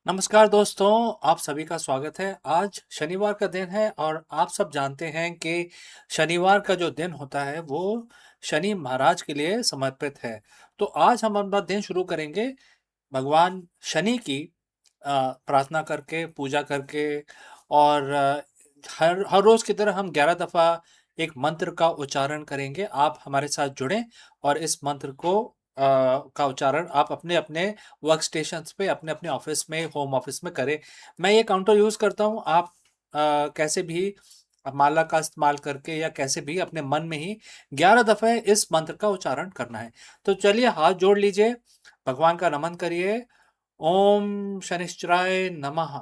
नमस्कार दोस्तों, आप सभी का स्वागत है। आज शनिवार का दिन है और आप सब जानते हैं कि शनिवार का जो दिन होता है वो शनि महाराज के लिए समर्पित है। तो आज हम अपना दिन शुरू करेंगे भगवान शनि की प्रार्थना करके, पूजा करके और हर हर रोज़ की तरह हम 11 दफ़ा एक मंत्र का उच्चारण करेंगे। आप हमारे साथ जुड़ें और इस मंत्र का उच्चारण आप अपने-अपने वर्क स्टेशंस पे, अपने-अपने ऑफ़िस में, होम ऑफ़िस में करें। मैं ये काउंटर यूज़ करता हूँ, आप कैसे भी माला का इस्तेमाल करके या कैसे भी अपने मन में ही 11 दफ़े इस मंत्र का उच्चारण करना है। तो चलिए हाथ जोड़ लीजिए, भगवान का नमन करिए। ओम शनिश्चराय नमः।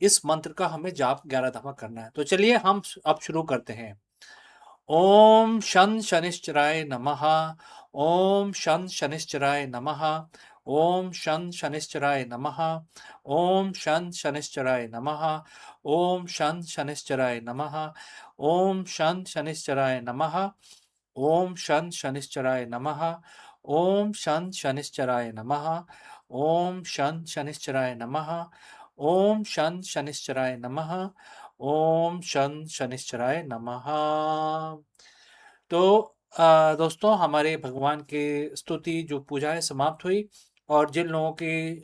इस मंत्र का हमें जाप 11 दफ़ा करना है। तो चलिए हम अब शुरू करते हैं। ओम शं शनिश्चराय नमः। ओम शं शनिश्चराय नमः। ओम शं शनिश्चराय नमः। ओम शं शनिश्चराय नमः। ओम शं शनिश्चराय नमः। ओम शं शनिश्चराय नमः। ओम शं शनिश्चराय नमः। ओम शं शनिश्चराय नमः। ओम शं शनिश्चराय नमः। ओम शं शनिश्चराय नमः। ओम शं शनिश्चराय नमः। तो दोस्तों, हमारे भगवान की स्तुति जो पूजा है समाप्त हुई और जिन लोगों की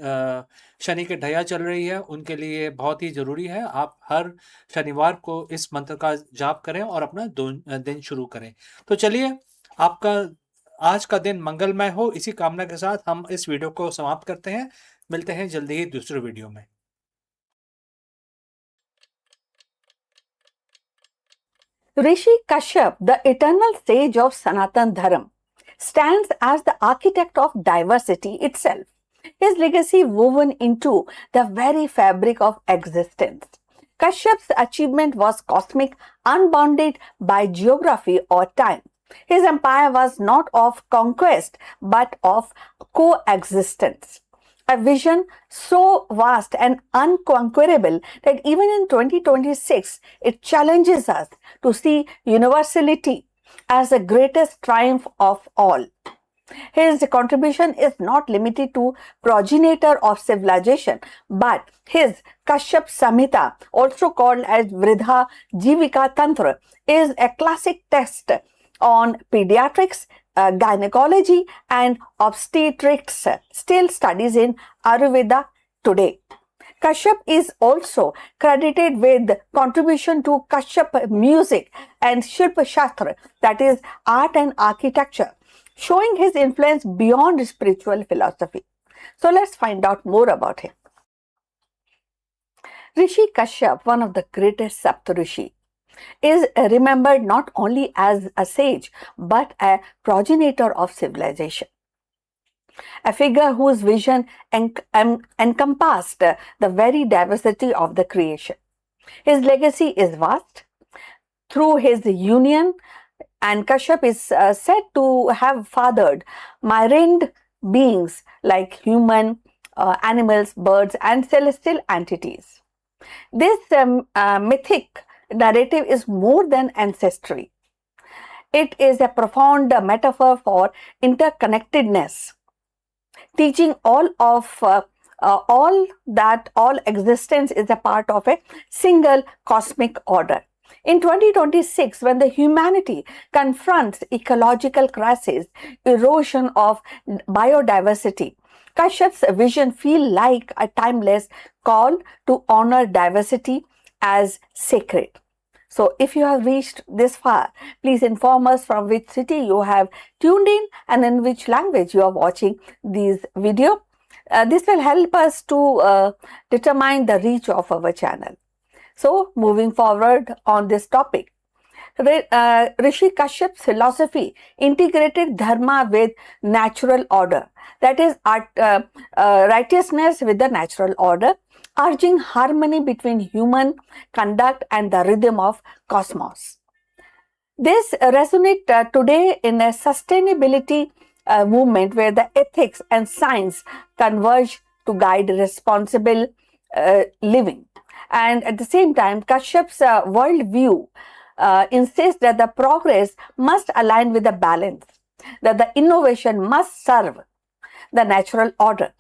शनि की ढैया चल रही है उनके लिए बहुत ही ज़रूरी है आप हर शनिवार को इस मंत्र का जाप करें और अपना दिन शुरू करें। तो चलिए, आपका आज का दिन मंगलमय हो, इसी कामना के साथ हम इस वीडियो को समाप्त करते हैं। मिलते हैं जल्दी ही दूसरे वीडियो में। Rishi Kashyap, the eternal sage of Sanatan Dharam, stands as the architect of diversity itself, his legacy woven into the very fabric of existence. Kashyap's achievement was cosmic, unbounded by geography or time. His empire was not of conquest but of coexistence. A vision so vast and unconquerable that even in 2026 it challenges us to see universality as the greatest triumph of all. His contribution is not limited to progenitor of civilization, but his Kashyap Samhita, also called as Vridha Jivika Tantra, is a classic text on pediatrics, gynecology, and obstetrics, still studies in Ayurveda today. Kashyap is also credited with contribution to Kashyap music and Shilpa Shastra, that is art and architecture, showing his influence beyond spiritual philosophy. So let's find out more about him. Rishi Kashyap, one of the greatest Saptarishi, is remembered not only as a sage but a progenitor of civilization. A figure whose vision encompassed the very diversity of the creation. His legacy is vast. Through his union, and Kashyap is said to have fathered myriad beings like human, animals, birds, and celestial entities. This mythic narrative is more than ancestry. It is a profound metaphor for interconnectedness, teaching all that all existence is a part of a single cosmic order. In 2026, when the humanity confronts ecological crisis, erosion of biodiversity, Kashyap's vision feels like a timeless call to honor diversity as sacred. So if you have reached this far, please inform us from which city you have tuned in and in which language you are watching this video. This will help us to determine the reach of our channel. So moving forward on this topic, Rishi Kashyap's philosophy integrated dharma with natural order, that is righteousness with the natural order, urging harmony between human conduct and the rhythm of cosmos. This resonates today in a sustainability movement where the ethics and science converge to guide responsible living. And at the same time, Kashyap's worldview insists that the progress must align with the balance, that the innovation must serve the natural order,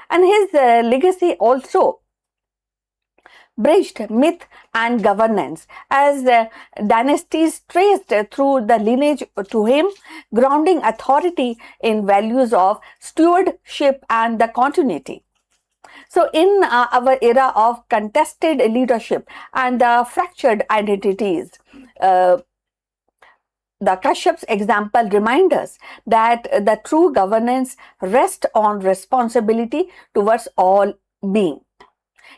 And his legacy also bridged myth and governance as dynasties traced through the lineage to him, grounding authority in values of stewardship and the continuity. So, in our era of contested leadership and fractured identities, uh, the Kashyap's example reminds us that the true governance rests on responsibility towards all being.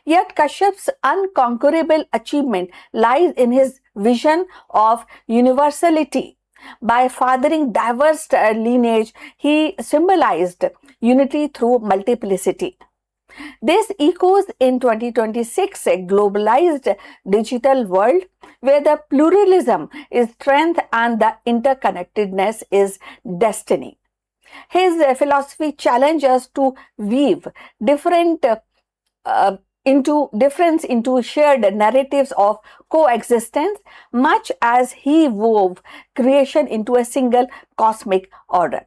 Yet Kashyap's unconquerable achievement lies in his vision of universality. By fathering diverse lineage, he symbolized unity through multiplicity. This echoes in 2026, a globalized digital world where the pluralism is strength and the interconnectedness is destiny. His philosophy challenges us to weave different into difference into shared narratives of coexistence, much as he wove creation into a single cosmic order.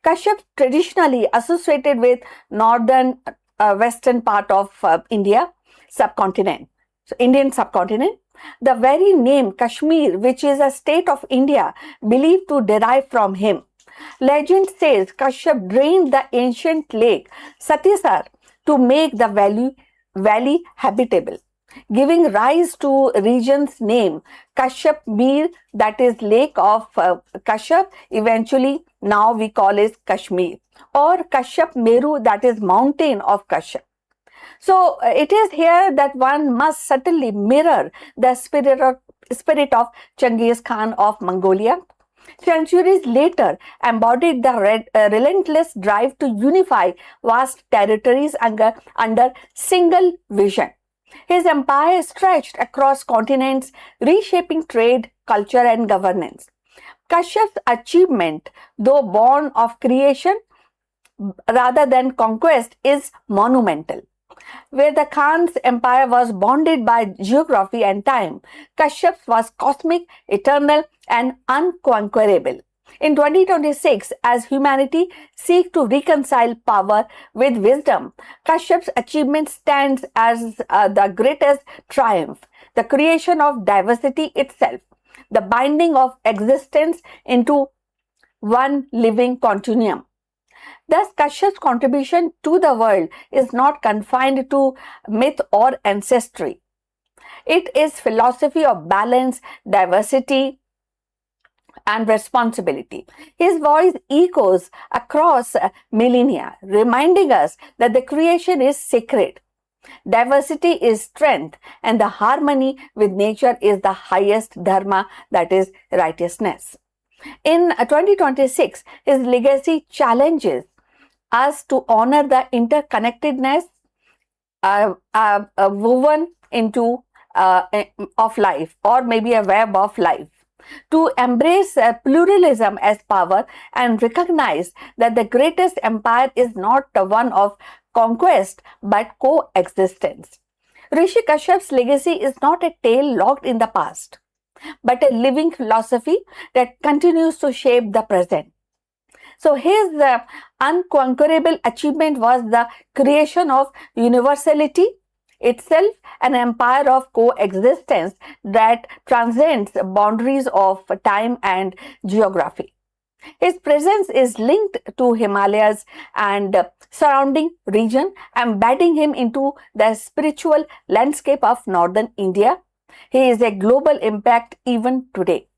Kashyap traditionally associated with northern western part of India subcontinent, so Indian subcontinent. The very name Kashmir, which is a state of India, believed to derive from him. Legend says Kashyap drained the ancient lake Satisar to make the valley habitable, giving rise to region's name Kashyap Mir, that is lake of Kashyap, eventually now we call it Kashmir, or Kashyap Meru, that is mountain of Kashyap. So it is here that one must certainly mirror the spirit of Genghis Khan of Mongolia. Centuries later, embodied the relentless drive to unify vast territories under single vision. His empire stretched across continents, reshaping trade, culture, and governance. Kashyap's achievement, though born of creation rather than conquest, is monumental. Where the Khan's empire was bounded by geography and time, Kashyap's was cosmic, eternal, and unconquerable. In 2026, as humanity seeks to reconcile power with wisdom, Kashyap's achievement stands as the greatest triumph, the creation of diversity itself, the binding of existence into one living continuum. Thus, Kashyap's contribution to the world is not confined to myth or ancestry. It is philosophy of balance, diversity, and responsibility. His voice echoes across millennia, reminding us that the creation is sacred. Diversity is strength, and the harmony with nature is the highest dharma, that is righteousness. In 2026, his legacy challenges us to honor the interconnectedness woven into of life, or maybe a web of life, to embrace pluralism as power and recognize that the greatest empire is not the one of conquest but coexistence. Rishi Kashyap's legacy is not a tale locked in the past, but a living philosophy that continues to shape the present. So his unconquerable achievement was the creation of universality itself, an empire of coexistence that transcends boundaries of time and geography. His presence is linked to Himalayas and surrounding region, embedding him into the spiritual landscape of northern India. He is a global impact even today.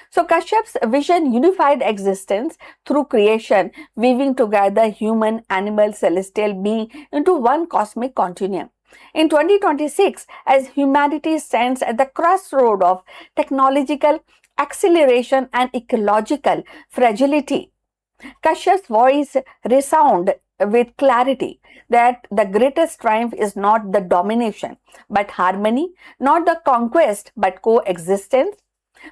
So Kashyap's vision unified existence through creation, weaving together human, animal, celestial being into one cosmic continuum. In 2026, as humanity stands at the crossroad of technological acceleration and ecological fragility, Kashyap's voice resounds with clarity that the greatest triumph is not the domination but harmony, not the conquest but coexistence.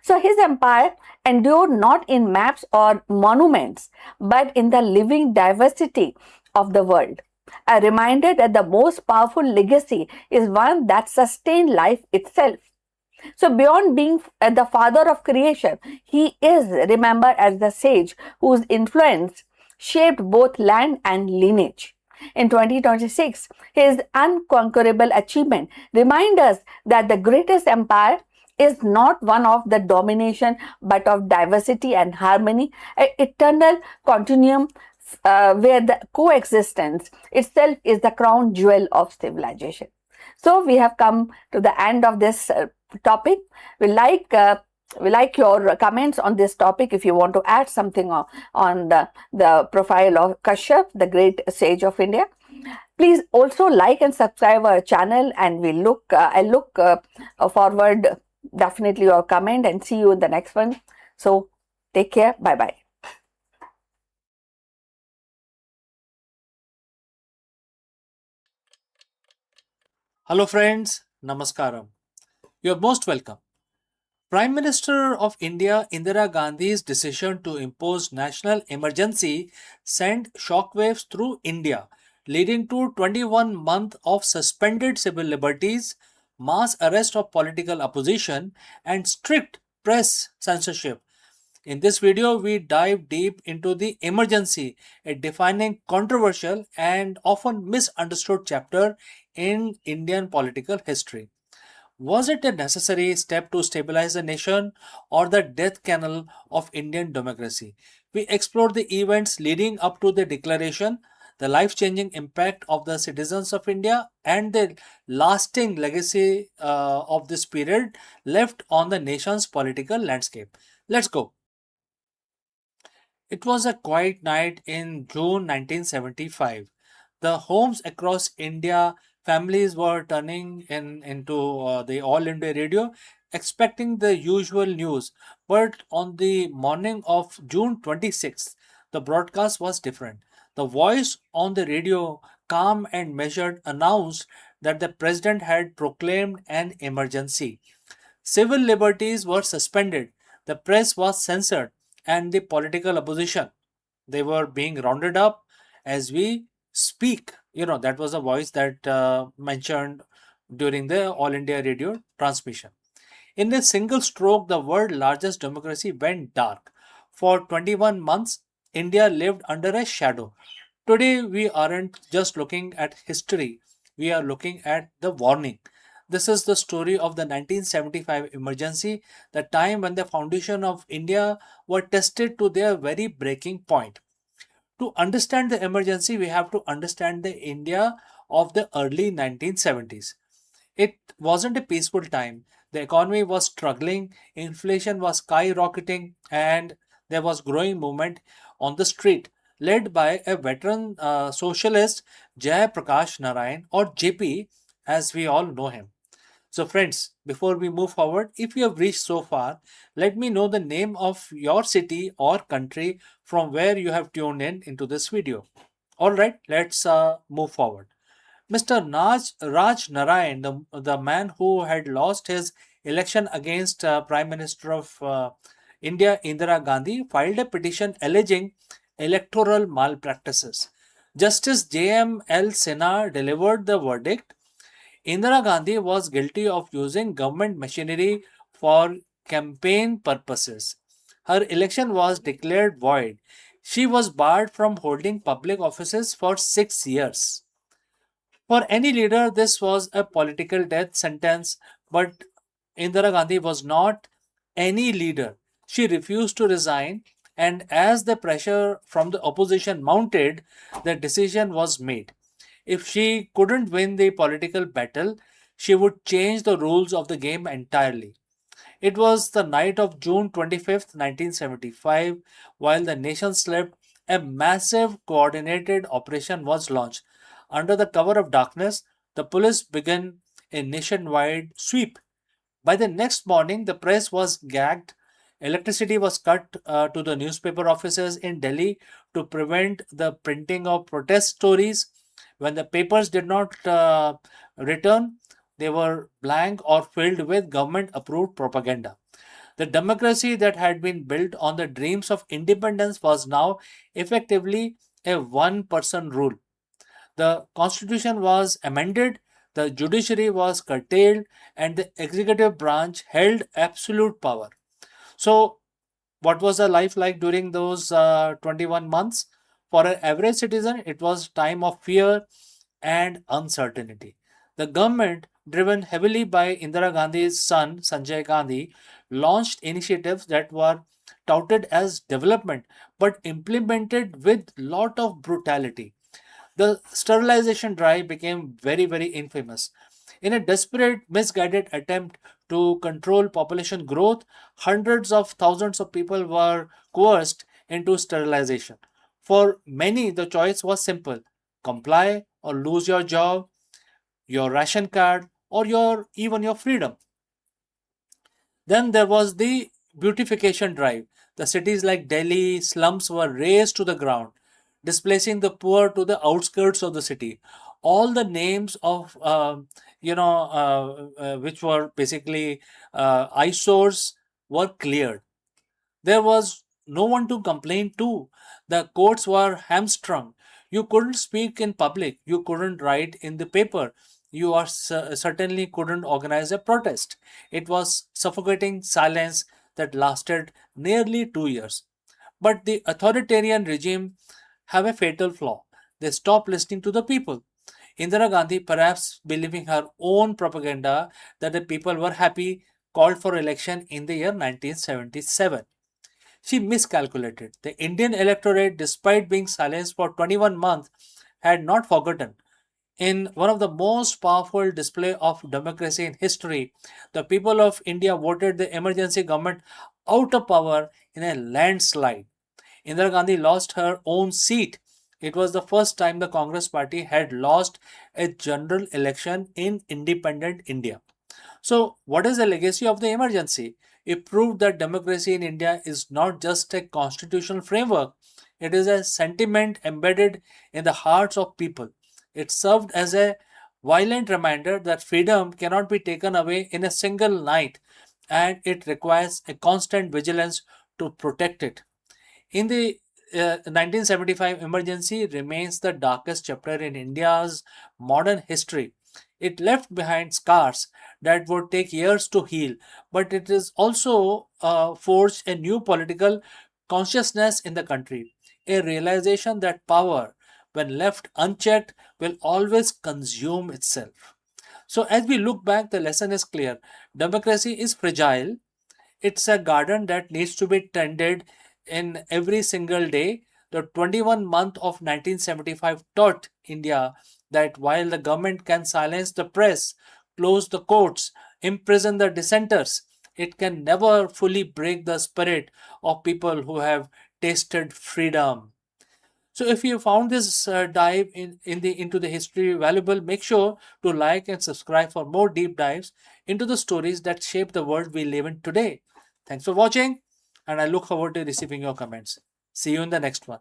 So his empire endured not in maps or monuments, but in the living diversity of the world. A reminder that the most powerful legacy is one that sustains life itself. So beyond being the father of creation, he is remembered as the sage whose influence shaped both land and lineage. in 2026, his unconquerable achievement reminds us that the greatest empire is not one of the domination but of diversity and harmony, an eternal continuum where the coexistence itself is the crown jewel of civilization. So we have come to the end of this topic. We like we like your comments on this topic. If you want to add something on the profile of Kashyap, the great sage of India, please also like and subscribe our channel. And I look forward definitely your comment, and see you in the next one. So take care. Bye bye. Hello friends, Namaskaram. You are most welcome. Prime Minister of India Indira Gandhi's decision to impose national emergency sent shockwaves through India, leading to 21 months of suspended civil liberties, mass arrest of political opposition, and strict press censorship. In this video, we dive deep into the emergency, a defining, controversial, and often misunderstood chapter in Indian political history. Was it a necessary step to stabilize the nation or the death knell of Indian democracy? We explored the events leading up to the declaration, the life changing impact of the citizens of India, and the lasting legacy of this period left on the nation's political landscape. Let's go. It was a quiet night in June 1975. The homes across India, families were turning into the All India radio, expecting the usual news. But on the morning of June 26th, the broadcast was different. The voice on the radio, calm and measured, announced that the president had proclaimed an emergency. Civil liberties were suspended, the press was censored, and the political opposition, they were being rounded up as we speak. That was a voice that mentioned during the All India radio transmission. In a single stroke, the world's largest democracy went dark. For 21 months, India lived under a shadow. Today, we aren't just looking at history, we are looking at the warning. This is the story of the 1975 emergency, the time when the foundation of India were tested to their very breaking point. To understand the emergency, we have to understand the India of the early 1970s. It wasn't a peaceful time. The economy was struggling, inflation was skyrocketing, and there was growing movement on the street, led by a veteran socialist, Jai Prakash Narayan, or JP, as we all know him. So, friends, before we move forward, if you have reached so far, let me know the name of your city or country from where you have tuned in into this video. All right, let's move forward. Mr. Raj Narayan, the man who had lost his election against Prime Minister of India Indira Gandhi, filed a petition alleging electoral malpractices. Justice J.M.L. Sinha delivered the verdict. Indira Gandhi was guilty of using government machinery for campaign purposes. Her election was declared void. She was barred from holding public offices for 6 years. For any leader, this was a political death sentence, but Indira Gandhi was not any leader. She refused to resign, and as the pressure from the opposition mounted, the decision was made. If she couldn't win the political battle, she would change the rules of the game entirely. It was the night of June 25th, 1975, while the nation slept, a massive coordinated operation was launched. Under the cover of darkness, the police began a nationwide sweep. By the next morning, the press was gagged. Electricity was cut to the newspaper offices in Delhi to prevent the printing of protest stories. When the papers did not return, they were blank or filled with government approved propaganda. The democracy that had been built on the dreams of independence was now effectively a one person rule. The constitution was amended, the judiciary was curtailed, and the executive branch held absolute power. So, what was the life like during those 21 months? For an average citizen, it was time of fear and uncertainty. The government, driven heavily by Indira Gandhi's son Sanjay Gandhi, launched initiatives that were touted as development but implemented with lot of brutality. The sterilization drive became very, very infamous. In a desperate, misguided attempt to control population growth, hundreds of thousands of people were coerced into sterilization. For many, the choice was simple: comply or lose your job, your ration card, or even your freedom. Then there was the beautification drive. The cities like Delhi slums were razed to the ground, displacing the poor to the outskirts of the city. All the names of which were basically eyesores were cleared. There was no one to complain to. The courts were hamstrung. You couldn't speak in public. You couldn't write in the paper. Certainly couldn't organize a protest. It was suffocating silence that lasted nearly 2 years. But the authoritarian regime have a fatal flaw. They stopped listening to the people. Indira Gandhi, perhaps believing her own propaganda that the people were happy, called for election in the year 1977. She miscalculated. The Indian electorate, despite being silenced for 21 months, had not forgotten. In one of the most powerful display of democracy in history, the people of India voted the emergency government out of power in a landslide. Indira Gandhi lost her own seat. It was the first time the Congress party had lost a general election in independent India. So, what is the legacy of the emergency? It proved that democracy in India is not just a constitutional framework, it is a sentiment embedded in the hearts of people. It served as a violent reminder that freedom cannot be taken away in a single night, and it requires a constant vigilance to protect it. In the 1975 emergency remains the darkest chapter in India's modern history. It left behind scars that would take years to heal, but it is also forged a new political consciousness in the country, a realization that power, when left unchecked, will always consume itself. So, as we look back, the lesson is clear: democracy is fragile, it's a garden that needs to be tended in every single day. The 21 month of 1975 taught India that while the government can silence the press, close the courts, imprison the dissenters, it can never fully break the spirit of people who have tasted freedom. So if you found this dive into the history valuable, make sure to like and subscribe for more deep dives into the stories that shape the world we live in today. Thanks for watching, and I look forward to receiving your comments. See you in the next one.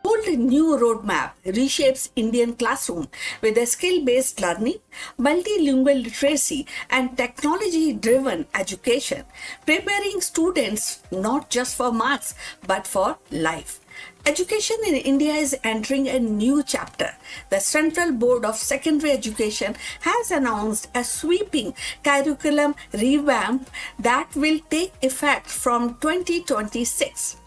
Bold new roadmap reshapes Indian classroom with a skill-based learning, multilingual literacy, and technology-driven education, preparing students not just for marks but for life. Education in India is entering a new chapter. The Central Board of Secondary Education has announced a sweeping curriculum revamp that will take effect from 2026,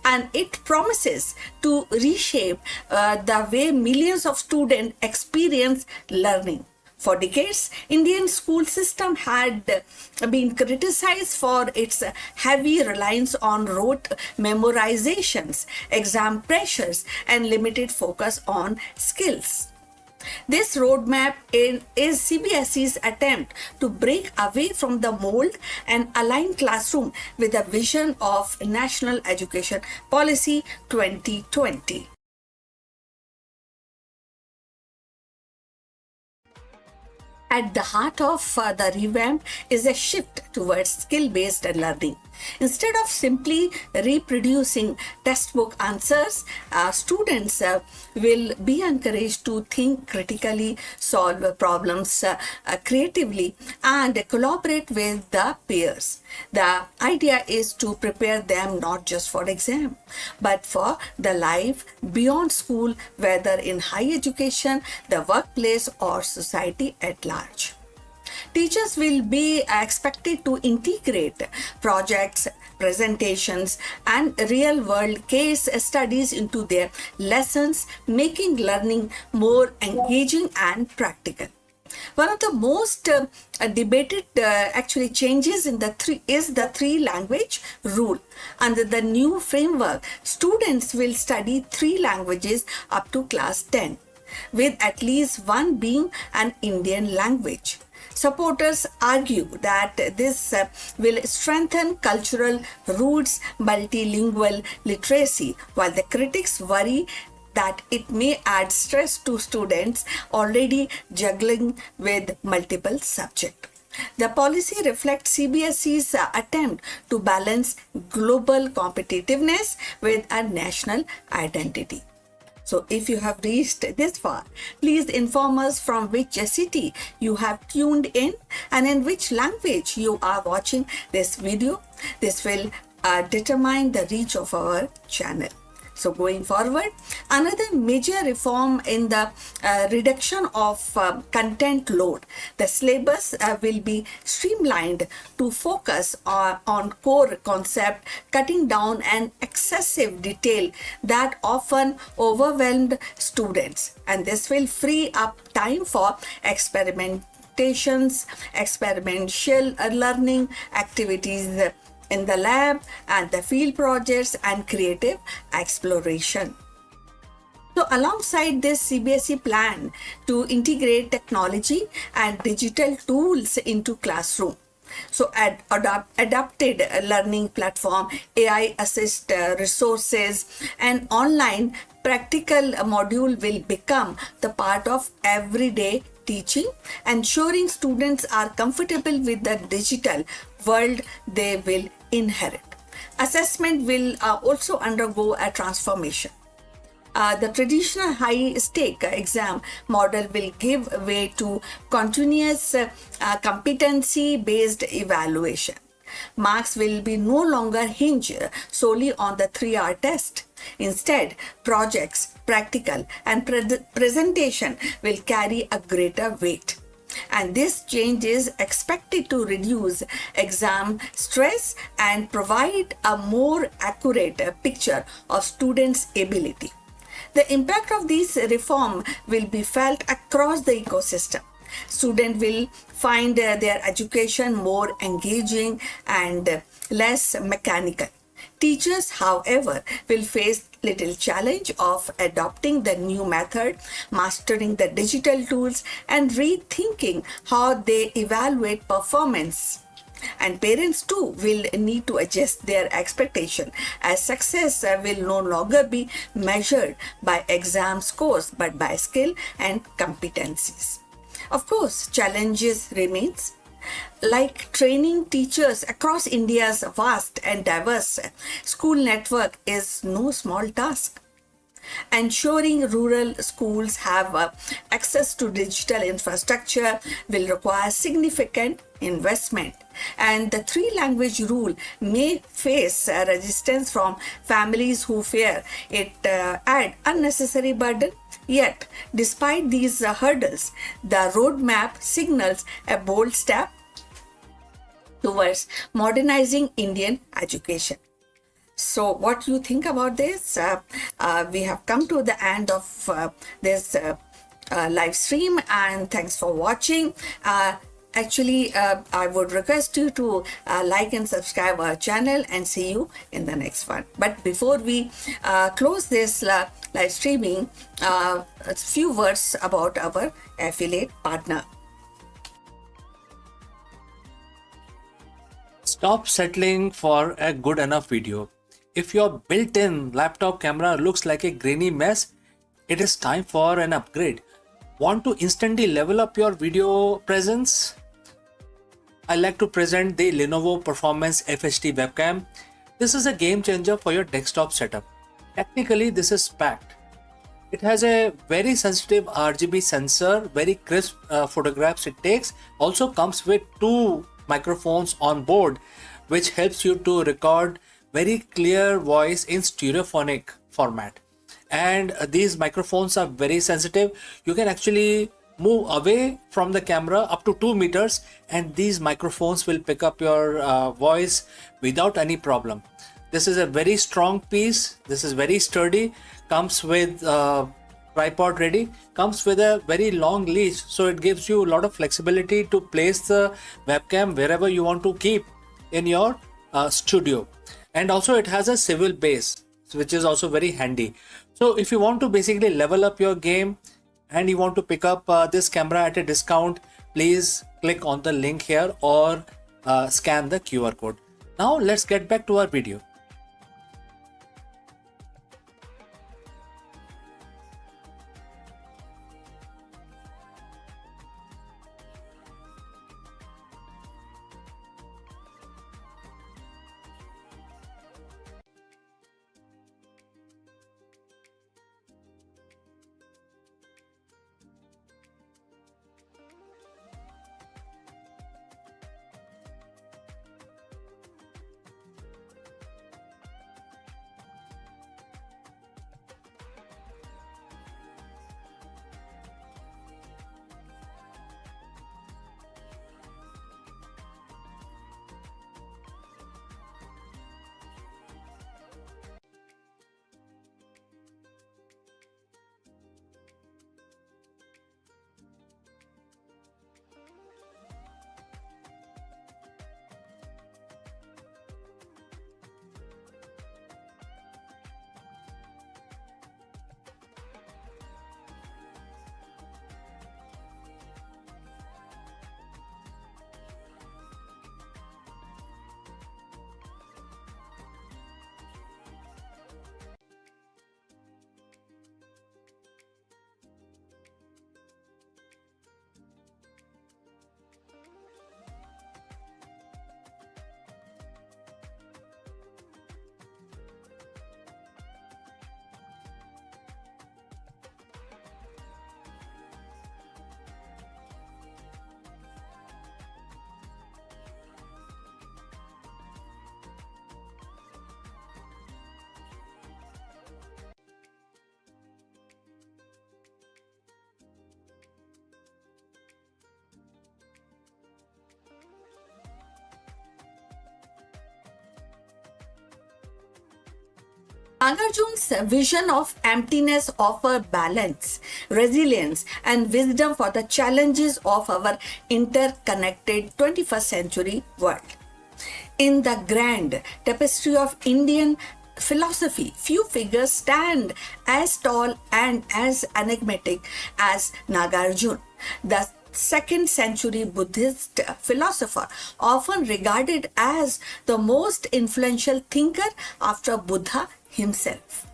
and it promises to reshape the way millions of students experience learning. For decades, Indian school system had been criticized for its heavy reliance on rote memorizations, exam pressures, and limited focus on skills. This roadmap is CBSE's attempt to break away from the mold and align classroom with the vision of National Education Policy 2020. At the heart of the revamp is a shift towards skill-based learning. Instead of simply reproducing textbook answers, students will be encouraged to think critically, solve problems creatively, and collaborate with the peers. The idea is to prepare them not just for exam, but for the life beyond school, whether in higher education, the workplace, or society at large. Teachers will be expected to integrate projects, presentations, and real world case studies into their lessons, making learning more engaging and practical. One of the most debated actually changes in is the three language rule. Under the new framework, students will study three languages up to class 10, with at least one being an Indian language. Supporters argue that this will strengthen cultural roots, multilingual literacy, while the critics worry that it may add stress to students already juggling with multiple subjects. The policy reflects CBSE's attempt to balance global competitiveness with a national identity. So if you have reached this far, please inform us from which city you have tuned in and in which language you are watching this video. This will determine the reach of our channel. So going forward, another major reform in the reduction of content load. The syllabus will be streamlined to focus on core concept, cutting down an excessive detail that often overwhelmed students. And this will free up time for experimentations, experiential learning activities in the lab and the field projects and creative exploration. So alongside this, CBSE plan to integrate technology and digital tools into classroom. So adapted learning platform, AI assist resources, and online practical module will become the part of everyday teaching, ensuring students are comfortable with the digital world they will inherit. Assessment will also undergo a transformation. The traditional high-stake exam model will give way to continuous competency-based evaluation. Marks will be no longer hinged solely on the 3-hour test. Instead, projects, practical, and presentation will carry a greater weight. And this change is expected to reduce exam stress and provide a more accurate picture of students' ability. The impact of this reform will be felt across the ecosystem. Students will find their education more engaging and less mechanical. Teachers, however, will face little challenge of adopting the new method, mastering the digital tools, and rethinking how they evaluate performance. And parents too will need to adjust their expectation, as success will no longer be measured by exam scores but by skill and competencies. Of course, challenges remains, like training teachers across India's vast and diverse school network is no small task. Ensuring rural schools have access to digital infrastructure will require significant investment, and the 3-language rule may face resistance from families who fear it add unnecessary burden. Yet, despite these hurdles, the roadmap signals a bold step towards modernizing Indian education. So what do you think about this? We have come to the end of this live stream, and thanks for watching. Actually, I would request you to like and subscribe our channel, and see you in the next one. But before we close this live streaming, a few words about our affiliate partner. Stop settling for a good enough video. If your built-in laptop camera looks like a grainy mess, it is time for an upgrade. Want to instantly level up your video presence? I like to present the Lenovo Performance FHD webcam. This is a game changer for your desktop setup. Technically, this is packed. It has a very sensitive RGB sensor, very crisp photographs it takes. Also comes with two microphones on board, which helps you to record very clear voice in stereophonic format. And these microphones are very sensitive. You can actually move away from the camera up to 2 meters, and these microphones will pick up your voice without any problem. This is a very strong piece. This is very sturdy. Comes with tripod ready. Comes with a very long leash, so it gives you a lot of flexibility to place the webcam wherever you want to keep in your studio. And also it has a swivel base, which is also very handy. So if you want to basically level up your game and you want to pick up this camera at a discount, please click on the link here or scan the QR code. Now let's get back to our video. Nagarjuna's vision of emptiness offers balance, resilience, and wisdom for the challenges of our interconnected 21st century world. In the grand tapestry of Indian philosophy, few figures stand as tall and as enigmatic as Nagarjuna, the 2nd century Buddhist philosopher, often regarded as the most influential thinker after Buddha himself.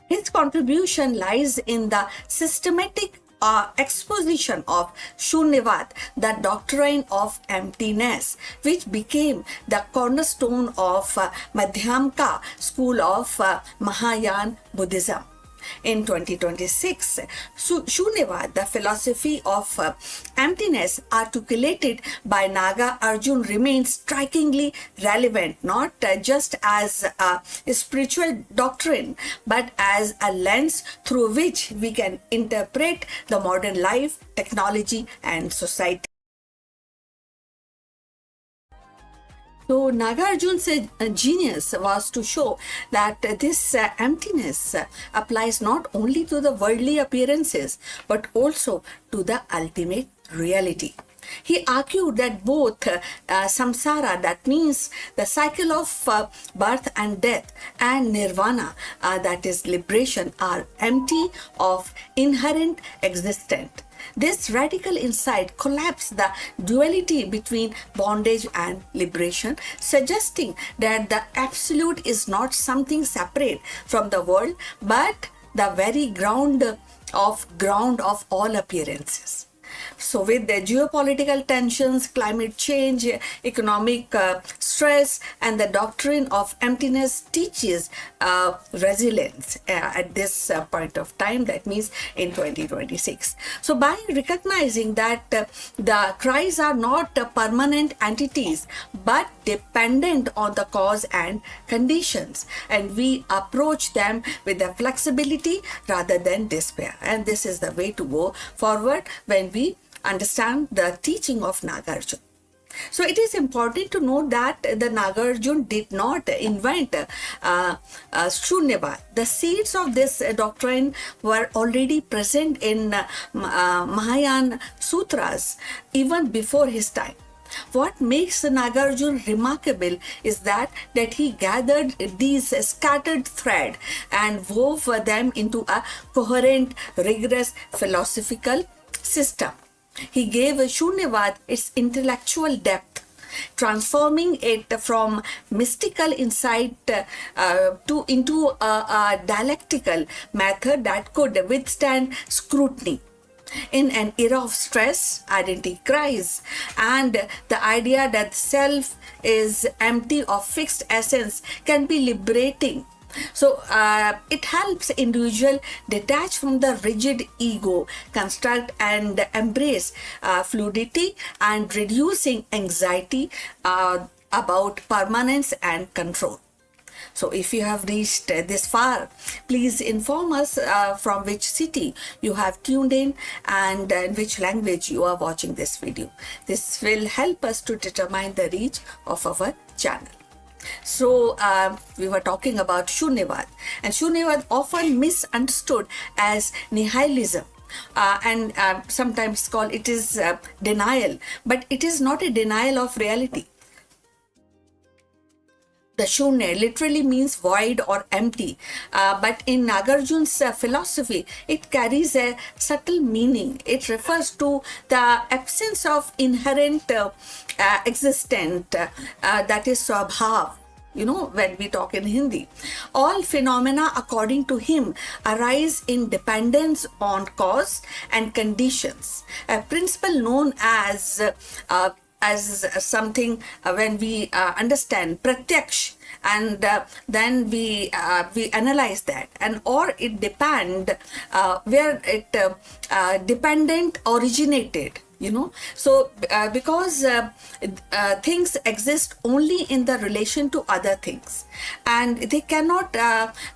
His contribution lies in the systematic exposition of Shunyavad, the doctrine of emptiness, which became the cornerstone of Madhyamaka school of Mahayana Buddhism. In 2026, Shunyavad, the philosophy of emptiness articulated by Naga Arjun, remains strikingly relevant, not just as a spiritual doctrine, but as a lens through which we can interpret the modern life, technology, and society. So Nagarjuna's genius was to show that this emptiness applies not only to the worldly appearances but also to the ultimate reality. He argued that both samsara, that means the cycle of birth and death, and nirvana, that is liberation, are empty of inherent existence. This radical insight collapsed the duality between bondage and liberation, suggesting that the absolute is not something separate from the world, but the very ground of all appearances. So, with the geopolitical tensions, climate change, economic stress, and the doctrine of emptiness teaches resilience at this point of time, that means in 2026. So, by recognizing that the cries are not permanent entities but dependent on the cause and conditions, and we approach them with the flexibility rather than despair. And this is the way to go forward when we understand the teaching of Nagarjuna. So it is important to note that the Nagarjuna did not invent Shunyavad. The seeds of this doctrine were already present in Mahayana Sutras even before his time. What makes Nagarjuna remarkable is that he gathered these scattered threads and wove them into a coherent, rigorous philosophical system. He gave Shunyavad its intellectual depth, transforming it from mystical insight into a dialectical method that could withstand scrutiny. In an era of stress, identity crisis, and the idea that self is empty of fixed essence can be liberating. So it helps individual detach from the rigid ego construct and embrace fluidity, and reducing anxiety about permanence and control. So if you have reached this far, please inform us from which city you have tuned in and in which language you are watching this video. This will help us to determine the reach of our channel. So we were talking about Shunyavad, and Shunyavad often misunderstood as nihilism. And sometimes called it is denial, but it is not a denial of reality. The Shunya literally means void or empty, but in Nagarjuna's philosophy, it carries a subtle meaning. It refers to the absence of inherent existence, that is Swabhav. When we talk in Hindi, all phenomena, according to him, arise in dependence on cause and conditions. A principle known as something when we understand pratyaksh, and then we analyze that, and or it depend where it dependent originated. So because things exist only in the relation to other things, and they cannot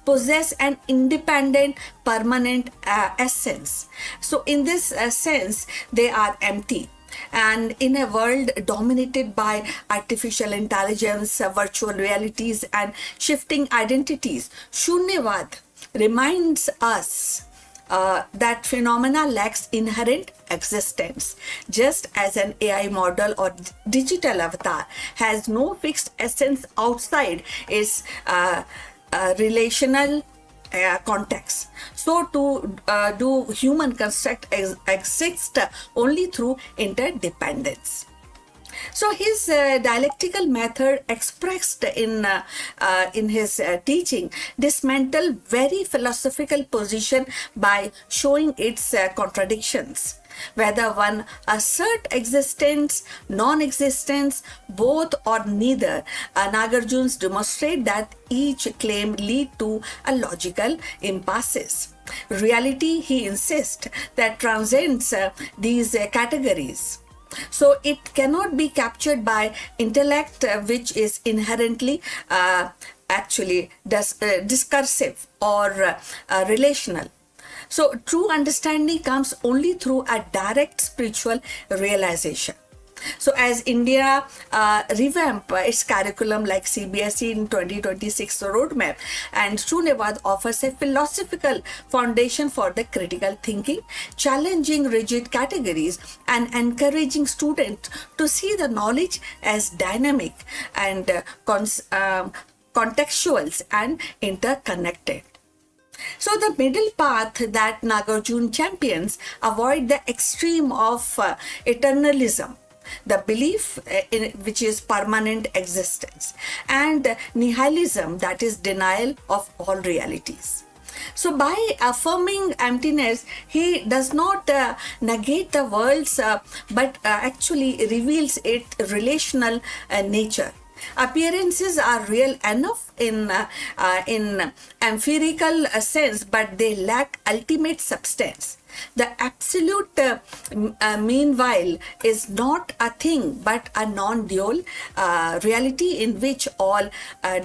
possess an independent permanent essence. So in this sense, they are empty. And in a world dominated by artificial intelligence, virtual realities, and shifting identities, Shunyavad reminds us that phenomena lacks inherent existence. Just as an AI model or digital avatar has no fixed essence outside its relational context, so to do human construct exist only through interdependence. So his dialectical method expressed in his teaching dismantle very philosophical position by showing its contradictions. Whether one assert existence, non-existence, both or neither, Nagarjunas demonstrate that each claim lead to a logical impasses. Reality, he insists, that transcends these categories. So it cannot be captured by intellect, which is inherently actually discursive or relational. So true understanding comes only through a direct spiritual realization. So as India revamp its curriculum like CBSE in 2026 roadmap, and Shunyavad offers a philosophical foundation for the critical thinking, challenging rigid categories and encouraging students to see the knowledge as dynamic and contextual and interconnected. So the middle path that Nagarjuna champions avoid the extreme of eternalism, the belief in which is permanent existence, and nihilism, that is denial of all realities. So by affirming emptiness, he does not negate the world's, but actually reveals its relational nature. Appearances are real enough in empirical sense, but they lack ultimate substance. The absolute, meanwhile, is not a thing but a non-dual reality in which all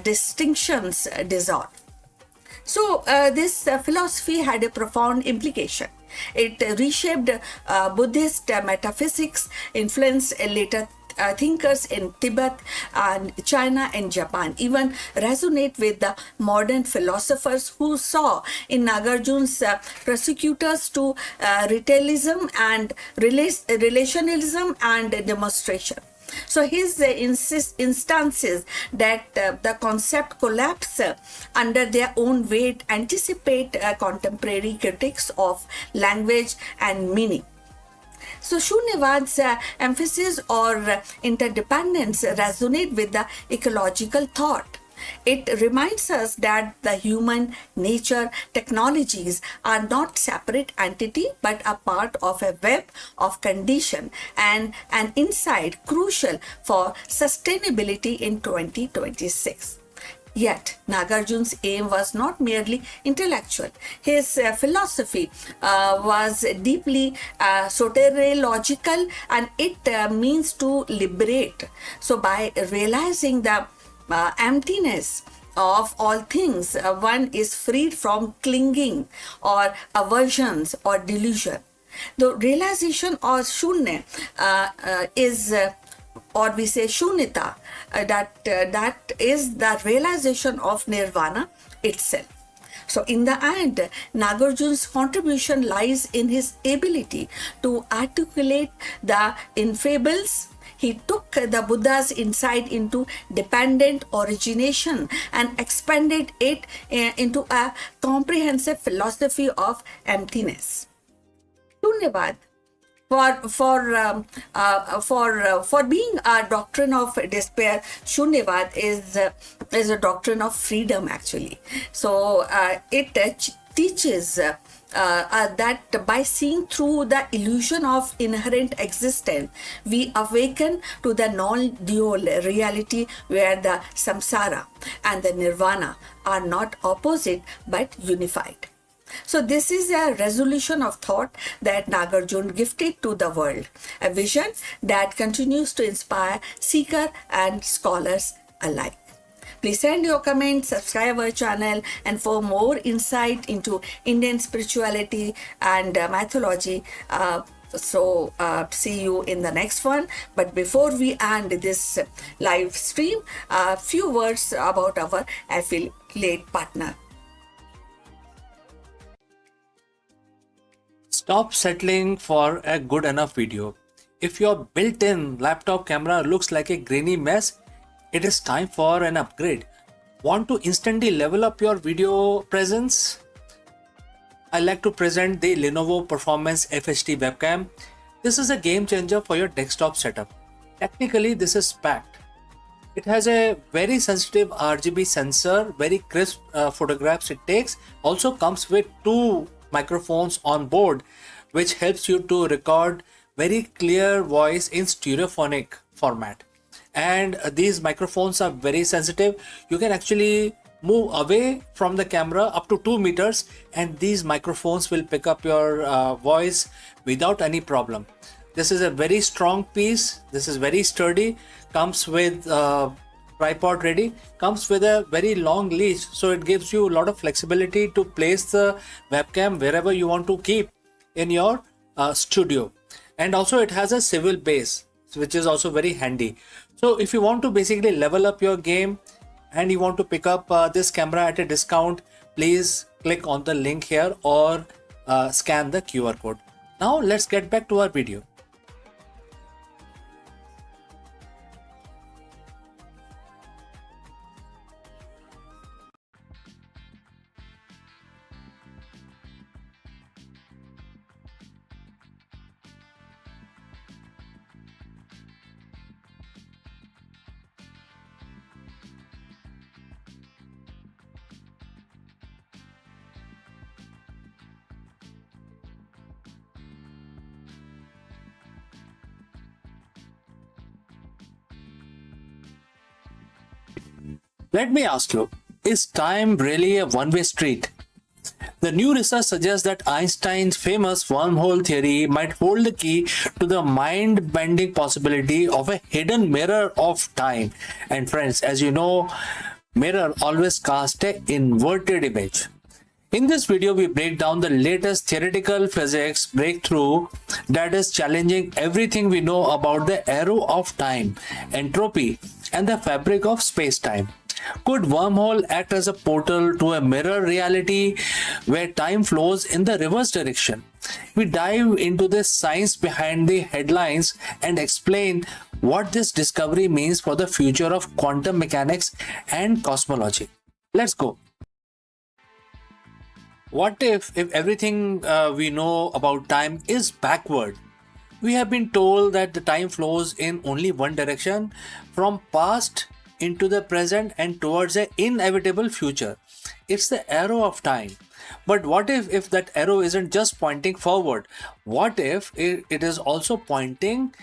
distinctions dissolve. So this philosophy had a profound implication. It reshaped Buddhist metaphysics, influenced later thinkers in Tibet and China and Japan, even resonate with the modern philosophers who saw in Nagarjuna's prosecutors to retailism and relationalism and demonstration. So his instances that the concept collapse under their own weight anticipate contemporary critics of language and meaning. So Shunyavad's emphasis or interdependence resonate with the ecological thought. It reminds us that the human nature technologies are not separate entity but a part of a web of condition and an insight crucial for sustainability in 2026. Yet, Nagarjuna's aim was not merely intellectual. His philosophy was deeply soteriological, and it means to liberate. So, by realizing the emptiness of all things, one is freed from clinging or aversions or delusion. The realization of Shunya is or we say Shunyata, that is the realization of nirvana itself. So in the end, Nagarjuna's contribution lies in his ability to articulate the ineffables. He took the Buddha's insight into dependent origination and expanded it into a comprehensive philosophy of emptiness. Shunyavad, for being a doctrine of despair, Shunyavad is a doctrine of freedom actually. So it teaches that by seeing through the illusion of inherent existence, we awaken to the non-dual reality where the samsara and the nirvana are not opposite but unified. So this is a resolution of thought that Nagarjuna gifted to the world, a vision that continues to inspire seeker and scholars alike. Please send your comments, subscribe our channel, and for more insight into Indian spirituality and mythology, see you in the next one. But before we end this live stream, a few words about our affiliate partner. Stop settling for a good enough video. If your built-in laptop camera looks like a grainy mess, it is time for an upgrade. Want to instantly level up your video presence? I like to present the Lenovo Performance FHD webcam. This is a game changer for your desktop setup. Technically, this is packed. It has a very sensitive RGB sensor, very crisp photographs it takes. Also comes with 2 microphones on board, which helps you to record very clear voice in stereophonic format. And these microphones are very sensitive. You can actually move away from the camera up to 2 meters and these microphones will pick up your voice without any problem. This is a very strong piece. This is very sturdy. Comes with tripod ready, comes with a very long leash, so it gives you a lot of flexibility to place the webcam wherever you want to keep in your studio. And also it has a swivel base, which is also very handy. So if you want to basically level up your game and you want to pick up this camera at a discount, please click on the link here or scan the QR code. Now let's get back to our video. Let me ask you, is time really a one-way street? The new research suggests that Einstein's famous wormhole theory might hold the key to the mind-bending possibility of a hidden mirror of time. And friends, as you know, mirror always casts an inverted image. In this video, we break down the latest theoretical physics breakthrough that is challenging everything we know about the arrow of time, entropy, and the fabric of space-time. Could wormhole act as a portal to a mirror reality where time flows in the reverse direction? We dive into the science behind the headlines and explain what this discovery means for the future of quantum mechanics and cosmology. Let's go. What if everything we know about time is backward? We have been told that the time flows in only one direction, from past into the present and towards an inevitable future. It's the arrow of time. But what if that arrow isn't just pointing forward? What if it is also pointing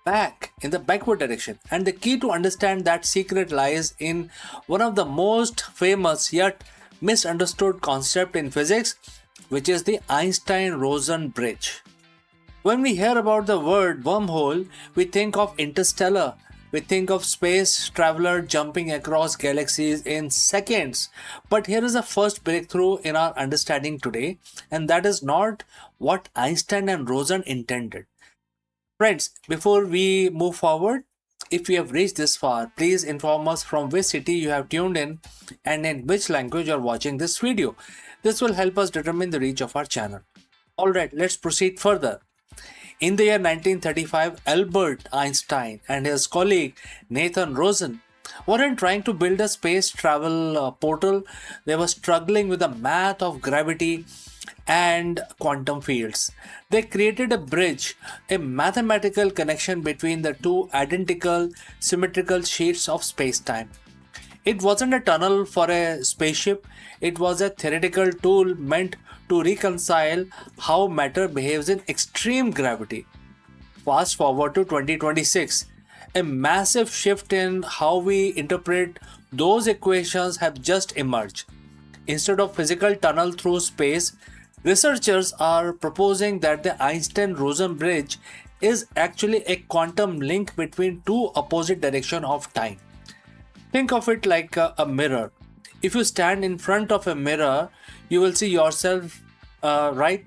back in the backward direction? And the key to understand that secret lies in one of the most famous yet misunderstood concept in physics, which is the Einstein-Rosen bridge. When we hear about the word wormhole, we think of interstellar. We think of space traveler jumping across galaxies in seconds. But here is the first breakthrough in our understanding today, and that is not what Einstein and Rosen intended. Friends, before we move forward, if you have reached this far, please inform us from which city you have tuned in and in which language you are watching this video. This will help us determine the reach of our channel. Alright, let's proceed further. In the year 1935, Albert Einstein and his colleague Nathan Rosen weren't trying to build a space travel portal. They were struggling with the math of gravity and quantum fields. They created a bridge, a mathematical connection between the two identical symmetrical sheets of space-time. It wasn't a tunnel for a spaceship, it was a theoretical tool meant to reconcile how matter behaves in extreme gravity. Fast forward to 2026, a massive shift in how we interpret those equations have just emerged. Instead of physical tunnel through space, researchers are proposing that the Einstein-Rosen bridge is actually a quantum link between two opposite directions of time. Think of it like a mirror. If you stand in front of a mirror, you will see yourself, right?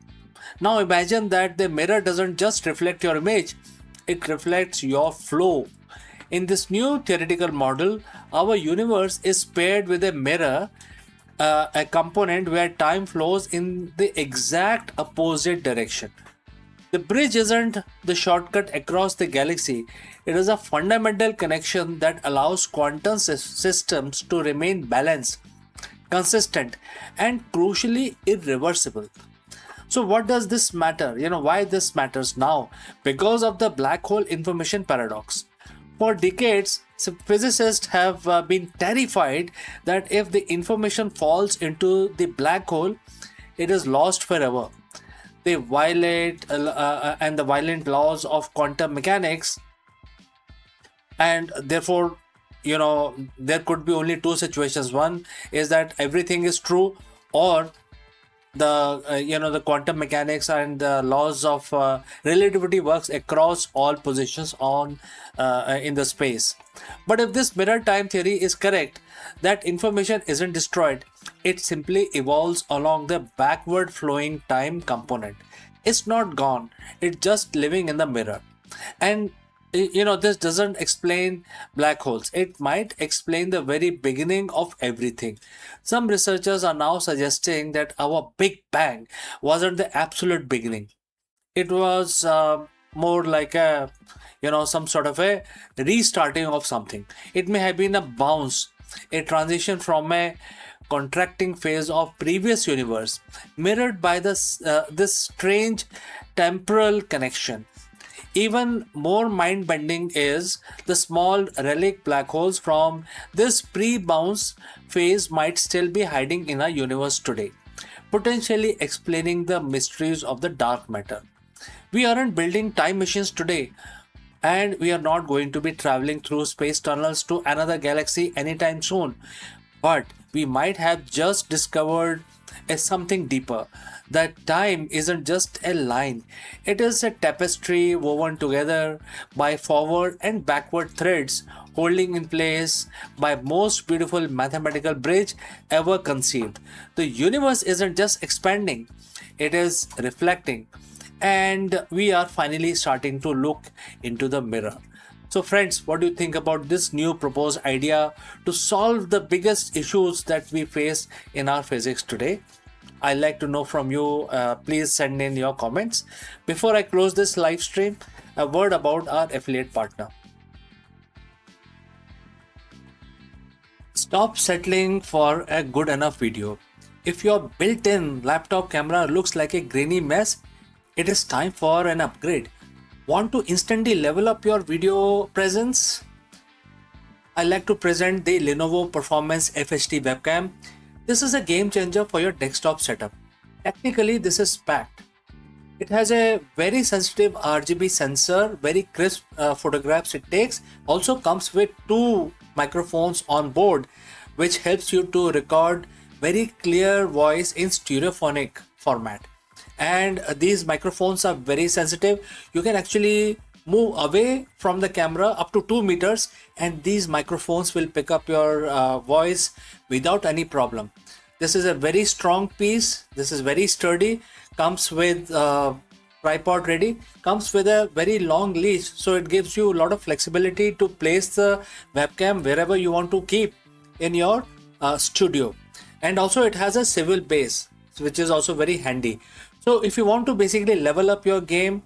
Now imagine that the mirror doesn't just reflect your image, it reflects your flow. In this new theoretical model, our universe is paired with a mirror, a component where time flows in the exact opposite direction. The bridge isn't the shortcut across the galaxy, it is a fundamental connection that allows quantum systems to remain balanced, consistent, and crucially irreversible. So what does this matter? Why this matters now? Because of the black hole information paradox. For decades, physicists have been terrified that if the information falls into the black hole, it is lost forever. They violate and the violent laws of quantum mechanics, and therefore there could be only two situations. One is that everything is true, or the quantum mechanics and the laws of relativity works across all positions on in the space. But if this mirror time theory is correct, that information isn't destroyed, it simply evolves along the backward flowing time component. It's not gone, it's just living in the mirror. And This doesn't explain black holes. It might explain the very beginning of everything. Some researchers are now suggesting that our Big Bang wasn't the absolute beginning. It was more like some sort of a restarting of something. It may have been a bounce, a transition from a contracting phase of previous universe, mirrored by this strange temporal connection. Even more mind bending is the small relic black holes from this pre bounce phase might still be hiding in our universe today, potentially explaining the mysteries of the dark matter. We aren't building time machines today, and we are not going to be traveling through space tunnels to another galaxy anytime soon. But we might have just discovered a something deeper. That time isn't just a line, it is a tapestry woven together by forward and backward threads, holding in place by most beautiful mathematical bridge ever conceived. The universe isn't just expanding, it is reflecting, and we are finally starting to look into the mirror. So, friends, what do you think about this new proposed idea to solve the biggest issues that we face in our physics today? I'd like to know from you. Please send in your comments. Before I close this live stream, a word about our affiliate partner. Stop settling for a good enough video. If your built-in laptop camera looks like a grainy mess, it is time for an upgrade. Want to instantly level up your video presence? I like to present the Lenovo Performance FHD webcam. This is a game changer for your desktop setup. Technically, this is packed. It has a very sensitive RGB sensor, very crisp photographs it takes. Also comes with two microphones on board, which helps you to record very clear voice in stereophonic format. And these microphones are very sensitive. You can actually move away from the camera up to 2 meters, and these microphones will pick up your voice without any problem. This is a very strong piece. This is very sturdy. Comes with tripod ready. Comes with a very long leash, so it gives you a lot of flexibility to place the webcam wherever you want to keep in your studio. And also it has a swivel base, which is also very handy. So if you want to basically level up your game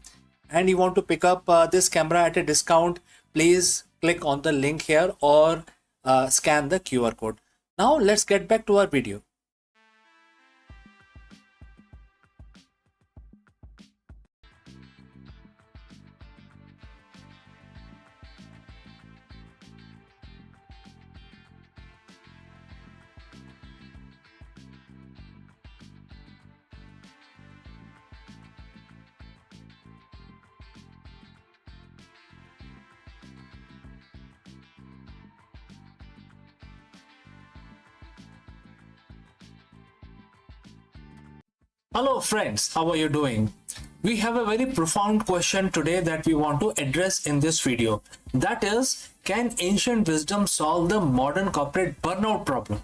and you want to pick up this camera at a discount, please click on the link here or scan the QR code. Now let's get back to our video. Hello friends, how are you doing? We have a very profound question today that we want to address in this video. That is, can ancient wisdom solve the modern corporate burnout problem?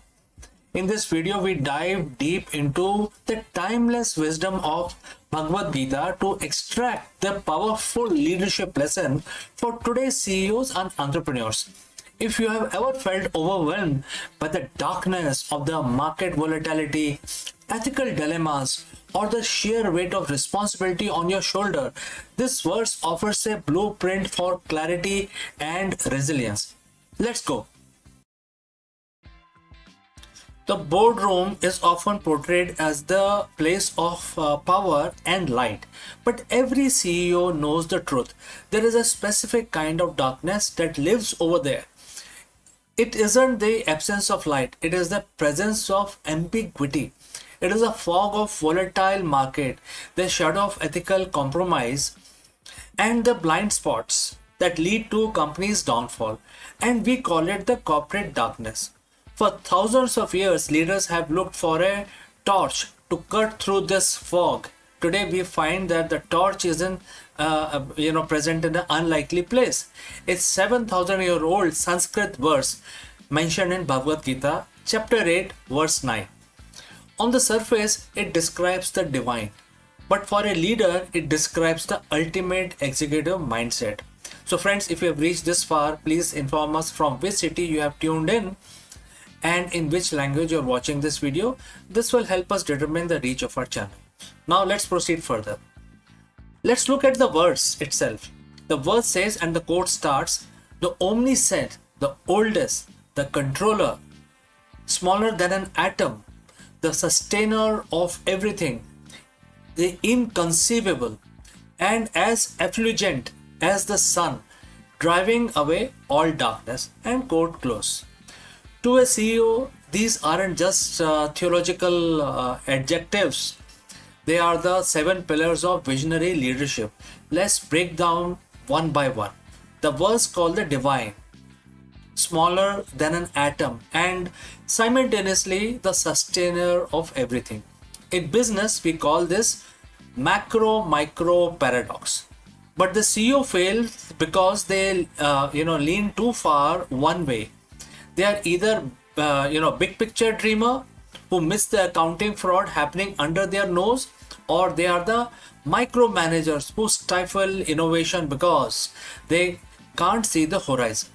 In this video, we dive deep into the timeless wisdom of Bhagavad Gita to extract the powerful leadership lesson for today's CEOs and entrepreneurs. If you have ever felt overwhelmed by the darkness of the market volatility, ethical dilemmas, or the sheer weight of responsibility on your shoulder, this verse offers a blueprint for clarity and resilience. Let's go. The boardroom is often portrayed as the place of power and light, but every CEO knows the truth. There is a specific kind of darkness that lives over there. It isn't the absence of light, it is the presence of ambiguity. It is a fog of volatile market, the shadow of ethical compromise, and the blind spots that lead to companies' downfall. And we call it the corporate darkness. For thousands of years, leaders have looked for a torch to cut through this fog. Today, we find that the torch isn't present in an unlikely place. It's 7,000-year-old Sanskrit verse mentioned in Bhagavad Gita, chapter 8, verse 9. On the surface, it describes the divine, but for a leader, it describes the ultimate executive mindset. So friends, if you have reached this far, please inform us from which city you have tuned in and in which language you're watching this video. This will help us determine the reach of our channel. Now let's proceed further. Let's look at the verse itself. The verse says, and the quote starts, the omniscient, the oldest, the controller, smaller than an atom, the sustainer of everything, the inconceivable, and as effulgent as the sun, driving away all darkness. And quote close. To a CEO, these aren't just theological adjectives. They are the 7 pillars of visionary leadership. Let's break down one by one. The verse called the divine, smaller than an atom, and simultaneously the sustainer of everything. In business, we call this macro-micro paradox. But the CEO fails because they lean too far one way. They are either big picture dreamer who miss the accounting fraud happening under their nose, or they are the micromanagers who stifle innovation because they can't see the horizon.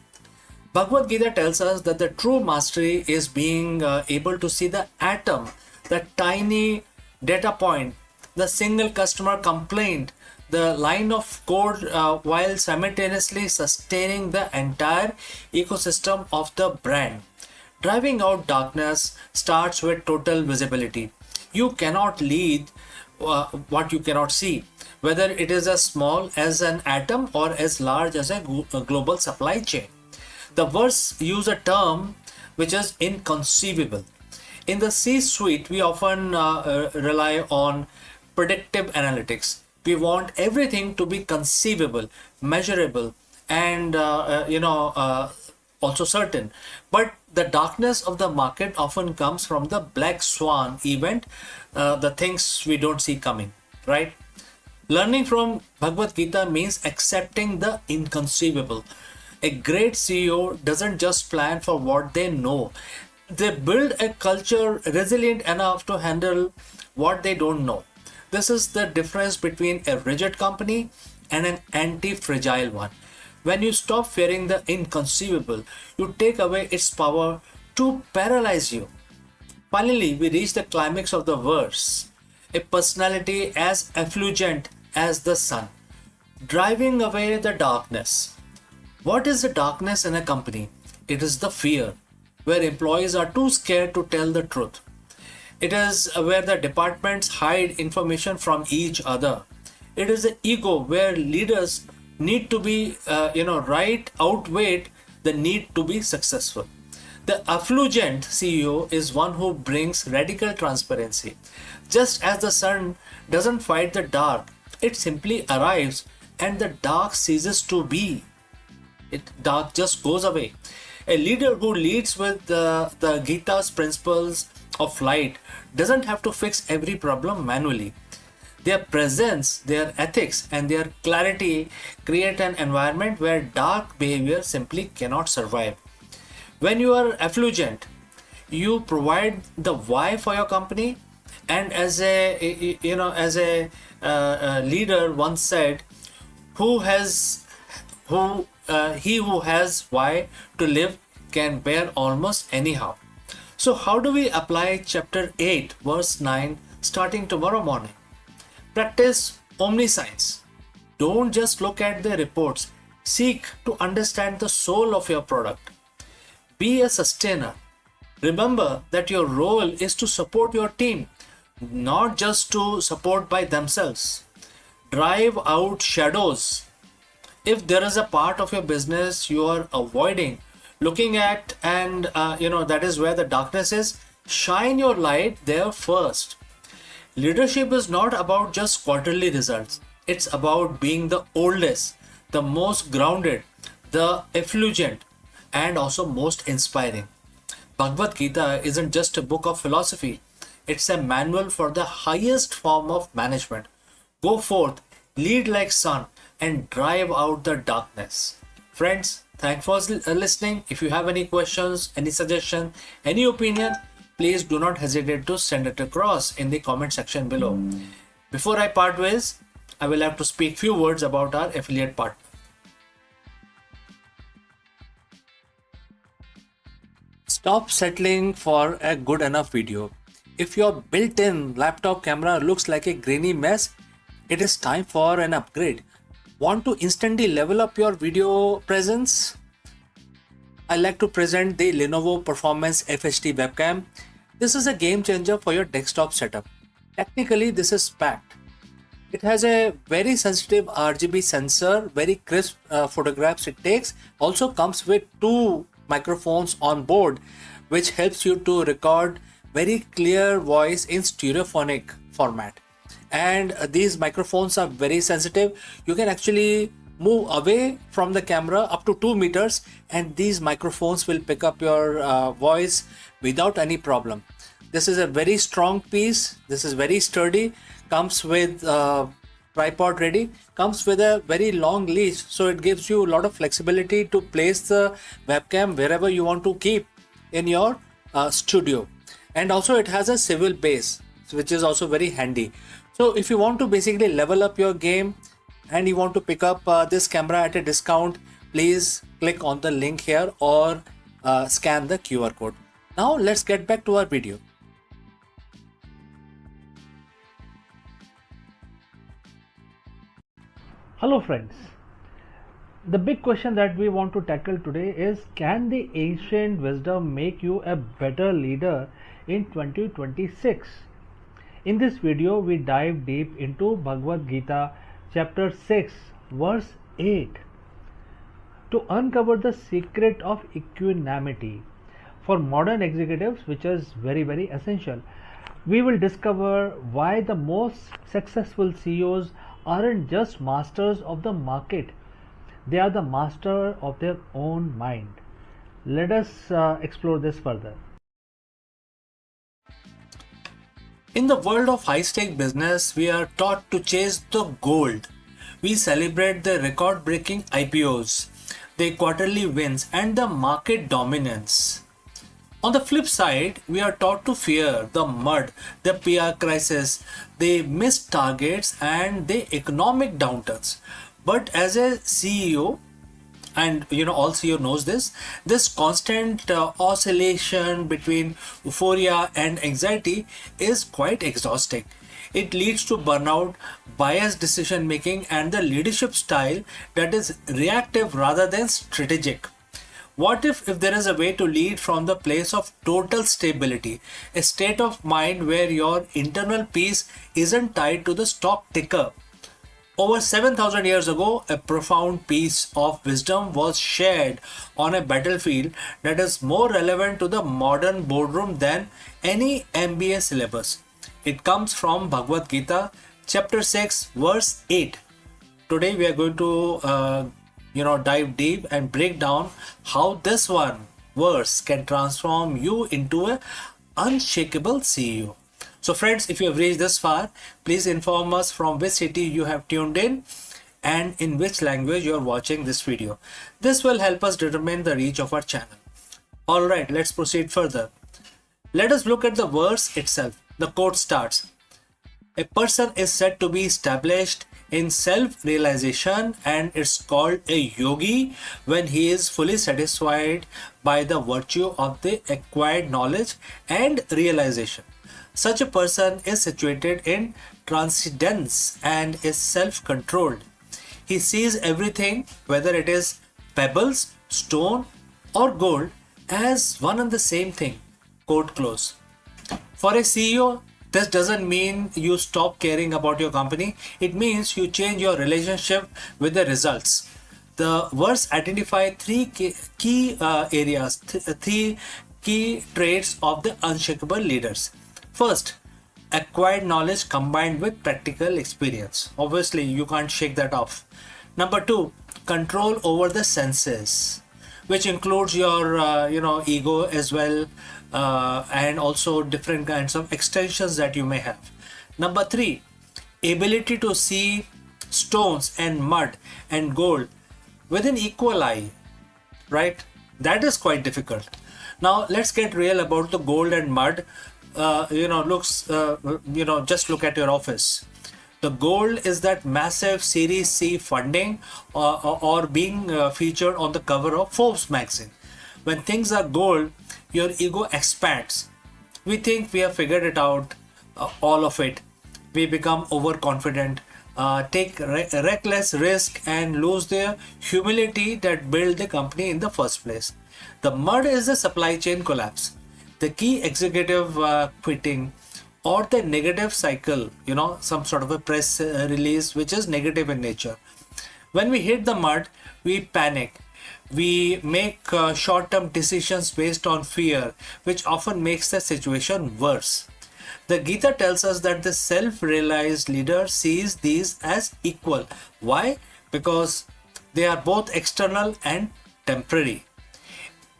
Bhagavad Gita tells us that the true mastery is being able to see the atom, the tiny data point, the single customer complaint, the line of code, while simultaneously sustaining the entire ecosystem of the brand. Driving out darkness starts with total visibility. You cannot lead what you cannot see, whether it is as small as an atom or as large as a global supply chain. The verse uses a term which is inconceivable. In the C-suite, we often rely on predictive analytics. We want everything to be conceivable, measurable, and also certain. But the darkness of the market often comes from the black swan event, the things we don't see coming, right? Learning from Bhagavad Gita means accepting the inconceivable. A great CEO doesn't just plan for what they know. They build a culture resilient enough to handle what they don't know. This is the difference between a rigid company and an anti-fragile one. When you stop fearing the inconceivable, you take away its power to paralyze you. Finally, we reach the climax of the verse. A personality as effulgent as the sun, driving away the darkness. What is the darkness in a company? It is the fear, where employees are too scared to tell the truth. It is where the departments hide information from each other. It is the ego where leaders need to be, right, outweighed the need to be successful. The effulgent CEO is one who brings radical transparency. Just as the sun doesn't fight the dark, it simply arrives and the dark ceases to be. Dark just goes away. A leader who leads with the Gita's principles of light doesn't have to fix every problem manually. Their presence, their ethics, and their clarity create an environment where dark behavior simply cannot survive. When you are effulgent, you provide the why for your company, and as a leader once said, he who has why to live can bear almost anyhow. So how do we apply chapter 8 verse 9 starting tomorrow morning? Practice omniscience. Don't just look at the reports. Seek to understand the soul of your product. Be a sustainer. Remember that your role is to support your team, not just to support by themselves. Drive out shadows. If there is a part of your business you are avoiding looking at, and that is where the darkness is, shine your light there first. Leadership is not about just quarterly results. It's about being the oldest, the most grounded, the effulgent, and also most inspiring. Bhagavad Gita isn't just a book of philosophy. It's a manual for the highest form of management. Go forth, lead like sun, and drive out the darkness. Friends, thanks for listening. If you have any questions, any suggestion, any opinion, please do not hesitate to send it across in the comment section below. Before I part ways, I will have to speak few words about our affiliate partner. Stop settling for a good enough video. If your built-in laptop camera looks like a grainy mess, it is time for an upgrade. Want to instantly level up your video presence? I like to present the Lenovo Performance FHD webcam. This is a game changer for your desktop setup. Technically, this is packed. It has a very sensitive RGB sensor, very crisp photographs it takes. Also comes with two microphones on board, which helps you to record very clear voice in stereophonic format. And these microphones are very sensitive. You can actually move away from the camera up to 2 meters and these microphones will pick up your voice without any problem. This is a very strong piece. This is very sturdy. Comes with tripod ready. Comes with a very long leash, so it gives you a lot of flexibility to place the webcam wherever you want to keep in your studio. And also it has a swivel base, which is also very handy. So if you want to basically level up your game and you want to pick up this camera at a discount, please click on the link here or scan the QR code. Now let's get back to our video. Hello friends, the big question that we want to tackle today is, can the ancient wisdom make you a better leader in 2026? In this video we dive deep into Bhagavad Gita chapter 6 verse 8 to uncover the secret of equanimity for modern executives, which is very essential. We will discover why the most successful CEOs aren't just masters of the market, they are the master of their own mind. Let us explore this further. In the world of high-stake business, we are taught to chase the gold. We celebrate the record-breaking IPOs, the quarterly wins, and the market dominance. On the flip side, we are taught to fear the mud, the PR crisis, the missed targets, and the economic downturns. But as a CEO, and all CEO knows this constant oscillation between euphoria and anxiety is quite exhausting. It leads to burnout, biased decision making, and the leadership style that is reactive rather than strategic. What if there is a way to lead from the place of total stability, a state of mind where your internal peace isn't tied to the stock ticker? Over 7,000 years ago, a profound piece of wisdom was shared on a battlefield that is more relevant to the modern boardroom than any MBA syllabus. It comes from Bhagavad Gita, chapter 6, verse 8. Today we are going to dive deep and break down how this one verse can transform you into an unshakable CEO. So friends, if you have reached this far, please inform us from which city you have tuned in and in which language you are watching this video. This will help us determine the reach of our channel. Alright, let's proceed further. Let us look at the verse itself. The quote starts, "A person is said to be established in self-realization and it's called a yogi when he is fully satisfied by the virtue of the acquired knowledge and realization. Such a person is situated in transcendence and is self-controlled. He sees everything, whether it is pebbles, stone or gold, as one and the same thing." Quote close. For a CEO, this doesn't mean you stop caring about your company. It means you change your relationship with the results. The verse identifies three key areas, three key traits of the unshakable leaders. First, acquired knowledge combined with practical experience. Obviously, you can't shake that off. Number two, control over the senses, which includes your ego as well, and also different kinds of extensions that you may have. Number three, ability to see stones and mud and gold with an equal eye, right? That is quite difficult. Now let's get real about the gold and mud. Just look at your office. The gold is that massive Series C funding or being featured on the cover of Forbes magazine. When things are gold, your ego expands. We think we have figured it out, all of it. We become overconfident, take reckless risk, and lose the humility that built the company in the first place. The mud is the supply chain collapse, the key executive quitting, or the negative cycle, some sort of a press release which is negative in nature. When we hit the mud, we panic. We make short term decisions based on fear, which often makes the situation worse. The Gita tells us that the self realized leader sees these as equal. Why? Because they are both external and temporary.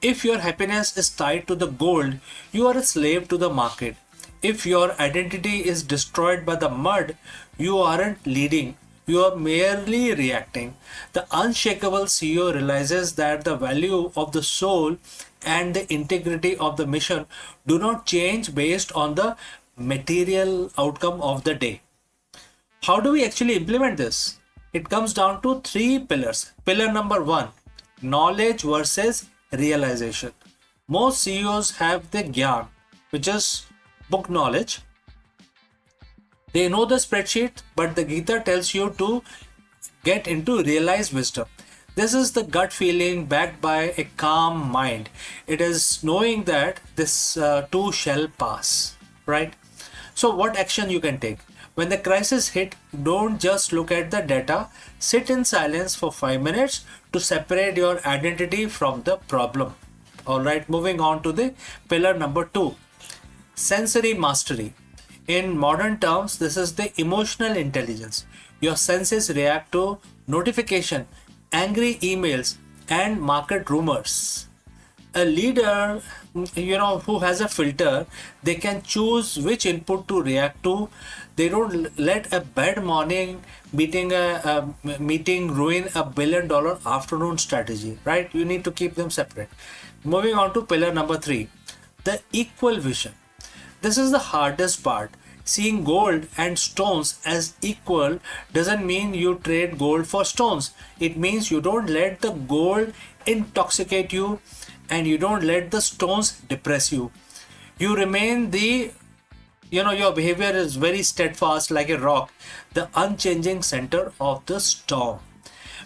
If your happiness is tied to the gold, you are a slave to the market. If your identity is destroyed by the mud, you aren't leading, you are merely reacting. The unshakable CEO realizes that the value of the soul and the integrity of the mission do not change based on the material outcome of the day. How do we actually implement this? It comes down to three pillars. Pillar number one, knowledge versus realization. Most CEOs have the gyan, which is book knowledge. They know the spreadsheet, but the Gita tells you to get into realized wisdom. This is the gut feeling backed by a calm mind. It is knowing that this too shall pass, right? So what action you can take? When the crisis hit, don't just look at the data. Sit in silence for 5 minutes to separate your identity from the problem. Alright, moving on to the pillar number 2. Sensory mastery. In modern terms, this is the emotional intelligence. Your senses react to notification, angry emails, and market rumors. A leader, who has a filter, they can choose which input to react to. They don't let a bad morning meeting ruin $1 billion afternoon strategy, right? You need to keep them separate. Moving on to pillar number 3, the equal vision. This is the hardest part. Seeing gold and stones as equal doesn't mean you trade gold for stones. It means you don't let the gold intoxicate you and you don't let the stones depress you. You remain your behavior is very steadfast like a rock, the unchanging center of the storm.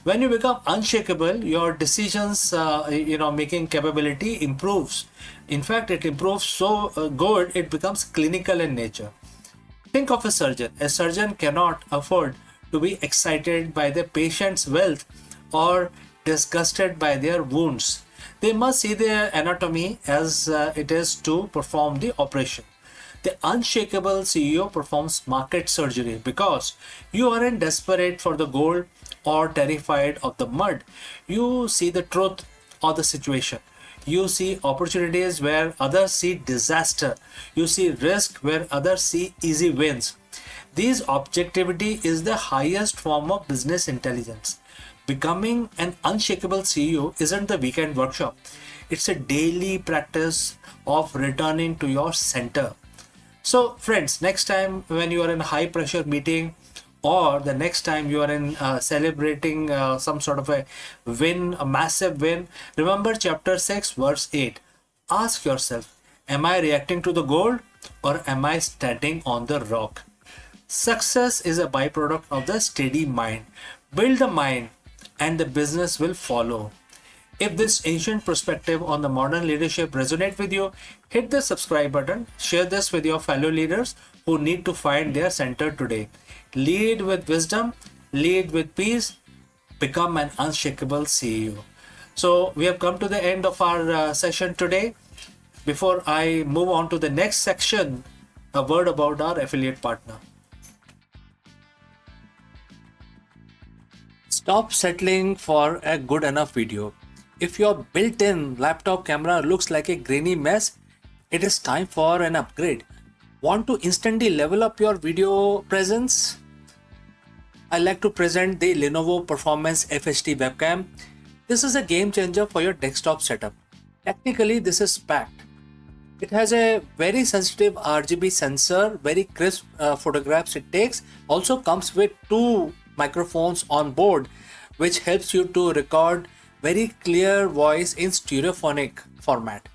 When you become unshakable, your decisions, making capability improves. In fact, it improves so good, it becomes clinical in nature. Think of a surgeon. A surgeon cannot afford to be excited by the patient's wealth or disgusted by their wounds. They must see their anatomy as it is to perform the operation. The unshakable CEO performs market surgery because you aren't desperate for the gold or terrified of the mud. You see the truth of the situation. You see opportunities where others see disaster. You see risk where others see easy wins. This objectivity is the highest form of business intelligence. Becoming an unshakable CEO isn't the weekend workshop. It's a daily practice of returning to your center. So friends, next time when you are in a high pressure meeting or the next time you are in celebrating some sort of a win, a massive win, remember chapter 6 verse 8. Ask yourself, am I reacting to the gold or am I standing on the rock? Success is a byproduct of the steady mind. Build the mind and the business will follow. If this ancient perspective on the modern leadership resonates with you, hit the subscribe button, share this with your fellow leaders who need to find their center today. Lead with wisdom, lead with peace, become an unshakable CEO. So we have come to the end of our session today. Before I move on to the next section, a word about our affiliate partner. Stop settling for a good enough video. If your built-in laptop camera looks like a grainy mess, it is time for an upgrade. Want to instantly level up your video presence? I like to present the Lenovo Performance FHD webcam. This is a game changer for your desktop setup. Technically, this is packed. It has a very sensitive RGB sensor, very crisp photographs it takes. Also comes with 2 microphones on board, which helps you to record very clear voice in stereophonic format.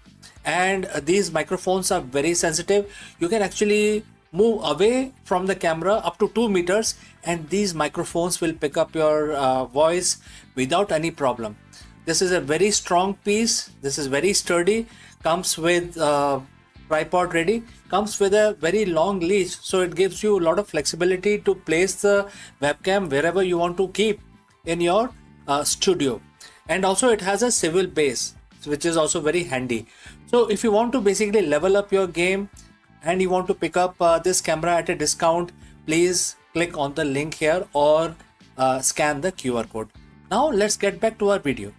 and these microphones are very sensitive. You can actually move away from the camera up to 2 meters, and these microphones will pick up your voice without any problem. This is a very strong piece. This is very sturdy. Comes with tripod ready. Comes with a very long leash, so it gives you a lot of flexibility to place the webcam wherever you want to keep in your studio. And also it has a swivel base, which is also very handy. So if you want to basically level up your game and you want to pick up this camera at a discount, please click on the link here or scan the QR code. Now let's get back to our video.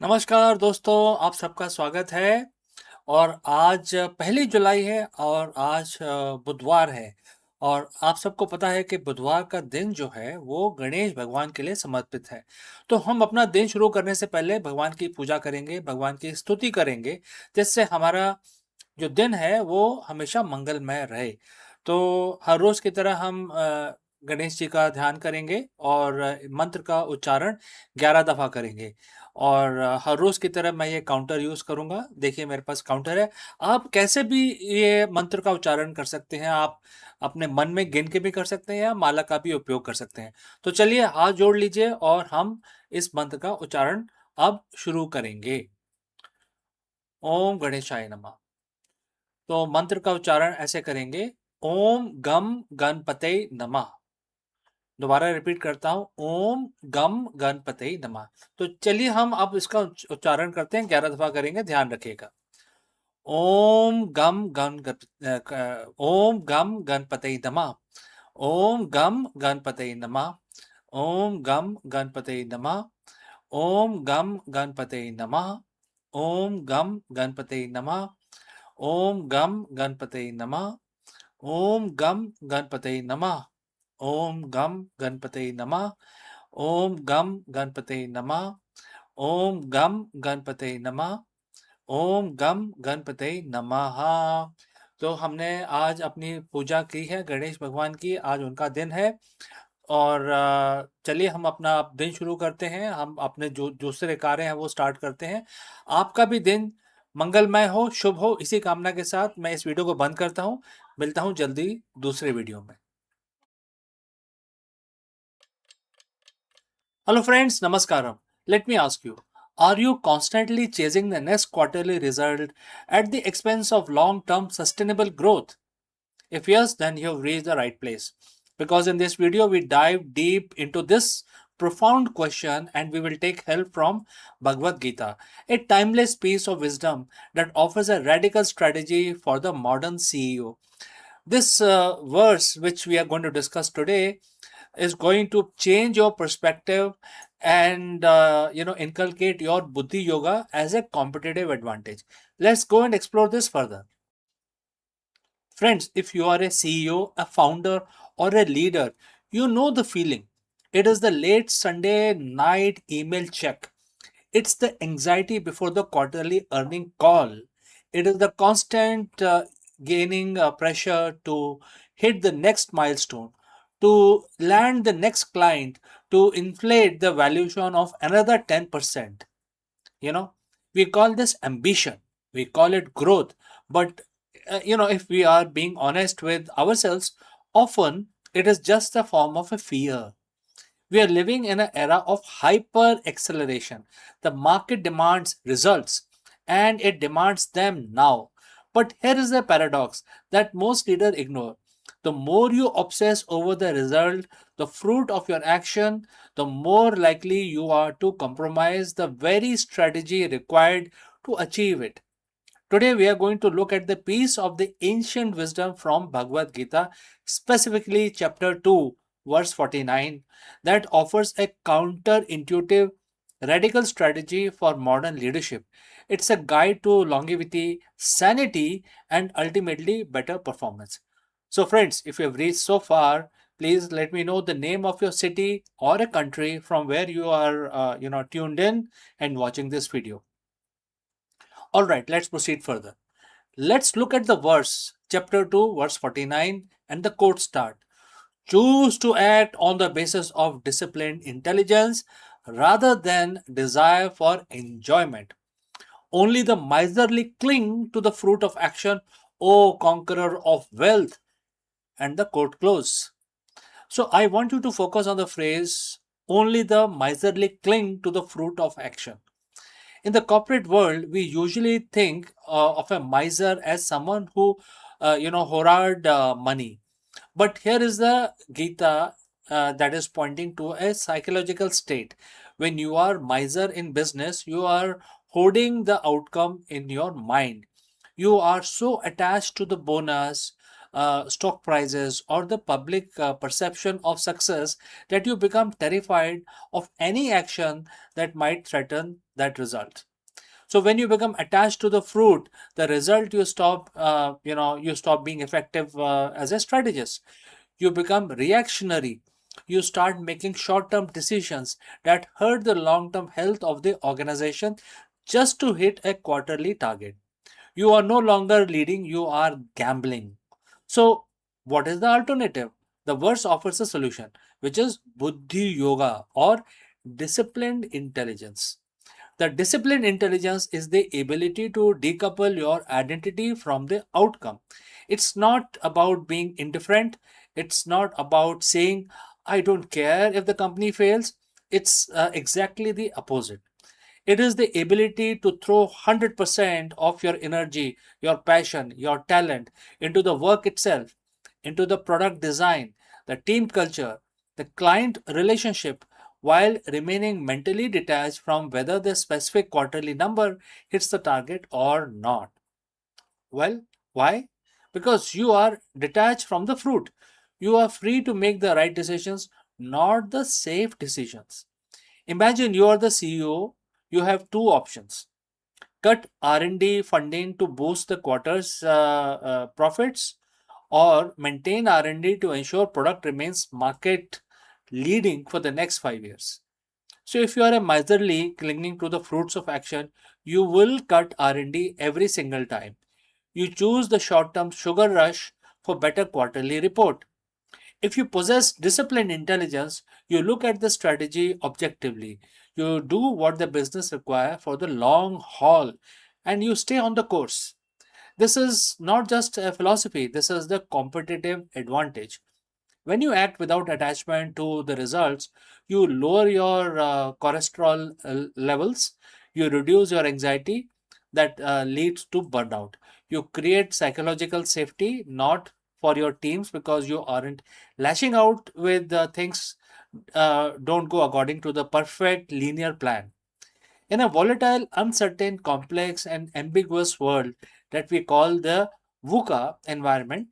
नमस्कार दोस्तों, आप सबका स्वागत है। और आज 1 जुलाई है और आज बुधवार है, और आप सबको पता है कि बुधवार का दिन जो है वो गणेश भगवान के लिए समर्पित है। तो हम अपना दिन शुरू करने से पहले भगवान की पूजा करेंगे, भगवान की स्तुति करेंगे, जिससे हमारा जो दिन है वो हमेशा मंगलमय रहे। तो हर रोज की तरह हम गणेश जी का ध्यान करेंगे और मंत्र का उच्चारण 11 दफा करेंगे। और हर रोज की तरह मैं ये काउंटर यूज करूंगा। देखिए मेरे पास काउंटर है। आप कैसे भी ये मंत्र का उच्चारण कर सकते हैं। आप अपने मन में गिन के भी कर सकते हैं या माला का भी उपयोग कर सकते हैं। तो चलिए हाथ जोड़ लीजिए और हम इस मंत्र का उच्चारण अब शुरू करेंगे। ओम गणेशाय नमः। तो मंत्र का उच्चारण ऐसे करेंगे, ओम गम गणपते नमः। दोबारा रिपीट करता हूं, ओम गम गणपते नमः। तो चलिए हम अब इसका उच्चारण करते हैं, 11 दफा करेंगे, ध्यान रखिएगा। ओम गम गणपते नमः। ओम गम गणपते नमः। ओम गम गणपते नमः। ओम गम गणपते नमः। ओम गम गणपते नमः। ओम गम गणपते नमः। ओम गम गणपते नमः। ओम गम गणपते नमः। ओम गम गणपते नमः। ओम गम गणपते नमः। ओम गम गणपते नमः। तो हमने आज अपनी पूजा की है गणेश भगवान की, आज उनका दिन है। और चलिए हम अपना दिन शुरू करते हैं। हम अपने जो दूसरे कार्य हैं वो स्टार्ट करते हैं। आपका भी दिन मंगलमय हो, शुभ हो, इसी कामना के साथ मैं इस वीडियो को बंद करता हूँ। मिलता हूँ जल्दी दूसरे वीडियो में। Hello friends, Namaskaram. Let me ask you, are you constantly chasing the next quarterly result at the expense of long-term sustainable growth? If yes, then you have reached the right place. Because in this video, we dive deep into this profound question and we will take help from Bhagavad Gita, a timeless piece of wisdom that offers a radical strategy for the modern CEO. This verse, which we are going to discuss today, is going to change your perspective and inculcate your buddhi yoga as a competitive advantage. Let's go and explore this further. Friends, if you are a CEO, a founder, or a leader, you know the feeling. It is the late Sunday night email check. It's the anxiety before the quarterly earning call. It is the constant gaining pressure to hit the next milestone, to land the next client, to inflate the valuation of another 10%. You know, we call this ambition, we call it growth. But, if we are being honest with ourselves, often it is just a form of a fear. We are living in an era of hyper acceleration. The market demands results and it demands them now. But here is the paradox that most leaders ignore. The more you obsess over the result, the fruit of your action, the more likely you are to compromise the very strategy required to achieve it. Today, we are going to look at the piece of the ancient wisdom from Bhagavad Gita, specifically chapter 2, verse 49, that offers a counterintuitive, radical strategy for modern leadership. It's a guide to longevity, sanity, and ultimately better performance. So, friends, if you have reached so far, please let me know the name of your city or a country from where you are, tuned in and watching this video. All right, let's proceed further. Let's look at the verse, chapter 2, verse 49, and the quote start. Choose to act on the basis of disciplined intelligence rather than desire for enjoyment. Only the miserly cling to the fruit of action, O conqueror of wealth. And the quote close. So I want you to focus on the phrase, only the miserly cling to the fruit of action. In the corporate world, we usually think of a miser as someone who, hoard money. But here is the Gita that is pointing to a psychological state. When you are miser in business, you are holding the outcome in your mind. You are so attached to the bonus, stock prices, or the public perception of success that you become terrified of any action that might threaten that result. So when you become attached to the fruit, the result you stop being effective as a strategist. You become reactionary. You start making short term decisions that hurt the long term health of the organization just to hit a quarterly target. You are no longer leading, you are gambling. So, what is the alternative? The verse offers a solution, which is Buddhi Yoga or disciplined intelligence. The disciplined intelligence is the ability to decouple your identity from the outcome. It's not about being indifferent. It's not about saying, I don't care if the company fails. It's exactly the opposite. It is the ability to throw 100% of your energy, your passion, your talent into the work itself, into the product design, the team culture, the client relationship, while remaining mentally detached from whether the specific quarterly number hits the target or not. Well, why? Because you are detached from the fruit. You are free to make the right decisions, not the safe decisions. Imagine you are the CEO, you have two options. Cut R&D funding to boost the quarter's profits, or maintain R&D to ensure product remains market leading for the next 5 years. So if you are a miserly clinging to the fruits of action, you will cut R&D every single time. You choose the short-term sugar rush for better quarterly report. If you possess disciplined intelligence, you look at the strategy objectively. You do what the business require for the long haul and you stay on the course. This is not just a philosophy, this is the competitive advantage. When you act without attachment to the results, you lower your cholesterol levels, you reduce your anxiety that leads to burnout. You create psychological safety, not for your teams because you aren't lashing out with things don't go according to the perfect linear plan. In a volatile, uncertain, complex, and ambiguous world that we call the VUCA environment,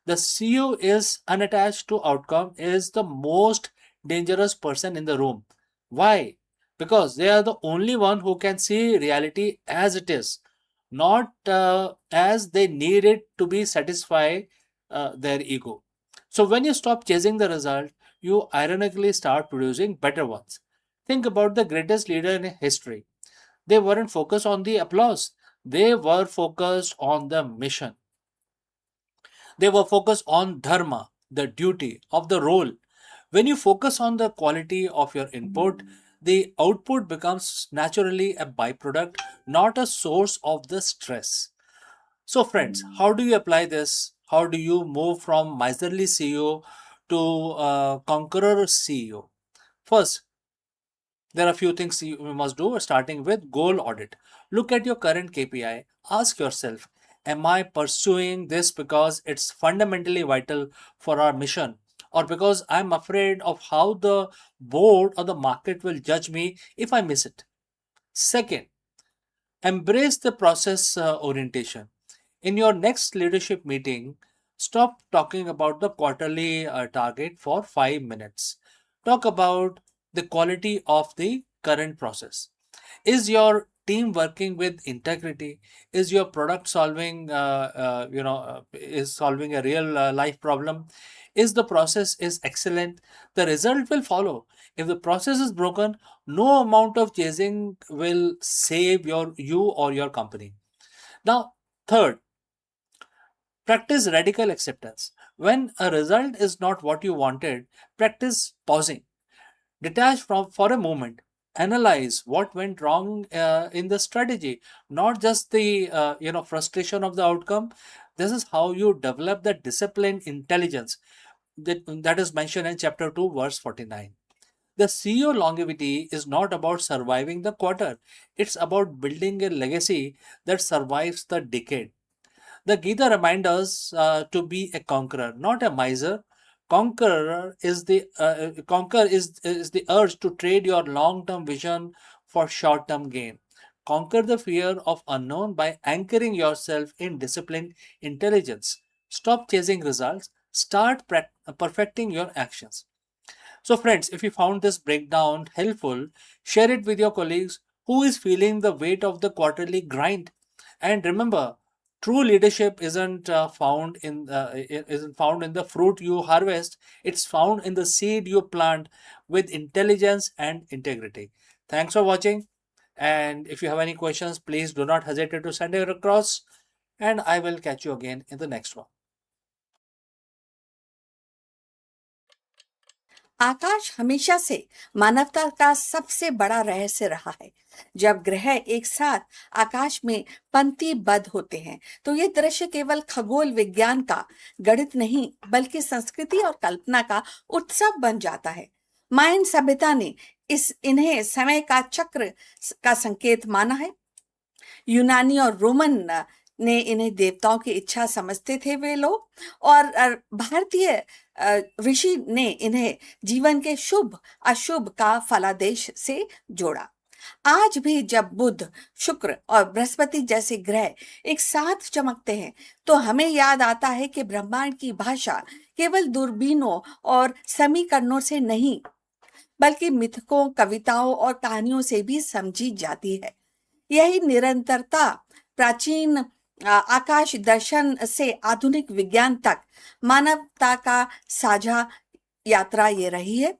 the CEO is unattached to outcome is the most dangerous person in the room. Why? Because they are the only one who can see reality as it is, not as they need it to be satisfy their ego. So when you stop chasing the result, you ironically start producing better ones. Think about the greatest leader in history. They weren't focused on the applause. They were focused on the mission. They were focused on dharma, the duty of the role. When you focus on the quality of your input, the output becomes naturally a byproduct, not a source of the stress. So, friends, how do you apply this? How do you move from miserly CEO to conqueror CEO? First, there are a few things you must do, starting with goal audit. Look at your current KPI. Ask yourself, am I pursuing this because it's fundamentally vital for our mission, or because I'm afraid of how the board or the market will judge me if I miss it? Second, embrace the process orientation. In your next leadership meeting, stop talking about the quarterly target for 5 minutes. Talk about the quality of the current process. Is your team working with integrity? Is your product is solving a real life problem? Is the process is excellent? The result will follow. If the process is broken, no amount of chasing will save you or your company. Now, third, practice radical acceptance. When a result is not what you wanted, practice pausing. Detach from for a moment. analyze what went wrong in the strategy, not just the frustration of the outcome. This is how you develop the disciplined intelligence that is mentioned in chapter 2, verse 49. The CEO longevity is not about surviving the quarter, it's about building a legacy that survives the decade. The Gita reminds us to be a conqueror, not a miser. Conquer is the urge to trade your long-term vision for short-term gain. Conquer the fear of unknown by anchoring yourself in disciplined intelligence. Stop chasing results. Start perfecting your actions. So, friends, if you found this breakdown helpful, share it with your colleagues who is feeling the weight of the quarterly grind. And remember, true leadership isn't found in the fruit you harvest. It's found in the seed you plant with intelligence and integrity. Thanks for watching. And if you have any questions, please do not hesitate to send it across. And I will catch you again in the next one. आकाश हमेशा से मानवता का सबसे बड़ा रहस्य रहा है। जब ग्रह एक साथ आकाश में पंक्तिबद्ध होते हैं तो ये दृश्य केवल खगोल विज्ञान का गणित नहीं बल्कि संस्कृति और कल्पना का उत्सव बन जाता है। मायन सभ्यता ने इन्हें समय का चक्र का संकेत माना है। यूनानी और रोमन ने इन्हें देवताओं की इच्छा समझते थे वे लोग, और भारतीय ऋषि ने इन्हें जीवन के शुभ अशुभ का फलादेश से जोड़ा। आज भी जब बुध, शुक्र और बृहस्पति जैसे ग्रह एक साथ चमकते हैं तो हमें याद आता है कि ब्रह्मांड की भाषा केवल दूरबीनों और समीकरणों से नहीं बल्कि मिथकों, कविताओं और कहानियों से भी समझी जाती है। यही निरंतरता प्राचीन आकाश दर्शन से आधुनिक विज्ञान तक मानवता का साझा यात्रा ये रही है।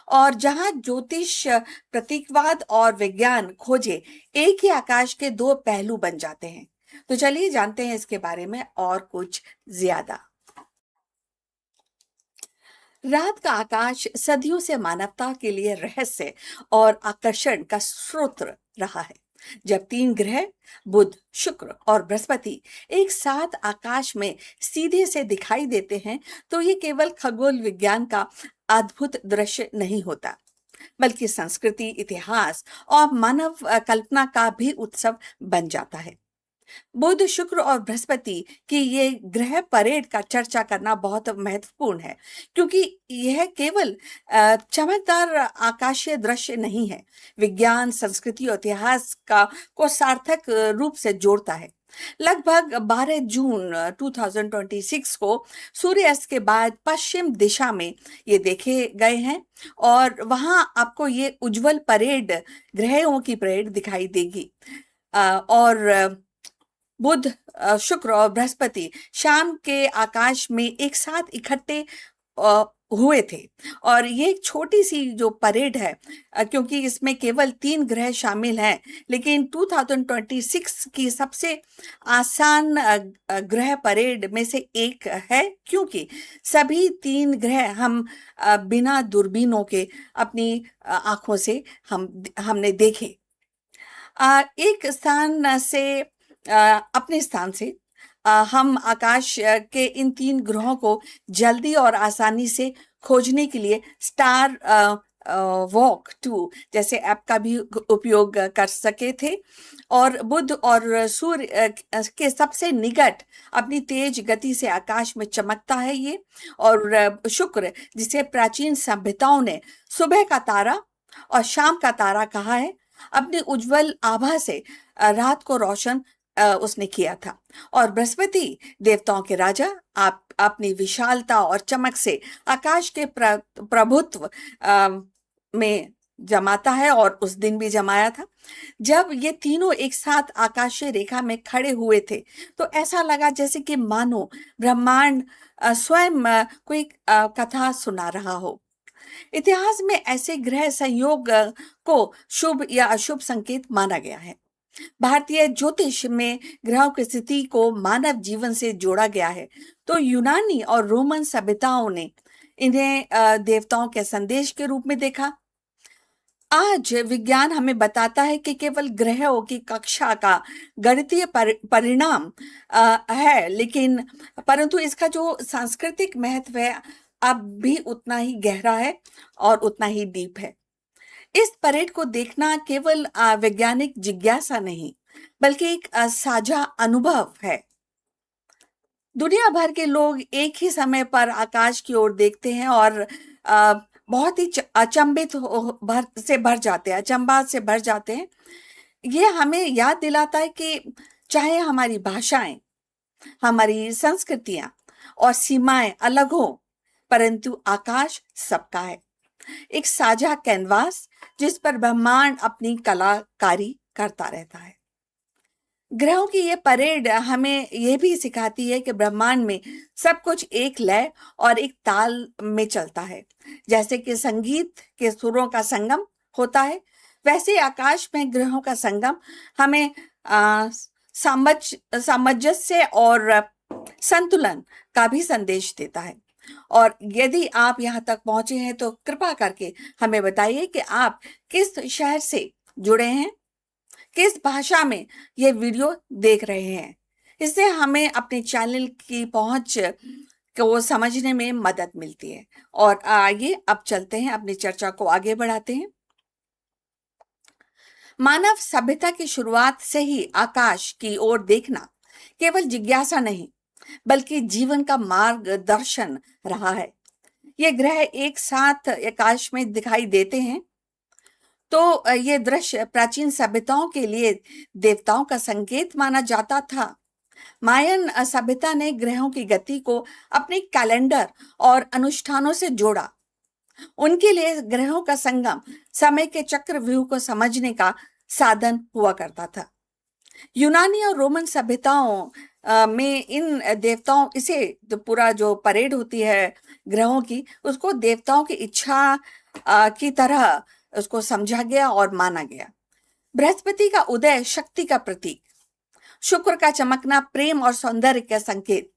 और जहां ज्योतिष, प्रतीकवाद और विज्ञान खोजे एक ही आकाश के दो पहलू बन जाते हैं। तो चलिए जानते हैं इसके बारे में और कुछ ज्यादा। रात का आकाश सदियों से मानवता के लिए रहस्य और आकर्षण का स्रोत रहा है। जब तीन ग्रह बुध, शुक्र और बृहस्पति एक साथ आकाश में सीधे से दिखाई देते हैं तो ये केवल खगोल विज्ञान का अद्भुत दृश्य नहीं होता बल्कि संस्कृति, इतिहास और मानव कल्पना का भी उत्सव बन जाता है। बुध, शुक्र और बृहस्पति की ये ग्रह परेड का चर्चा करना बहुत महत्वपूर्ण है क्योंकि यह केवल चमकदार आकाशीय दृश्य नहीं है, विज्ञान, संस्कृति और इतिहास को सार्थक रूप से जोड़ता है। लगभग 12 जून 2026 को सूर्यास्त के बाद पश्चिम दिशा में ये देखे गए हैं और वहां आपको ये उज्जवल परेड, ग्रहों की परेड दिखाई देगी। और बुध, शुक्र और बृहस्पति शाम के आकाश में एक साथ इकट्ठे हुए थे और ये एक छोटी सी जो परेड है, क्योंकि इसमें केवल 3 ग्रह शामिल हैं, लेकिन 2026 की सबसे आसान ग्रह परेड में से एक है क्योंकि सभी 3 ग्रह हम बिना दूरबीनों के अपनी आंखों से हमने देखे। एक स्थान से अपने स्थान से हम आकाश के इन 3 ग्रहों को जल्दी और आसानी से खोजने के लिए स्टार वॉक 2 जैसे ऐप का भी उपयोग कर सके थे। और बुध और सूर्य के सबसे निकट अपनी तेज गति से आकाश में चमकता है ये। और शुक्र, जिसे प्राचीन सभ्यताओं ने सुबह का तारा और शाम का तारा कहा है, अपनी उज्जवल आभा से रात को रोशन उसने किया था। और बृहस्पति, देवताओं के राजा, आप अपनी विशालता और चमक से आकाश के प्रभुत्व में जमाता है और उस दिन भी जमाया था। जब ये तीनों एक साथ आकाशीय रेखा में खड़े हुए थे तो ऐसा लगा जैसे कि मानो ब्रह्मांड स्वयं कोई कथा सुना रहा हो। इतिहास में ऐसे ग्रह संयोग को शुभ या अशुभ संकेत माना गया है। भारतीय ज्योतिष में ग्रहों की स्थिति को मानव जीवन से जोड़ा गया है, तो यूनानी और रोमन सभ्यताओं ने इन्हें देवताओं के संदेश के रूप में देखा। आज विज्ञान हमें बताता है कि केवल ग्रहों की कक्षा का गणितीय परिणाम है, लेकिन परंतु इसका जो सांस्कृतिक महत्व है अब भी उतना ही गहरा है और उतना ही डीप है। इस परेड को देखना केवल वैज्ञानिक जिज्ञासा नहीं, बल्कि एक साझा अनुभव है। दुनिया भर के लोग एक ही समय पर आकाश की ओर देखते हैं और बहुत ही अचंभित भर जाते हैं, अचंभा से भर जाते हैं। ये हमें याद दिलाता है कि चाहे हमारी भाषाएं, हमारी संस्कृतियां और सीमाएं अलग हो, परंतु आकाश सबका है, एक साझा कैनवास जिस पर ब्रह्मांड अपनी कलाकारी करता रहता है। ग्रहों की ये परेड हमें ये भी सिखाती है कि ब्रह्मांड में सब कुछ एक लय और एक ताल में चलता है। जैसे कि संगीत के सुरों का संगम होता है, वैसे ही आकाश में ग्रहों का संगम हमें सामंजस्य और संतुलन का भी संदेश देता है। और यदि आप यहाँ तक पहुंचे हैं तो कृपा करके हमें बताइए कि आप किस शहर से जुड़े हैं, किस भाषा में ये वीडियो देख रहे हैं। इससे हमें अपने चैनल की पहुंच को समझने में मदद मिलती है। और आइए अब चलते हैं, अपनी चर्चा को आगे बढ़ाते हैं। मानव सभ्यता की शुरुआत से ही आकाश की ओर देखना केवल जिज्ञासा नहीं, बल्कि जीवन का मार्गदर्शन रहा है। ये ग्रह एक साथ आकाश में दिखाई देते हैं तो ये दृश्य प्राचीन सभ्यताओं के लिए देवताओं का संकेत माना जाता था। मायन सभ्यता ने ग्रहों की गति को अपने कैलेंडर और अनुष्ठानों से जोड़ा। उनके लिए ग्रहों का संगम समय के चक्रव्यूह को समझने का साधन हुआ करता था। यूनानी और रोमन सभ्यताओं में इन देवताओं, इसे तो पूरा जो परेड होती है ग्रहों की, उसको देवताओं की इच्छा की तरह उसको समझा गया और माना गया। बृहस्पति का उदय शक्ति का प्रतीक, शुक्र का चमकना प्रेम और सौंदर्य का संकेत।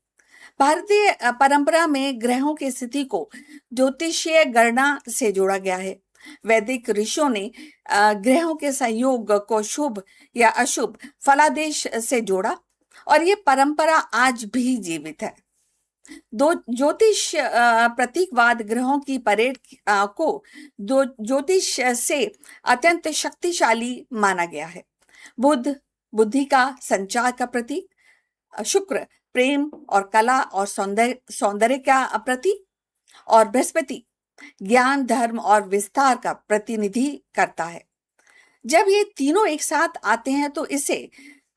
भारतीय परंपरा में ग्रहों की स्थिति को ज्योतिषीय गणना से जोड़ा गया है। वैदिक ऋषियों ने ग्रहों के संयोग को शुभ या अशुभ फलादेश से जोड़ा और ये परंपरा आज भी जीवित है। दो ज्योतिष प्रतीकवाद ग्रहों की परेड को दो ज्योतिष से अत्यंत शक्तिशाली माना गया है। बुध बुद्धि का संचार का प्रतीक, शुक्र प्रेम और कला और सौंदर्य का प्रतीक, और बृहस्पति ज्ञान धर्म और विस्तार का प्रतिनिधि करता है। जब ये तीनों एक साथ आते हैं तो इसे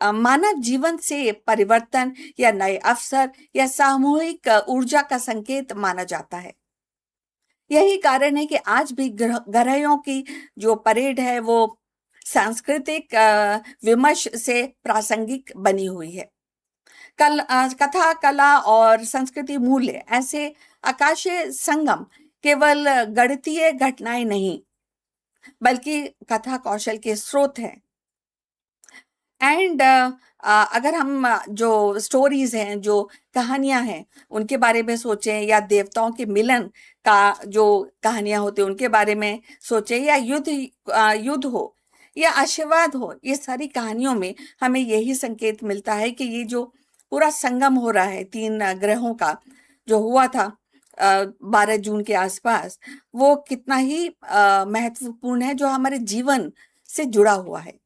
मानव जीवन से परिवर्तन या नए अवसर या सामूहिक ऊर्जा का संकेत माना जाता है। यही कारण है कि आज भी ग्रहों की जो परेड है वो सांस्कृतिक विमर्श से प्रासंगिक बनी हुई है। कथा, कला और संस्कृति मूल्य ऐसे आकाशीय संगम केवल गणितीय घटनाएं नहीं, बल्कि कथा कौशल के स्रोत हैं। एंड अगर हम जो स्टोरीज हैं, जो कहानियां हैं, उनके बारे में सोचें, या देवताओं के मिलन का जो कहानियां होती हैं उनके बारे में सोचें, या युद्ध हो या आशीर्वाद हो, ये सारी कहानियों में हमें यही संकेत मिलता है कि ये जो पूरा संगम हो रहा है तीन ग्रहों का, जो हुआ था 12 जून के आसपास, वो कितना ही महत्वपूर्ण है, जो हमारे जीवन से जुड़ा हुआ है।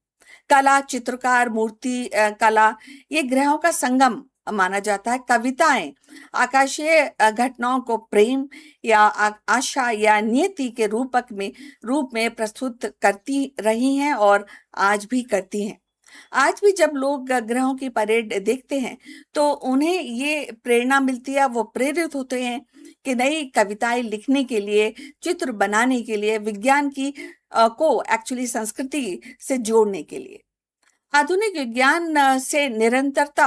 कला, चित्रकार, मूर्ति कला, ये ग्रहों का संगम माना जाता है। कविताएं आकाशीय घटनाओं को प्रेम या आशा या नियति के रूप में प्रस्तुत करती रही हैं और आज भी करती हैं। आज भी जब लोग ग्रहों की परेड देखते हैं तो उन्हें ये प्रेरणा मिलती है, वो प्रेरित होते हैं कि नई कविताएं लिखने के लिए, चित्र बनाने के लिए, विज्ञान की को एक्चुअली संस्कृति से जोड़ने के लिए। आधुनिक विज्ञान से निरंतरता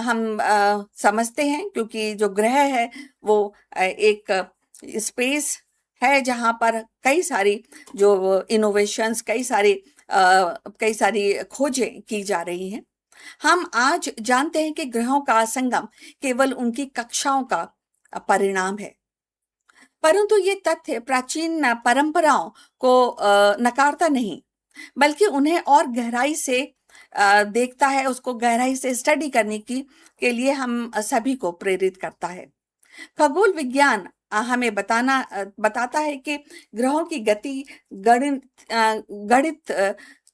हम समझते हैं, क्योंकि जो ग्रह है वो एक स्पेस है जहां पर कई सारी जो इनोवेशंस, कई सारी खोजें की जा रही हैं। हम आज जानते हैं कि ग्रहों का संगम केवल उनकी कक्षाओं का परिणाम है, परंतु ये तथ्य प्राचीन परंपराओं को नकारता नहीं, बल्कि उन्हें और गहराई से देखता है, उसको गहराई से स्टडी करने की के लिए हम सभी को प्रेरित करता है। खगोल विज्ञान हमें बताता है कि ग्रहों की गति गणित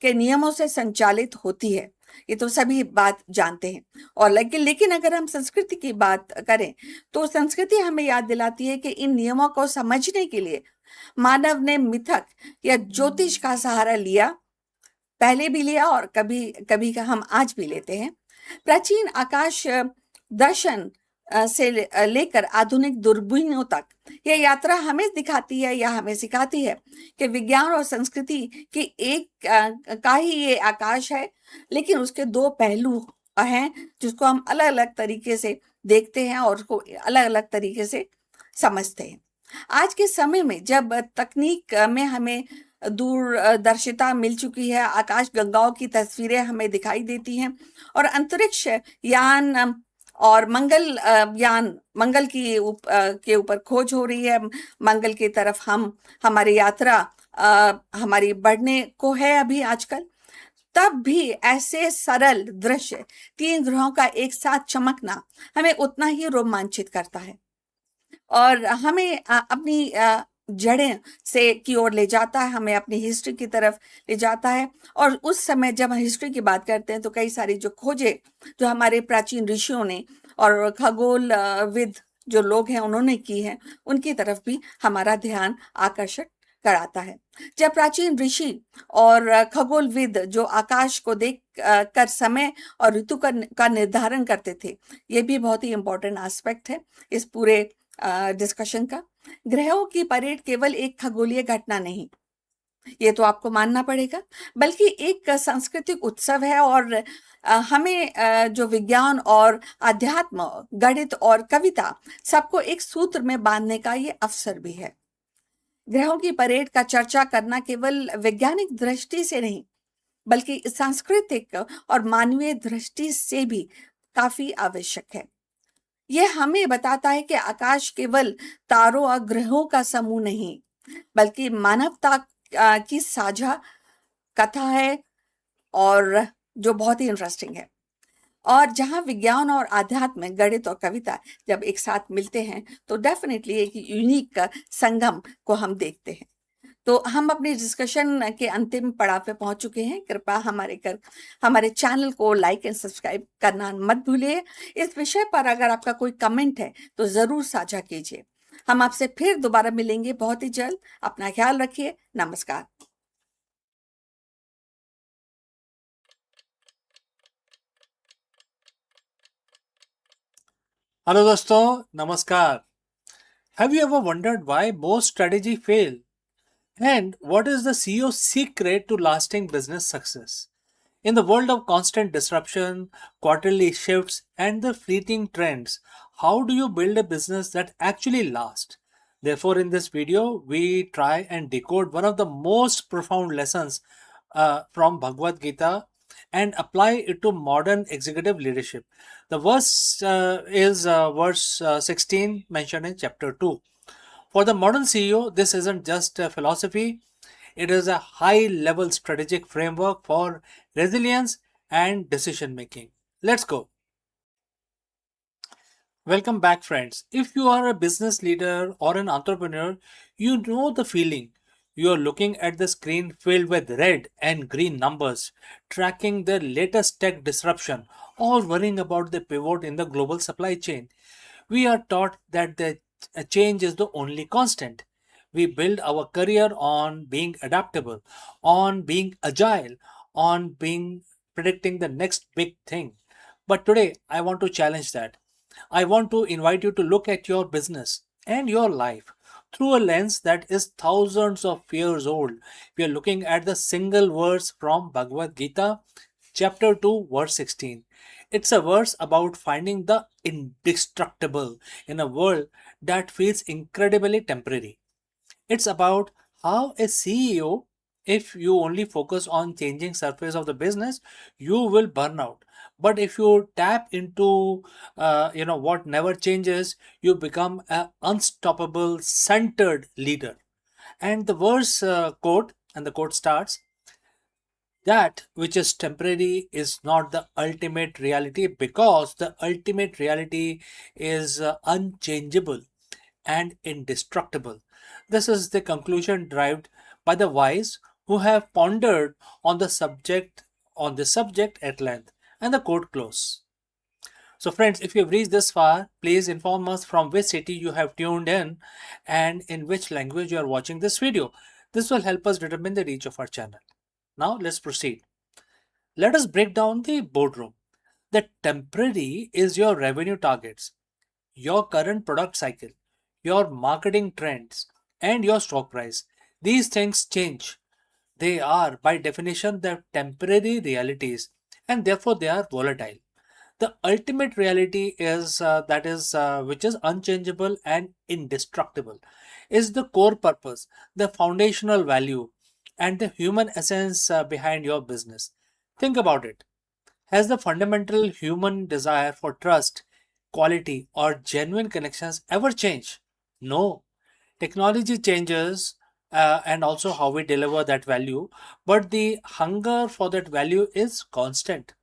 के नियमों से संचालित होती है। ये तो सभी बात जानते हैं। और लेकिन अगर हम संस्कृति की बात करें, तो संस्कृति हमें याद दिलाती है कि इन नियमों को समझने के लिए मानव ने मिथक या ज्योतिष का सहारा लिया, पहले भी लिया और कभी कभी का हम आज भी लेते हैं। प्राचीन आकाश दर्शन से लेकर आधुनिक दूरबीनों तक यह यात्रा हमें दिखाती है या हमें सिखाती है कि विज्ञान और संस्कृति की एक का ही ये आकाश है, लेकिन उसके दो पहलू हैं जिसको हम अलग अलग तरीके से देखते हैं और उसको अलग अलग तरीके से समझते हैं। आज के समय में जब तकनीक में हमें दूरदर्शिता मिल चुकी है, आकाश गंगाओं की तस्वीरें हमें दिखाई देती हैं और अंतरिक्ष यान और मंगल के ऊपर खोज हो रही है, मंगल की तरफ हमारी यात्रा हमारी बढ़ने को है अभी आजकल, तब भी ऐसे सरल दृश्य, 3 ग्रहों का एक साथ चमकना हमें उतना ही रोमांचित करता है और हमें अपनी जड़ें से की ओर ले जाता है, हमें अपनी हिस्ट्री की तरफ ले जाता है। और उस समय जब हम हिस्ट्री की बात करते हैं तो कई सारी जो खोजें जो हमारे प्राचीन ऋषियों ने और खगोल विद जो लोग हैं उन्होंने की है, उनकी तरफ भी हमारा ध्यान आकर्षित कराता है। जब प्राचीन ऋषि और खगोलविद जो आकाश को देख कर समय और ऋतु का निर्धारण करते थे, ये भी बहुत ही इंपॉर्टेंट एस्पेक्ट है इस पूरे डिस्कशन का। ग्रहों की परेड केवल एक खगोलीय घटना नहीं, ये तो आपको मानना पड़ेगा, बल्कि एक सांस्कृतिक उत्सव है और हमें जो विज्ञान और अध्यात्म, गणित और कविता सबको एक सूत्र में बांधने का ये अवसर भी है। ग्रहों की परेड का चर्चा करना केवल वैज्ञानिक दृष्टि से नहीं, बल्कि सांस्कृतिक और मानवीय दृष्टि से भी काफी आवश्यक है। यह हमें बताता है कि आकाश केवल तारों और ग्रहों का समूह नहीं, बल्कि मानवता की साझा कथा है और जो बहुत ही इंटरेस्टिंग है। और जहाँ विज्ञान और आध्यात्म, गणित और कविता जब एक साथ मिलते हैं तो डेफिनेटली एक यूनिक संगम को हम देखते हैं। तो हम अपनी डिस्कशन के अंतिम पड़ाव पे पहुंच चुके हैं। कृपया हमारे चैनल को लाइक एंड सब्सक्राइब करना मत भूलिए। इस विषय पर अगर आपका कोई कमेंट है तो जरूर साझा कीजिए। हम आपसे फिर दोबारा मिलेंगे बहुत ही जल्द। अपना ख्याल रखिए। नमस्कार। हेलो दोस्तों, नमस्कार। Have you ever wondered why most strategy fail? And what is the CEO's secret to lasting business success? In the world of constant disruption, quarterly shifts, and the fleeting trends, how do you build a business that actually lasts? Therefore, in this video, we try and decode one of the most profound lessons from Bhagavad Gita and apply it to modern executive leadership. The verse is verse 16 mentioned in chapter 2. For the modern CEO, this isn't just a philosophy, it is a high level strategic framework for resilience and decision making. Let's go. Welcome back, friends. If you are a business leader or an entrepreneur, you know the feeling. You are looking at the screen filled with red and green numbers, tracking the latest tech disruption, or worrying about the pivot in the global supply chain. We are taught that the change is the only constant. We build our career on being adaptable, on being agile, on being predicting the next big thing. But today, I want to challenge that. I want to invite you to look at your business and your life through a lens that is thousands of years old. We are looking at the single verse from Bhagavad Gita, chapter 2, verse 16. It's a verse about finding the indestructible in a world that feels incredibly temporary. It's about how a CEO, if you only focus on changing surface of the business, you will burn out. But if you tap into what never changes, you become an unstoppable centered leader. And the verse quote, and the quote starts, that which is temporary is not the ultimate reality, because the ultimate reality is unchangeable and indestructible. This is the conclusion derived by the wise who have pondered on the subject at length. And the quote close. So, friends, if you've reached this far, please inform us from which city you have tuned in and in which language you are watching this video. This will help us determine the reach of our channel. Now, let's proceed. Let us break down the boardroom. The temporary is your revenue targets, your current product cycle, your marketing trends, and your stock price. These things change. They are, by definition, the temporary realities, and therefore they are volatile. The ultimate reality is which is unchangeable and indestructible, is the core purpose, the foundational value, and the human essence behind your business. Think about it. Has the fundamental human desire for trust, quality, or genuine connections ever changed? No. Technology changes and also how we deliver that value, but the hunger for that value is constant.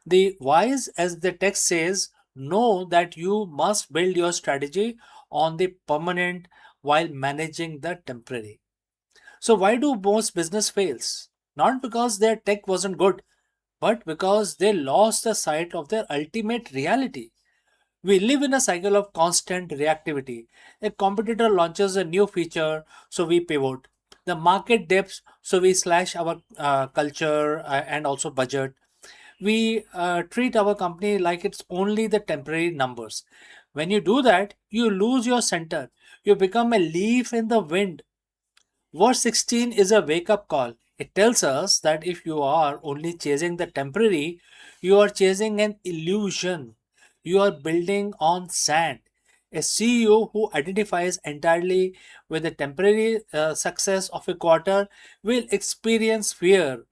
The wise, as the text says, know that you must build your strategy on the permanent while managing the temporary. So why do most business fails? Not because their tech wasn't good, but because they lost the sight of their ultimate reality. We live in a cycle of constant reactivity. A competitor launches a new feature, so we pivot. The market dips, so we slash our culture and also budget. We treat our company like it's only the temporary numbers. When you do that, you lose your center. You become a leaf in the wind. Verse 16 is a wake up call. It tells us that if you are only chasing the temporary, you are chasing an illusion. You are building on sand. A CEO who identifies entirely with the temporary success of a quarter will experience fear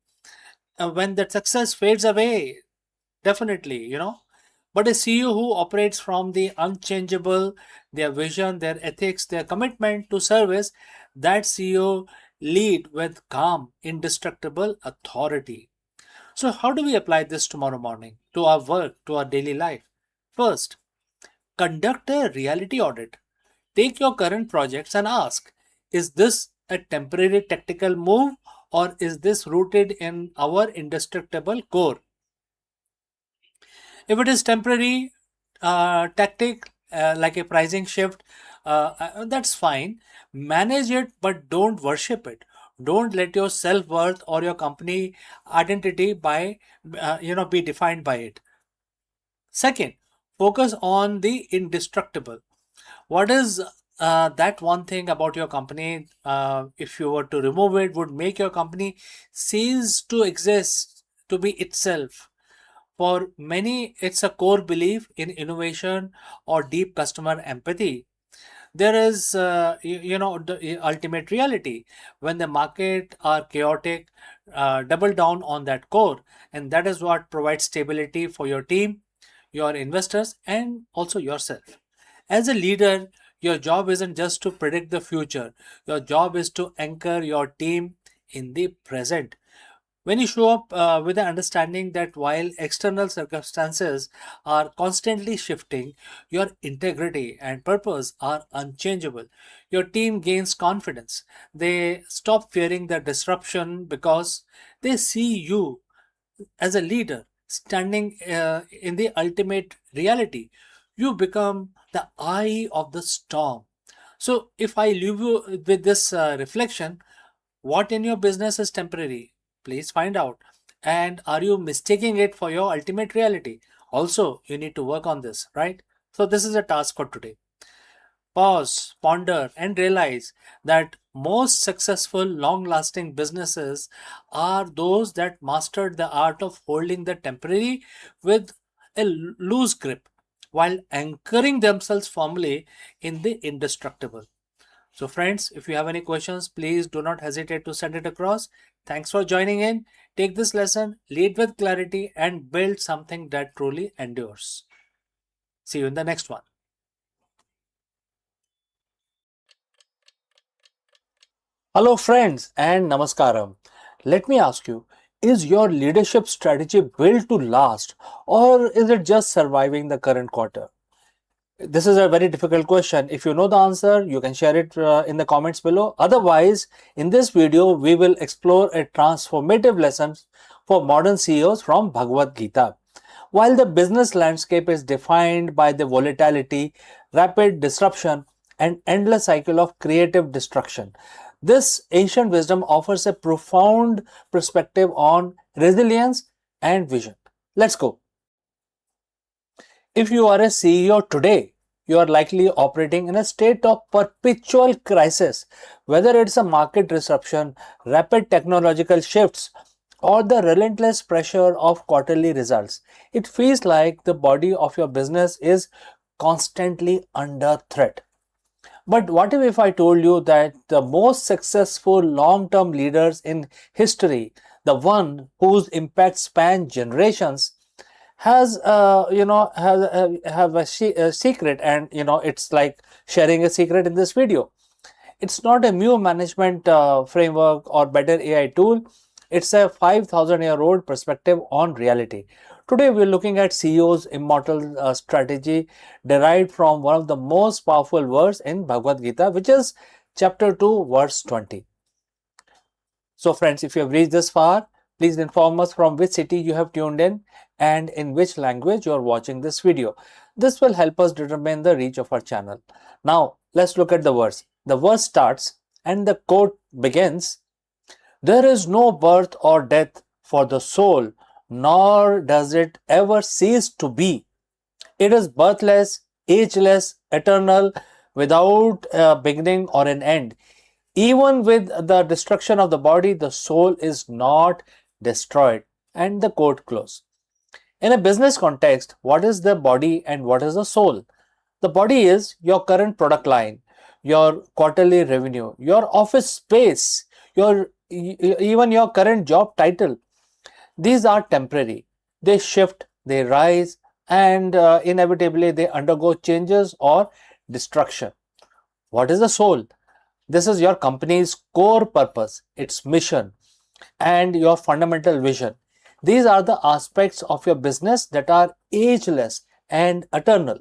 when that success fades away. Definitely, But a CEO who operates from the unchangeable, their vision, their ethics, their commitment to service, that CEO lead with calm, indestructible authority. So, how do we apply this tomorrow morning to our work, to our daily life? First, conduct a reality audit. Take your current projects and ask, is this a temporary tactical move, or is this rooted in our indestructible core? If it is temporary tactic, like a pricing shift, that's fine. Manage it, but don't worship it. Don't let your self worth or your company identity be defined by it. Second, focus on the indestructible. What is that one thing about your company, if you were to remove it, would make your company cease to exist, to be itself? For many, it's a core belief in innovation or deep customer empathy. There is, the ultimate reality. When the market are chaotic, double down on that core, and that is what provides stability for your team, your investors, and also yourself. As a leader, your job isn't just to predict the future. Your job is to anchor your team in the present. When you show up with the understanding that while external circumstances are constantly shifting, your integrity and purpose are unchangeable. Your team gains confidence. They stop fearing the disruption because they see you as a leader standing in the ultimate reality. You become the eye of the storm. So, if I leave you with this reflection, what in your business is temporary? Please find out. And are you mistaking it for your ultimate reality? Also, you need to work on this, right? So, this is a task for today. Pause, ponder, and realize that most successful, long lasting businesses are those that mastered the art of holding the temporary with a loose grip while anchoring themselves firmly in the indestructible. So friends, if you have any questions, please do not hesitate to send it across. Thanks for joining in. Take this lesson, lead with clarity, and build something that truly endures. See you in the next one. Hello friends and namaskaram. Let me ask you, is your leadership strategy built to last, or is it just surviving the current quarter? This is a very difficult question. If you know the answer, you can share it in the comments below. Otherwise, in this video, we will explore a transformative lesson for modern CEOs from Bhagavad Gita. While the business landscape is defined by the volatility, rapid disruption, and endless cycle of creative destruction, this ancient wisdom offers a profound perspective on resilience and vision. Let's go. If you are a CEO today, you are likely operating in a state of perpetual crisis, whether it's a market disruption, rapid technological shifts, or the relentless pressure of quarterly results. It feels like the body of your business is constantly under threat. But what if I told you that the most successful long-term leaders in history, the one whose impact span generations, has have a secret, and it's like sharing a secret in this video. It's not a new management framework or better AI tool. It's a 5,000-year-old perspective on reality. Today we're looking at CEO's immortal strategy derived from one of the most powerful verses in Bhagavad Gita, which is chapter 2 verse 20. So friends, if you have reached this far, please inform us from which city you have tuned in and in which language you are watching this video. This will help us determine the reach of our channel. Now, let's look at the verse. The verse starts and the quote begins, "There is no birth or death for the soul, nor does it ever cease to be. It is birthless, ageless, eternal, without a beginning or an end. Even with the destruction of the body, the soul is not destroyed." And the quote close. In a business context, what is the body and what is the soul? The body is your current product line, your quarterly revenue, your office space, even your current job title. These are temporary. They shift, they rise, and inevitably they undergo changes or destruction. What is the soul? This is your company's core purpose, its mission, and your fundamental vision. These are the aspects of your business that are ageless and eternal.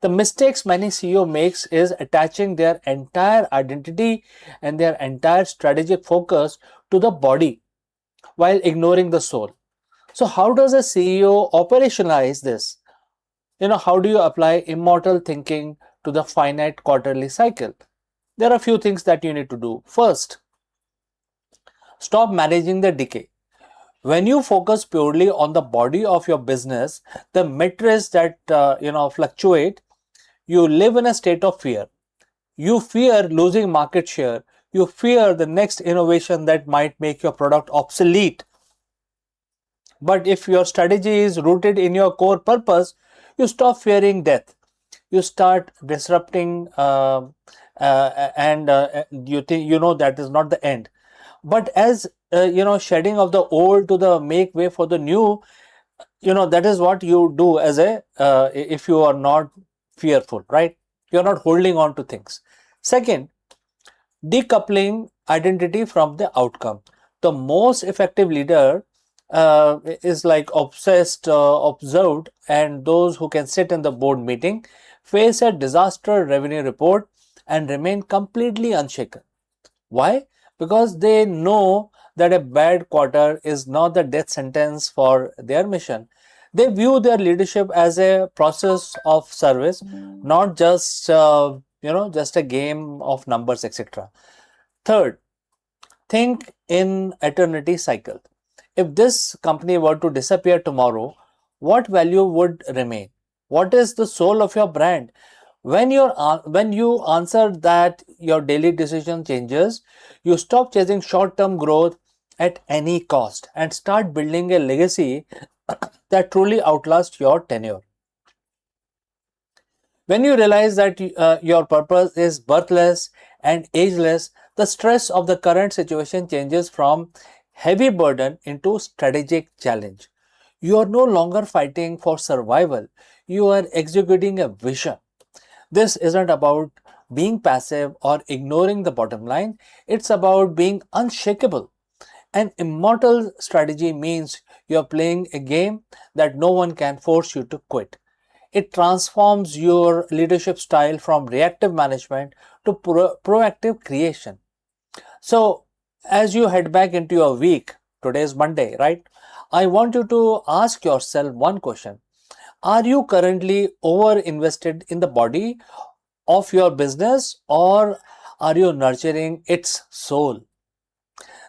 The mistakes many CEO makes is attaching their entire identity and their entire strategic focus to the body while ignoring the soul. So how does a CEO operationalize this? How do you apply immortal thinking to the finite quarterly cycle? There are a few things that you need to do. First, stop managing the decay. When you focus purely on the body of your business, the metrics that fluctuate, you live in a state of fear. You fear losing market share. You fear the next innovation that might make your product obsolete. But if your strategy is rooted in your core purpose, you stop fearing death. You start disrupting, and you think that is not the end. But as shedding of the old to the make way for the new, that is what you do as a if you are not fearful, right? You're not holding on to things. Second, decoupling identity from the outcome. The most effective leader is like obsessed, observed, and those who can sit in the board meeting, face a disaster revenue report, and remain completely unshaken. Why? Because they know that a bad quarter is not the death sentence for their mission. They view their leadership as a process of service, not just just a game of numbers, etc. Third, think in eternity cycle. If this company were to disappear tomorrow, what value would remain? What is the soul of your brand? When you answer that, your daily decision changes. You stop chasing short-term growth at any cost and start building a legacy that truly outlasts your tenure. When you realize that your purpose is birthless and ageless, the stress of the current situation changes from heavy burden into strategic challenge. You are no longer fighting for survival, you are executing a vision. This isn't about being passive or ignoring the bottom line, it's about being unshakable. An immortal strategy means you're playing a game that no one can force you to quit. It transforms your leadership style from reactive management to proactive creation. So, as you head back into your week, today is Monday, right? I want you to ask yourself one question. Are you currently over invested in the body of your business, or are you nurturing its soul?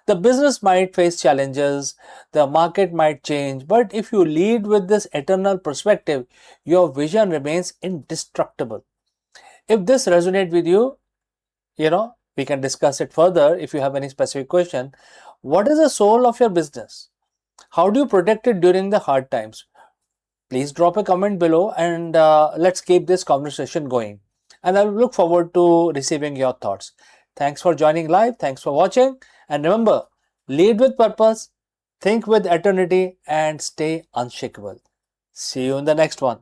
The business might face challenges, the market might change, but if you lead with this eternal perspective, your vision remains indestructible. If this resonates with you, we can discuss it further if you have any specific question. What is the soul of your business? How do you protect it during the hard times? Please drop a comment below, and let's keep this conversation going. And I look forward to receiving your thoughts. Thanks for joining live. Thanks for watching. And remember, lead with purpose, think with eternity, and stay unshakable. See you in the next one.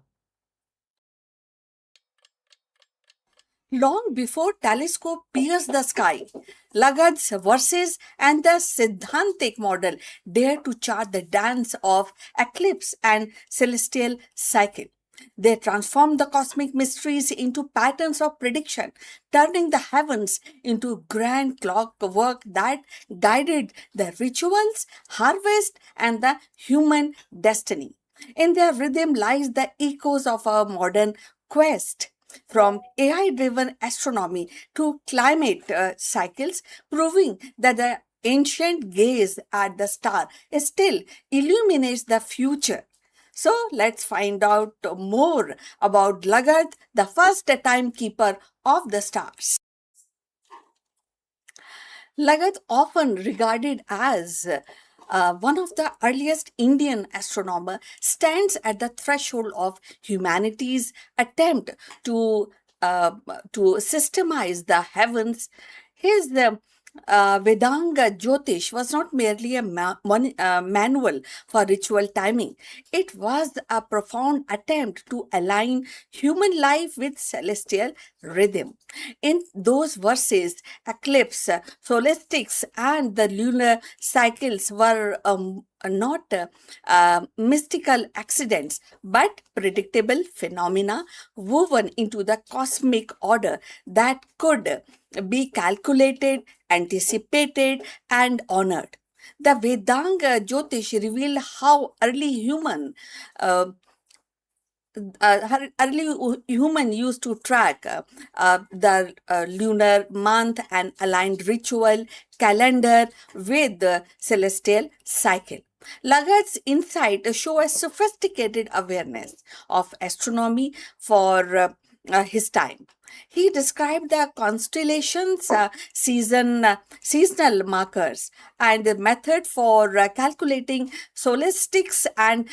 Long before telescope pierced the sky, Lagarde's verses and the Siddhantic model dare to chart the dance of eclipse and celestial cycle. They transform the cosmic mysteries into patterns of prediction, turning the heavens into grand clockwork that guided the rituals, harvest, and the human destiny. In their rhythm lies the echoes of our modern quest, from AI driven astronomy to climate cycles, proving that the ancient gaze at the star still illuminates the future. So let's find out more about Lagarde, the first timekeeper of the stars. Lagarde, often regarded as one of the earliest Indian astronomers, stands at the threshold of humanity's attempt to systemize the heavens. His Vedanga Jyotish was not merely a manual for ritual timing. It was a profound attempt to align human life with celestial rhythm. In those verses, eclipse, solstices, and the lunar cycles were not mystical accidents, but predictable phenomena woven into the cosmic order that could be calculated, anticipated, and honored. The Vedanga Jyotish revealed how uh, early human used to track the lunar month and aligned ritual calendar with the celestial cycle. Lagarde's insight show a sophisticated awareness of astronomy for his time. He described the constellations, seasonal markers, and the method for calculating solstices and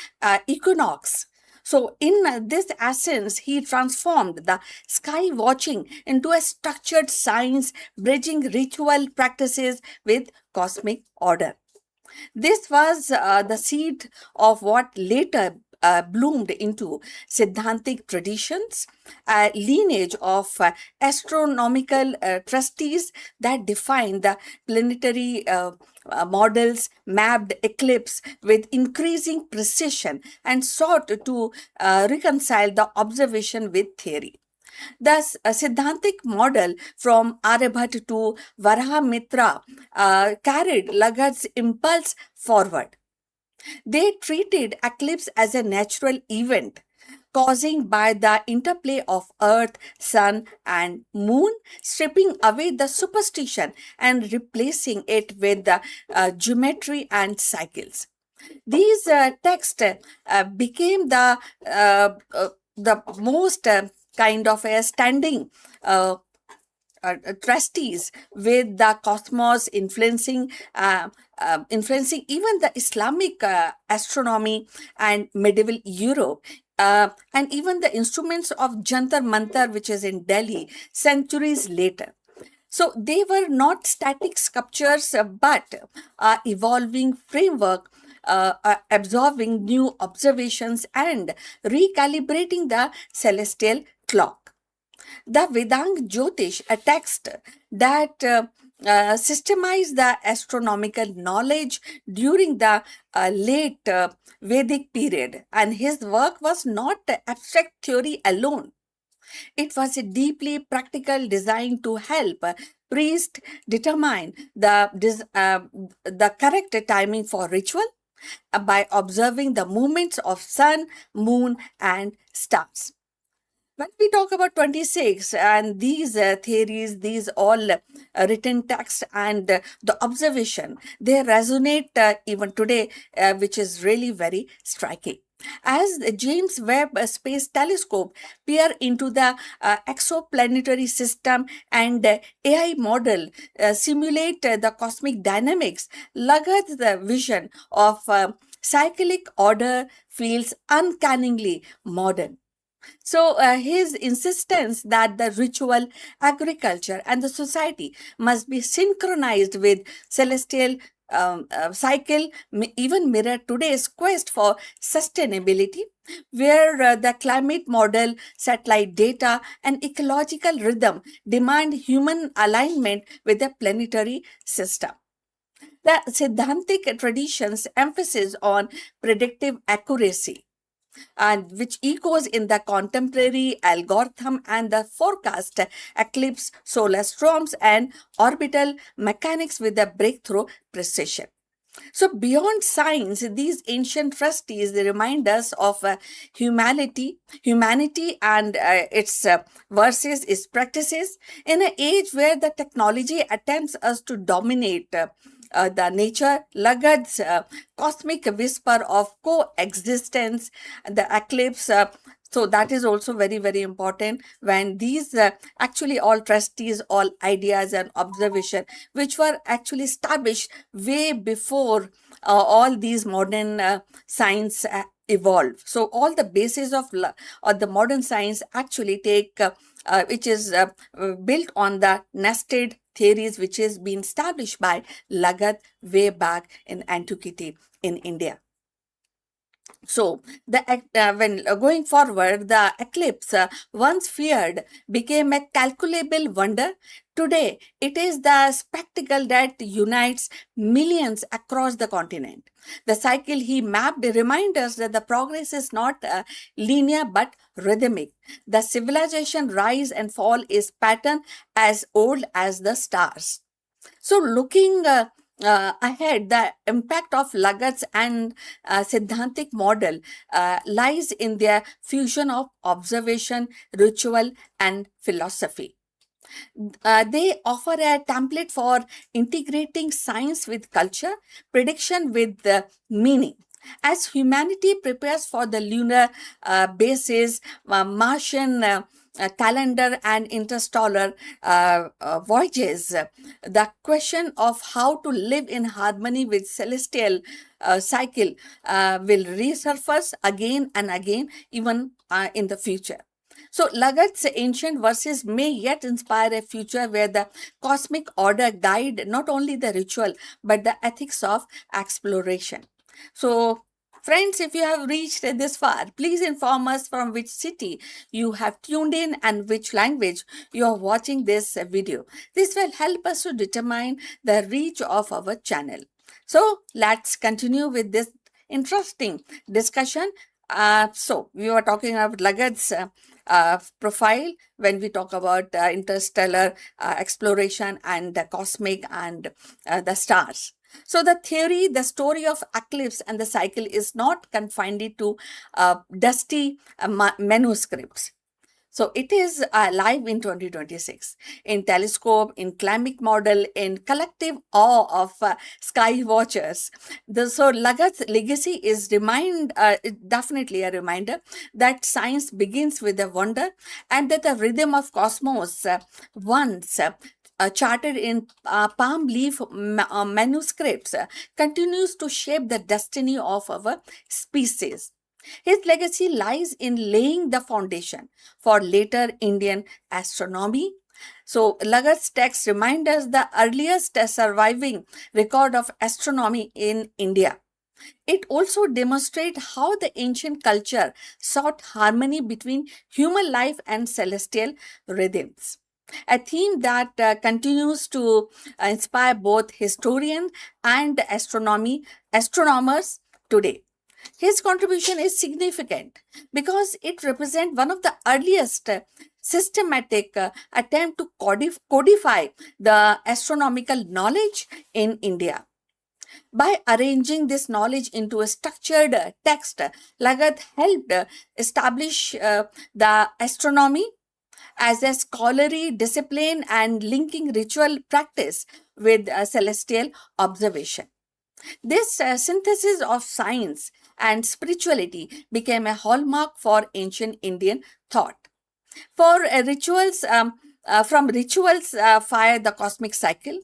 equinox. So, in this essence, he transformed the sky watching into a structured science, bridging ritual practices with cosmic order. This was the seed of what later bloomed into Siddhantic traditions, a lineage of astronomical trustees that defined the planetary models, mapped eclipse with increasing precision, and sought to reconcile the observation with theory. Thus, a Siddhantic model from Aryabhat to Varahamitra carried Lagarde's impulse forward. They treated eclipse as a natural event causing by the interplay of earth, sun, and moon, stripping away the superstition and replacing it with the geometry and cycles. These texts became the most kind of a standing trustees, with the cosmos influencing even the Islamic astronomy and medieval Europe. And even the instruments of Jantar Mantar, which is in Delhi, centuries later. So they were not static sculptures, but evolving framework, absorbing new observations and recalibrating the celestial clock. The Vedang Jyotish, a text that systemized the astronomical knowledge during the late Vedic period. And his work was not abstract theory alone. It was a deeply practical design to help priests determine the correct timing for ritual by observing the movements of sun, moon, and stars. When we talk about 26 and these theories, these all written text and the observation, they resonate even today, which is really very striking. As the James Webb Space Telescope peer into the exoplanetary system and AI model simulate the cosmic dynamics, Lagarde's vision of cyclic order feels uncannily modern. So, his insistence that the ritual, agriculture, and the society must be synchronized with celestial cycle even mirror today's quest for sustainability, where the climate model, satellite data, and ecological rhythm demand human alignment with the planetary system. The Siddhantic tradition's emphasis on predictive accuracy and which echoes in the contemporary algorithm and the forecast eclipse, solar storms, and orbital mechanics with a breakthrough precision. So, beyond science, these ancient trustees remind us of humanity and its versus its practices in an age where the technology attempts us to dominate. The nature, Lagarde's cosmic whisper of coexistence, the eclipse. So that is also very, very important when these actually all trustees, all ideas and observation, which were actually established way before all these modern science evolved. So all the basis of or the modern science actually take, which is built on the nested theories which has been established by Lagarde way back in antiquity in India. So, when going forward, the eclipse, once feared, became a calculable wonder. Today, it is the spectacle that unites millions across the continent. The cycle he mapped reminds us that the progress is not linear but rhythmic. The civilization rise and fall is pattern as old as the stars. So, looking ahead, the impact of Lagarde's and Siddhantic model lies in their fusion of observation, ritual, and philosophy. They offer a template for integrating science with culture, prediction with meaning. As humanity prepares for the lunar bases, Martian calendar, and interstellar voyages, the question of how to live in harmony with celestial cycle will resurface again and again, even in the future. So, Lagarde's ancient verses may yet inspire a future where the cosmic order guide not only the ritual but the ethics of exploration. So, friends, if you have reached this far, please inform us from which city you have tuned in and which language you are watching this video. This will help us to determine the reach of our channel. So, let's continue with this interesting discussion. So, we were talking about Lagarde's profile when we talk about interstellar exploration and the cosmic and the stars. So the theory, the story of eclipse and the cycle is not confined to dusty manuscripts. So it is live in 2026 in telescope, in climate model, in collective awe of sky watchers. So Lagarde's legacy is definitely a reminder that science begins with a wonder and that the rhythm of cosmos once charted in palm leaf manuscripts continues to shape the destiny of our species. His legacy lies in laying the foundation for later Indian astronomy, So Lagat's text reminds us the earliest surviving record of astronomy in India. It also demonstrates how the ancient culture sought harmony between human life and celestial rhythms. A theme that continues to inspire both historians and astronomers today. His contribution is significant because it represents one of the earliest systematic attempt to codify the astronomical knowledge in India. By arranging this knowledge into a structured text, Lagat helped establish the astronomy as a scholarly discipline and linking ritual practice with celestial observation. This synthesis of science and spirituality became a hallmark for ancient Indian thought. For from rituals fire the cosmic cycle,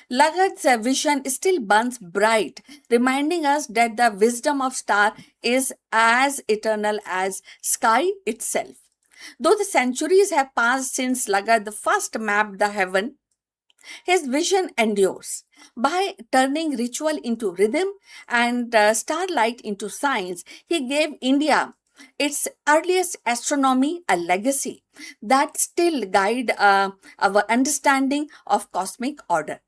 Lagat's vision still burns bright, reminding us that the wisdom of star is as eternal as sky itself. Though the centuries have passed since Lagat first mapped the heaven, his vision endures. By turning ritual into rhythm and starlight into science, he gave India its earliest astronomy a legacy that still guide our understanding of cosmic order.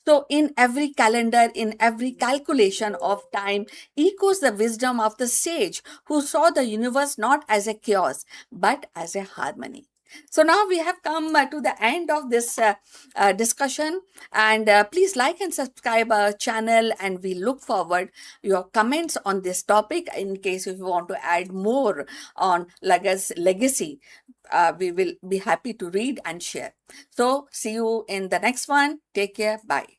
So, in every calendar, in every calculation of time, echoes the wisdom of the sage who saw the universe not as a chaos but as a harmony. So, now we have come to the end of this discussion, and please like and subscribe our channel, and we look forward your comments on this topic in case if you want to add more on Lagat's legacy. We will be happy to read and share. So, see you in the next one. Take care. Bye.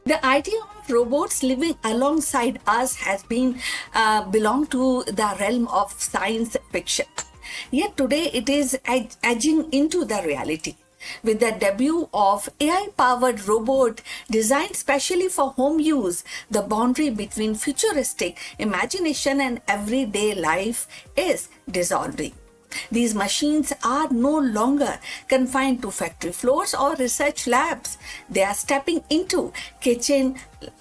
The idea of robots living alongside us has been belonged to the realm of science fiction. Yet today it is edging into the reality. With the debut of AI-powered robot designed specially for home use, the boundary between futuristic imagination and everyday life is dissolving. These machines are no longer confined to factory floors or research labs. They are stepping into kitchen,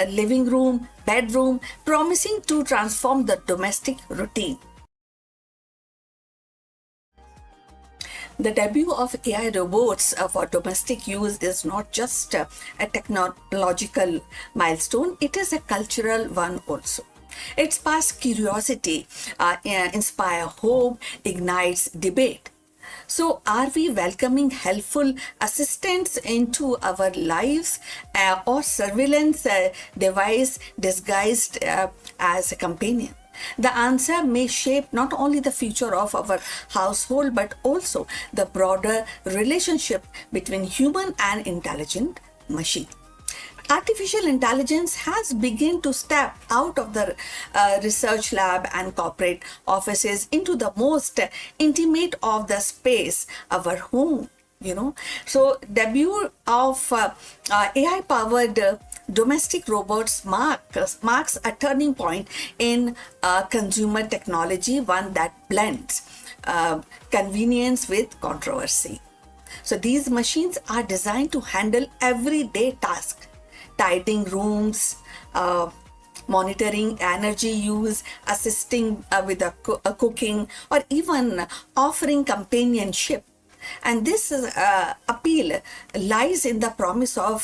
living room, bedroom, promising to transform the domestic routine. The debut of AI robots for domestic use is not just a technological milestone, it is a cultural one also. It sparks curiosity, inspires hope, ignites debate. So, are we welcoming helpful assistants into our lives or surveillance device disguised as a companion? The answer may shape not only the future of our household but also the broader relationship between human and intelligent machine. Artificial intelligence has begun to step out of the research lab and corporate offices into the most intimate of the space, our home. So debut of AI powered domestic robots marks a turning point in consumer technology, one that blends convenience with controversy. So these machines are designed to handle everyday tasks, tidying rooms, monitoring energy use, assisting with cooking, or even offering companionship. And this appeal lies in the promise of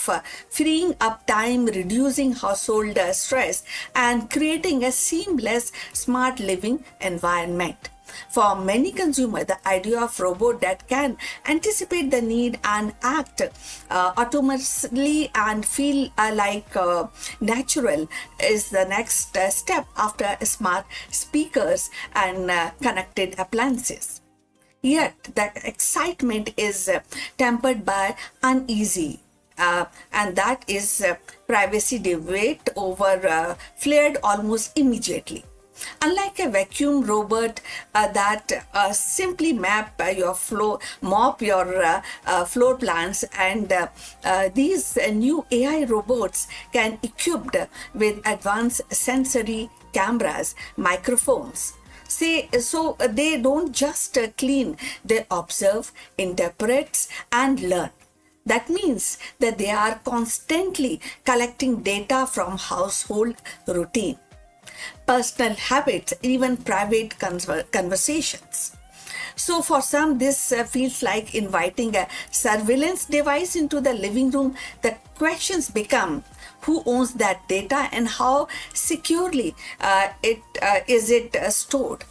freeing up time, reducing household stress, and creating a seamless, smart living environment. For many consumers, the idea of robot that can anticipate the need and act autonomously and feel natural is the next step after smart speakers and connected appliances. Yet, that excitement is tempered by uneasy, and that is privacy debate over flared almost immediately. Unlike a vacuum robot that simply mop your floor plans, and these new AI robots can equipped with advanced sensory cameras, microphones, So they don't just clean, they observe, interpret, and learn. That means that they are constantly collecting data from household routine, personal habits, even private conversations. So, for some, this feels like inviting a surveillance device into the living room. The questions become who owns that data and how securely it is stored.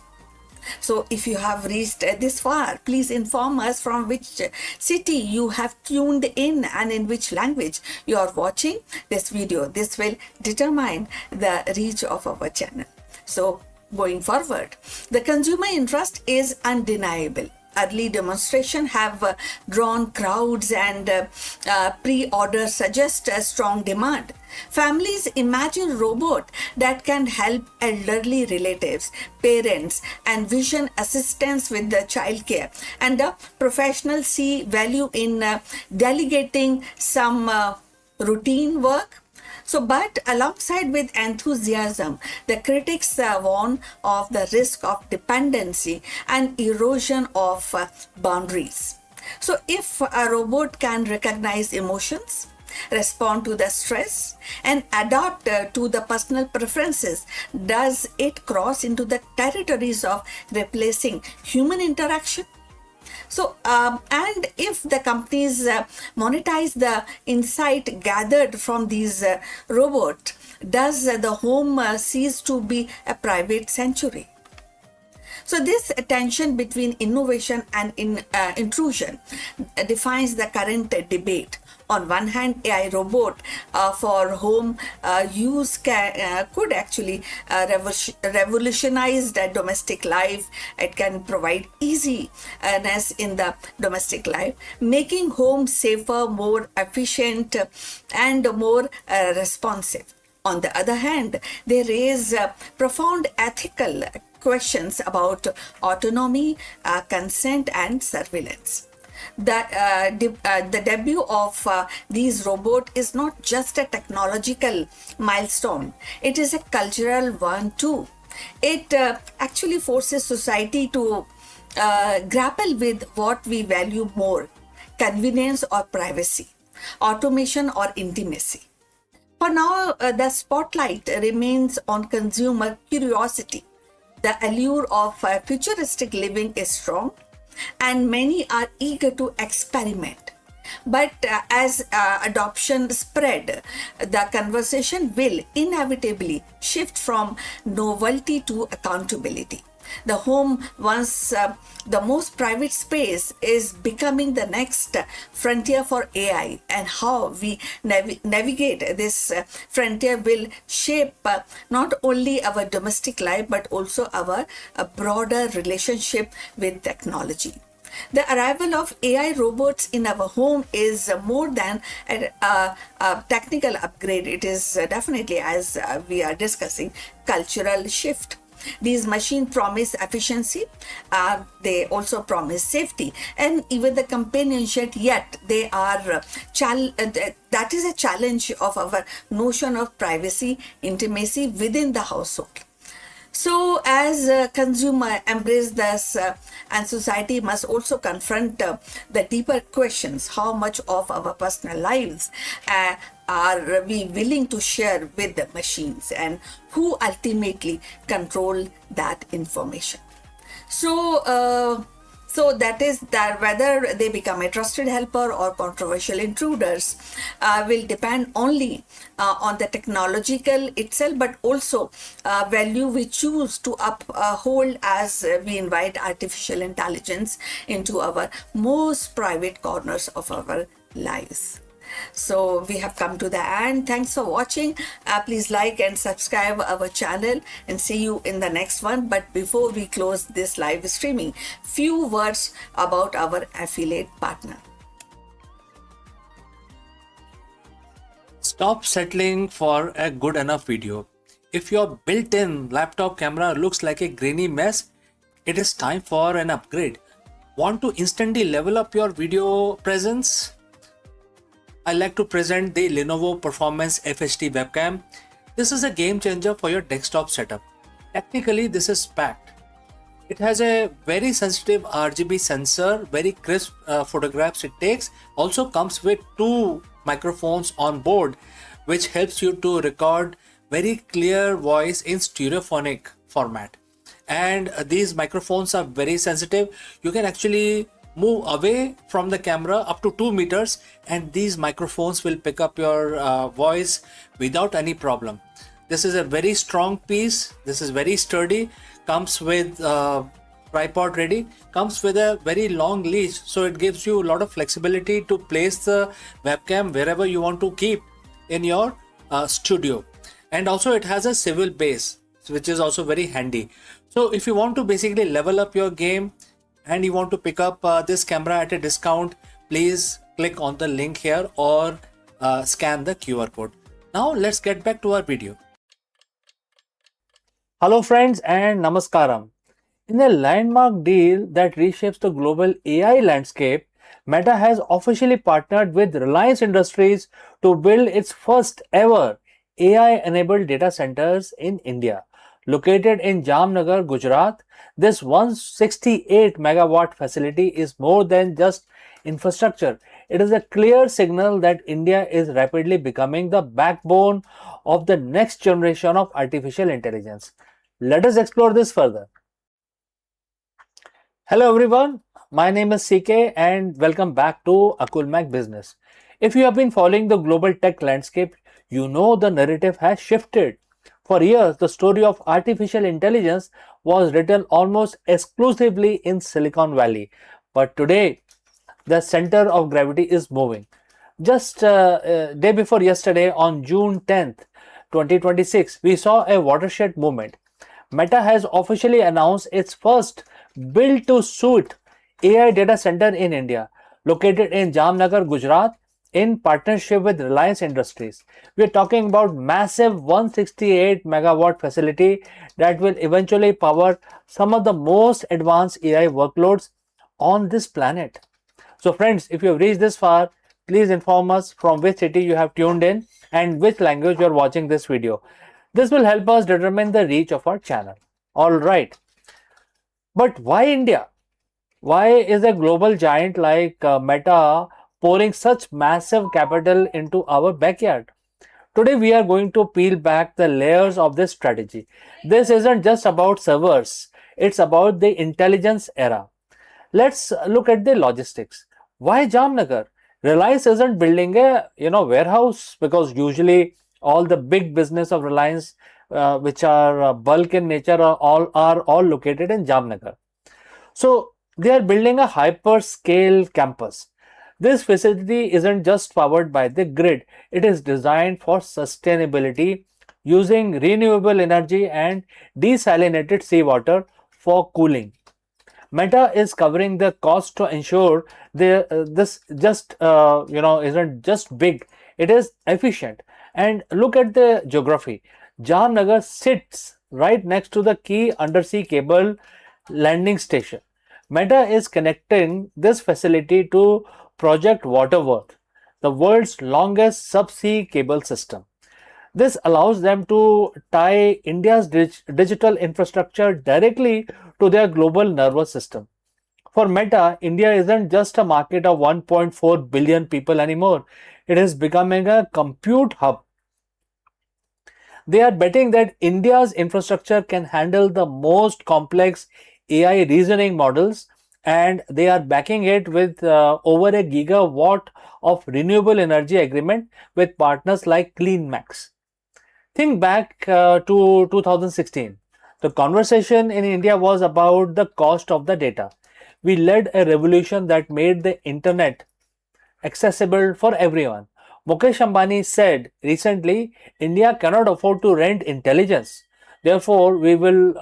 So, if you have reached this far, please inform us from which city you have tuned in and in which language you are watching this video. This will determine the reach of our channel. So, going forward, the consumer interest is undeniable. Early demonstrations have drawn crowds, and pre-order suggests a strong demand. Families imagine robot that can help elderly relatives, parents, and vision assistants with the childcare. And the professionals see value in delegating some routine work. So, but alongside with enthusiasm, the critics warn of the risk of dependency and erosion of boundaries. So, if a robot can recognize emotions, respond to the stress, and adapt to the personal preferences, does it cross into the territories of replacing human interaction? So, and if the companies monetize the insight gathered from these robots, does the home cease to be a private sanctuary? So, this tension between innovation and intrusion defines the current debate. On one hand, AI robot for home use could actually revolutionize the domestic life. It can provide easiness in the domestic life, making home safer, more efficient, and more responsive. On the other hand, they raise profound ethical questions about autonomy, consent, and surveillance. The debut of these robots is not just a technological milestone, it is a cultural one too. It actually forces society to grapple with what we value more: convenience or privacy, automation or intimacy. For now, the spotlight remains on consumer curiosity. The allure of futuristic living is strong, and many are eager to experiment. But as adoption spread, the conversation will inevitably shift from novelty to accountability. The home, once the most private space, is becoming the next frontier for AI, and how we navigate this frontier will shape not only our domestic life but also our broader relationship with technology. The arrival of AI robots in our home is more than a technical upgrade. It is definitely, as we are discussing, cultural shift. These machines promise efficiency, they also promise safety, and even the companionship, yet they are that is a challenge of our notion of privacy, intimacy within the household. So, as consumer embrace this, and society must also confront the deeper questions: how much of our personal lives are we willing to share with the machines, and who ultimately control that information? So that is that whether they become a trusted helper or controversial intruders will depend only on the technological itself, but also value we choose to uphold as we invite artificial intelligence into our most private corners of our lives. So we have come to the end. Thanks for watching. Please like and subscribe our channel, and see you in the next one. But before we close this live streaming, few words about our affiliate partner. Stop settling for a good enough video. If your built-in laptop camera looks like a grainy mess, it is time for an upgrade. Want to instantly level up your video presence? I like to present the Lenovo Performance FHD webcam. This is a game changer for your desktop setup. Technically, this is packed. It has a very sensitive RGB sensor, very crisp photographs it takes. Also comes with two microphones on board, which helps you to record very clear voice in stereophonic format. And these microphones are very sensitive. You can actually move away from the camera up to 2 meters, and these microphones will pick up your voice without any problem. This is a very strong piece. This is very sturdy. Comes with tripod ready. Comes with a very long leash, so it gives you a lot of flexibility to place the webcam wherever you want to keep in your studio. And also it has a swivel base, which is also very handy. So if you want to basically level up your game and you want to pick up this camera at a discount, please click on the link here or scan the QR code. Now let's get back to our video. Hello friends and namaskaram. In a landmark deal that reshapes the global AI landscape, Meta has officially partnered with Reliance Industries to build its first ever AI-enabled data centers in India. Located in Jamnagar, Gujarat, this 168 megawatt facility is more than just infrastructure. It is a clear signal that India is rapidly becoming the backbone of the next generation of artificial intelligence. Let us explore this further. Hello everyone, my name is CK and welcome back to Akulmach Business. If you have been following the global tech landscape, you know the narrative has shifted. For years, the story of artificial intelligence was written almost exclusively in Silicon Valley. But today, the center of gravity is moving. Just day before yesterday, on June 10th, 2026, we saw a watershed movement. Meta has officially announced its first build-to-suit AI data center in India, located in Jamnagar, Gujarat, in partnership with Reliance Industries. We are talking about massive 168 megawatt facility that will eventually power some of the most advanced AI workloads on this planet. So friends, if you have reached this far, please inform us from which city you have tuned in and which language you are watching this video. This will help us determine the reach of our channel. Alright, but why India? Why is a global giant like Meta pouring such massive capital into our backyard? Today we are going to peel back the layers of this strategy. This isn't just about servers, it's about the intelligence era. Let's look at the logistics. Why Jamnagar? Reliance isn't building a warehouse, because usually all the big business of Reliance, which are bulk in nature, are all located in Jamnagar. So they are building a hyperscale campus. This facility isn't just powered by the grid, it is designed for sustainability using renewable energy and desalinated seawater for cooling. Meta is covering the cost to ensure this just isn't just big, it is efficient. And look at the geography. Jamnagar sits right next to the key undersea cable landing station. Meta is connecting this facility to Project Waterworth, the world's longest subsea cable system. This allows them to tie India's digital infrastructure directly to their global nervous system. For Meta, India isn't just a market of 1.4 billion people anymore. It is becoming a compute hub. They are betting that India's infrastructure can handle the most complex AI reasoning models, and they are backing it with over a gigawatt of renewable energy agreement with partners like CleanMax. Think back to 2016. The conversation in India was about the cost of the data. We led a revolution that made the internet accessible for everyone. Mukesh Ambani said recently, India cannot afford to rent intelligence. Therefore, we will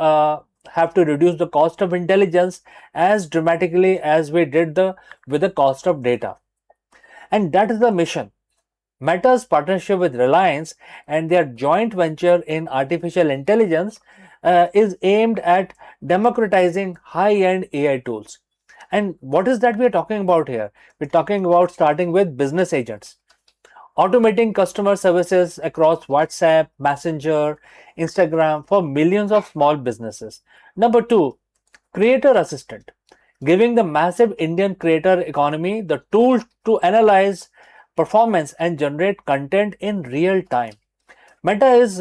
have to reduce the cost of intelligence as dramatically as we did with the cost of data. And that is the mission. Meta's partnership with Reliance and their joint venture in artificial intelligence is aimed at democratizing high-end AI tools. And what is that we are talking about here? We're talking about starting with business agents, automating customer services across WhatsApp, Messenger, Instagram for millions of small businesses. Number two, creator assistant, giving the massive Indian creator economy the tools to analyze performance and generate content in real time. Meta is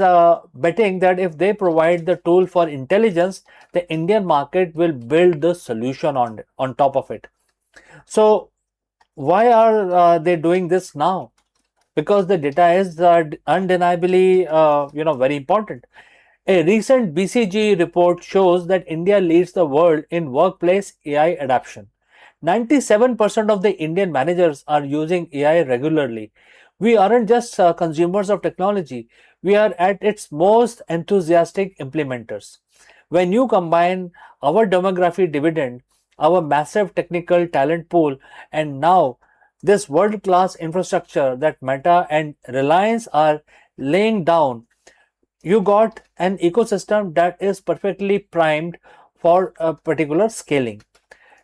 betting that if they provide the tool for intelligence, the Indian market will build the solution on top of it. So why are they doing this now? Because the data is undeniably very important. A recent BCG report shows that India leads the world in workplace AI adoption. 97% of the Indian managers are using AI regularly. We aren't just consumers of technology, we are at its most enthusiastic implementers. When you combine our demography dividend, our massive technical talent pool, and now this world class infrastructure that Meta and Reliance are laying down, you got an ecosystem that is perfectly primed for a particular scaling.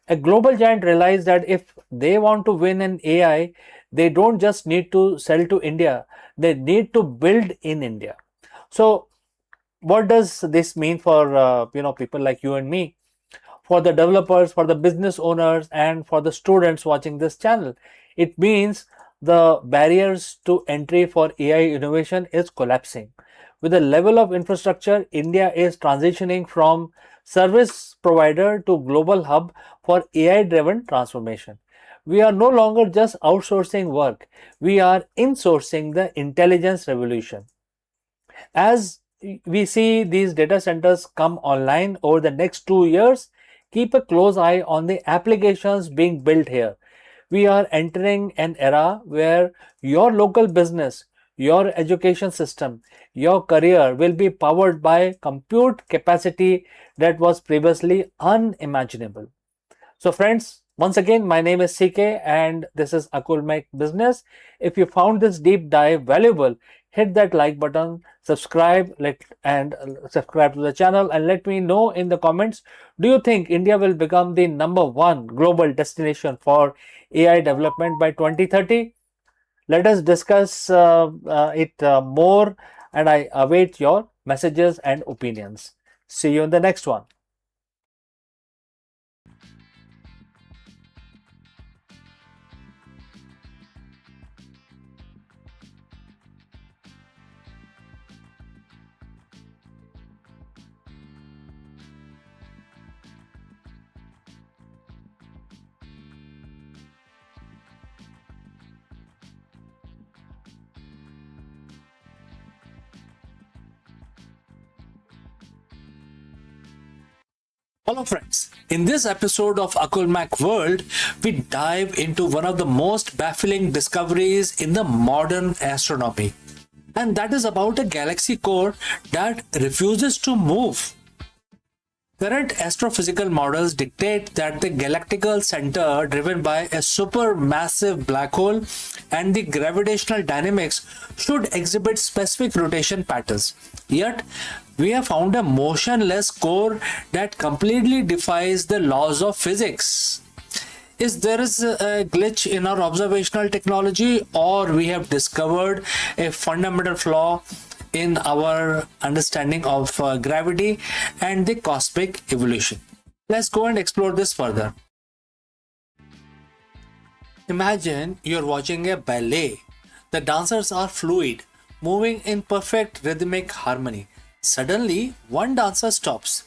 A global giant realized that if they want to win in AI, they don't just need to sell to India, they need to build in India. So, what does this mean for people like you and me? For the developers, for the business owners, and for the students watching this channel? It means the barriers to entry for AI innovation is collapsing. With the level of infrastructure, India is transitioning from service provider to global hub for AI driven transformation. We are no longer just outsourcing work, we are insourcing the intelligence revolution. As we see these data centers come online over the next 2 years, keep a close eye on the applications being built here. We are entering an era where your local business, your education system, your career will be powered by compute capacity that was previously unimaginable. So friends, once again, my name is CK and this is Akulmach Business. If you found this deep dive valuable, hit that like button, subscribe subscribe to the channel, and let me know in the comments, do you think India will become the #1 global destination for AI development by 2030? Let us discuss it more, and I await your messages and opinions. See you in the next one. Hello friends, in this episode of Akulmach World, we dive into one of the most baffling discoveries in the modern astronomy. And that is about a galaxy core that refuses to move. Current astrophysical models dictate that the galactical center, driven by a supermassive black hole, and the gravitational dynamics should exhibit specific rotation patterns. Yet, we have found a motionless core that completely defies the laws of physics. Is there a glitch in our observational technology, or we have discovered a fundamental flaw in our understanding of gravity and the cosmic evolution? Let's go and explore this further. Imagine you're watching a ballet. The dancers are fluid, moving in perfect rhythmic harmony. Suddenly, one dancer stops.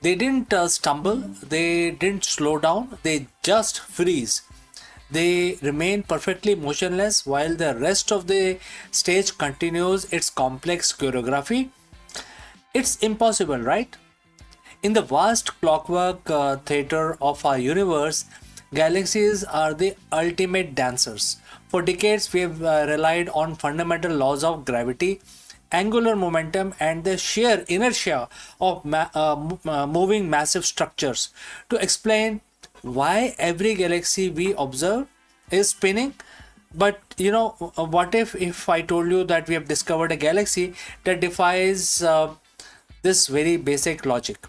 They didn't stumble, they didn't slow down, they just freeze. They remain perfectly motionless while the rest of the stage continues its complex choreography. It's impossible, right? In the vast clockwork theater of our universe, galaxies are the ultimate dancers. For decades, we have relied on fundamental laws of gravity, angular momentum, and the sheer inertia of moving massive structures to explain why every galaxy we observe is spinning. But what if I told you that we have discovered a galaxy that defies this very basic logic?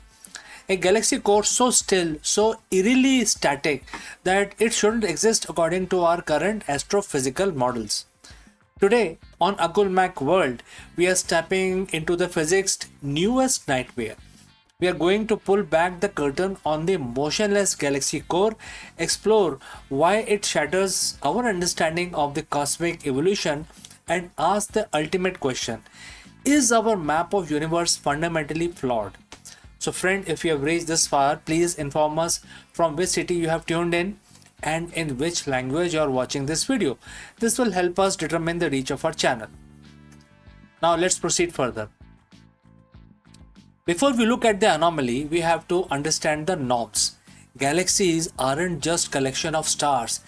A galaxy core so still, so eerily static that it shouldn't exist according to our current astrophysical models. Today, on Akulmach World, we are stepping into the physics' newest nightmare. We are going to pull back the curtain on the motionless galaxy core, explore why it shatters our understanding of the cosmic evolution, and ask the ultimate question: is our map of universe fundamentally flawed? So friend, if you have reached this far, please inform us from which city you have tuned in and in which language you are watching this video. This will help us determine the reach of our channel. Now let's proceed further. Before we look at the anomaly, we have to understand the norms. Galaxies aren't just collection of stars.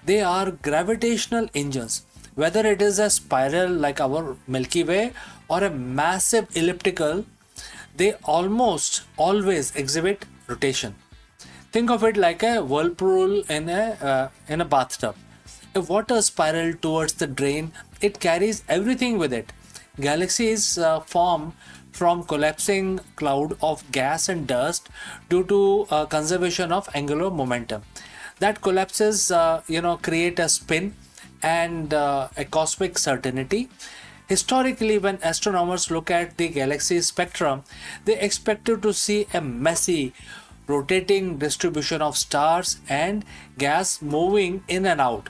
They are gravitational engines. Whether it is a spiral like our Milky Way or a massive elliptical, they almost always exhibit rotation. Think of it like a whirlpool in a bathtub. If water spirals towards the drain, it carries everything with it. Galaxies form from collapsing cloud of gas and dust due to conservation of angular momentum. That collapses, create a spin and a cosmic certainty. Historically, when astronomers look at the galaxy spectrum, they expected to see a messy, rotating distribution of stars and gas moving in and out,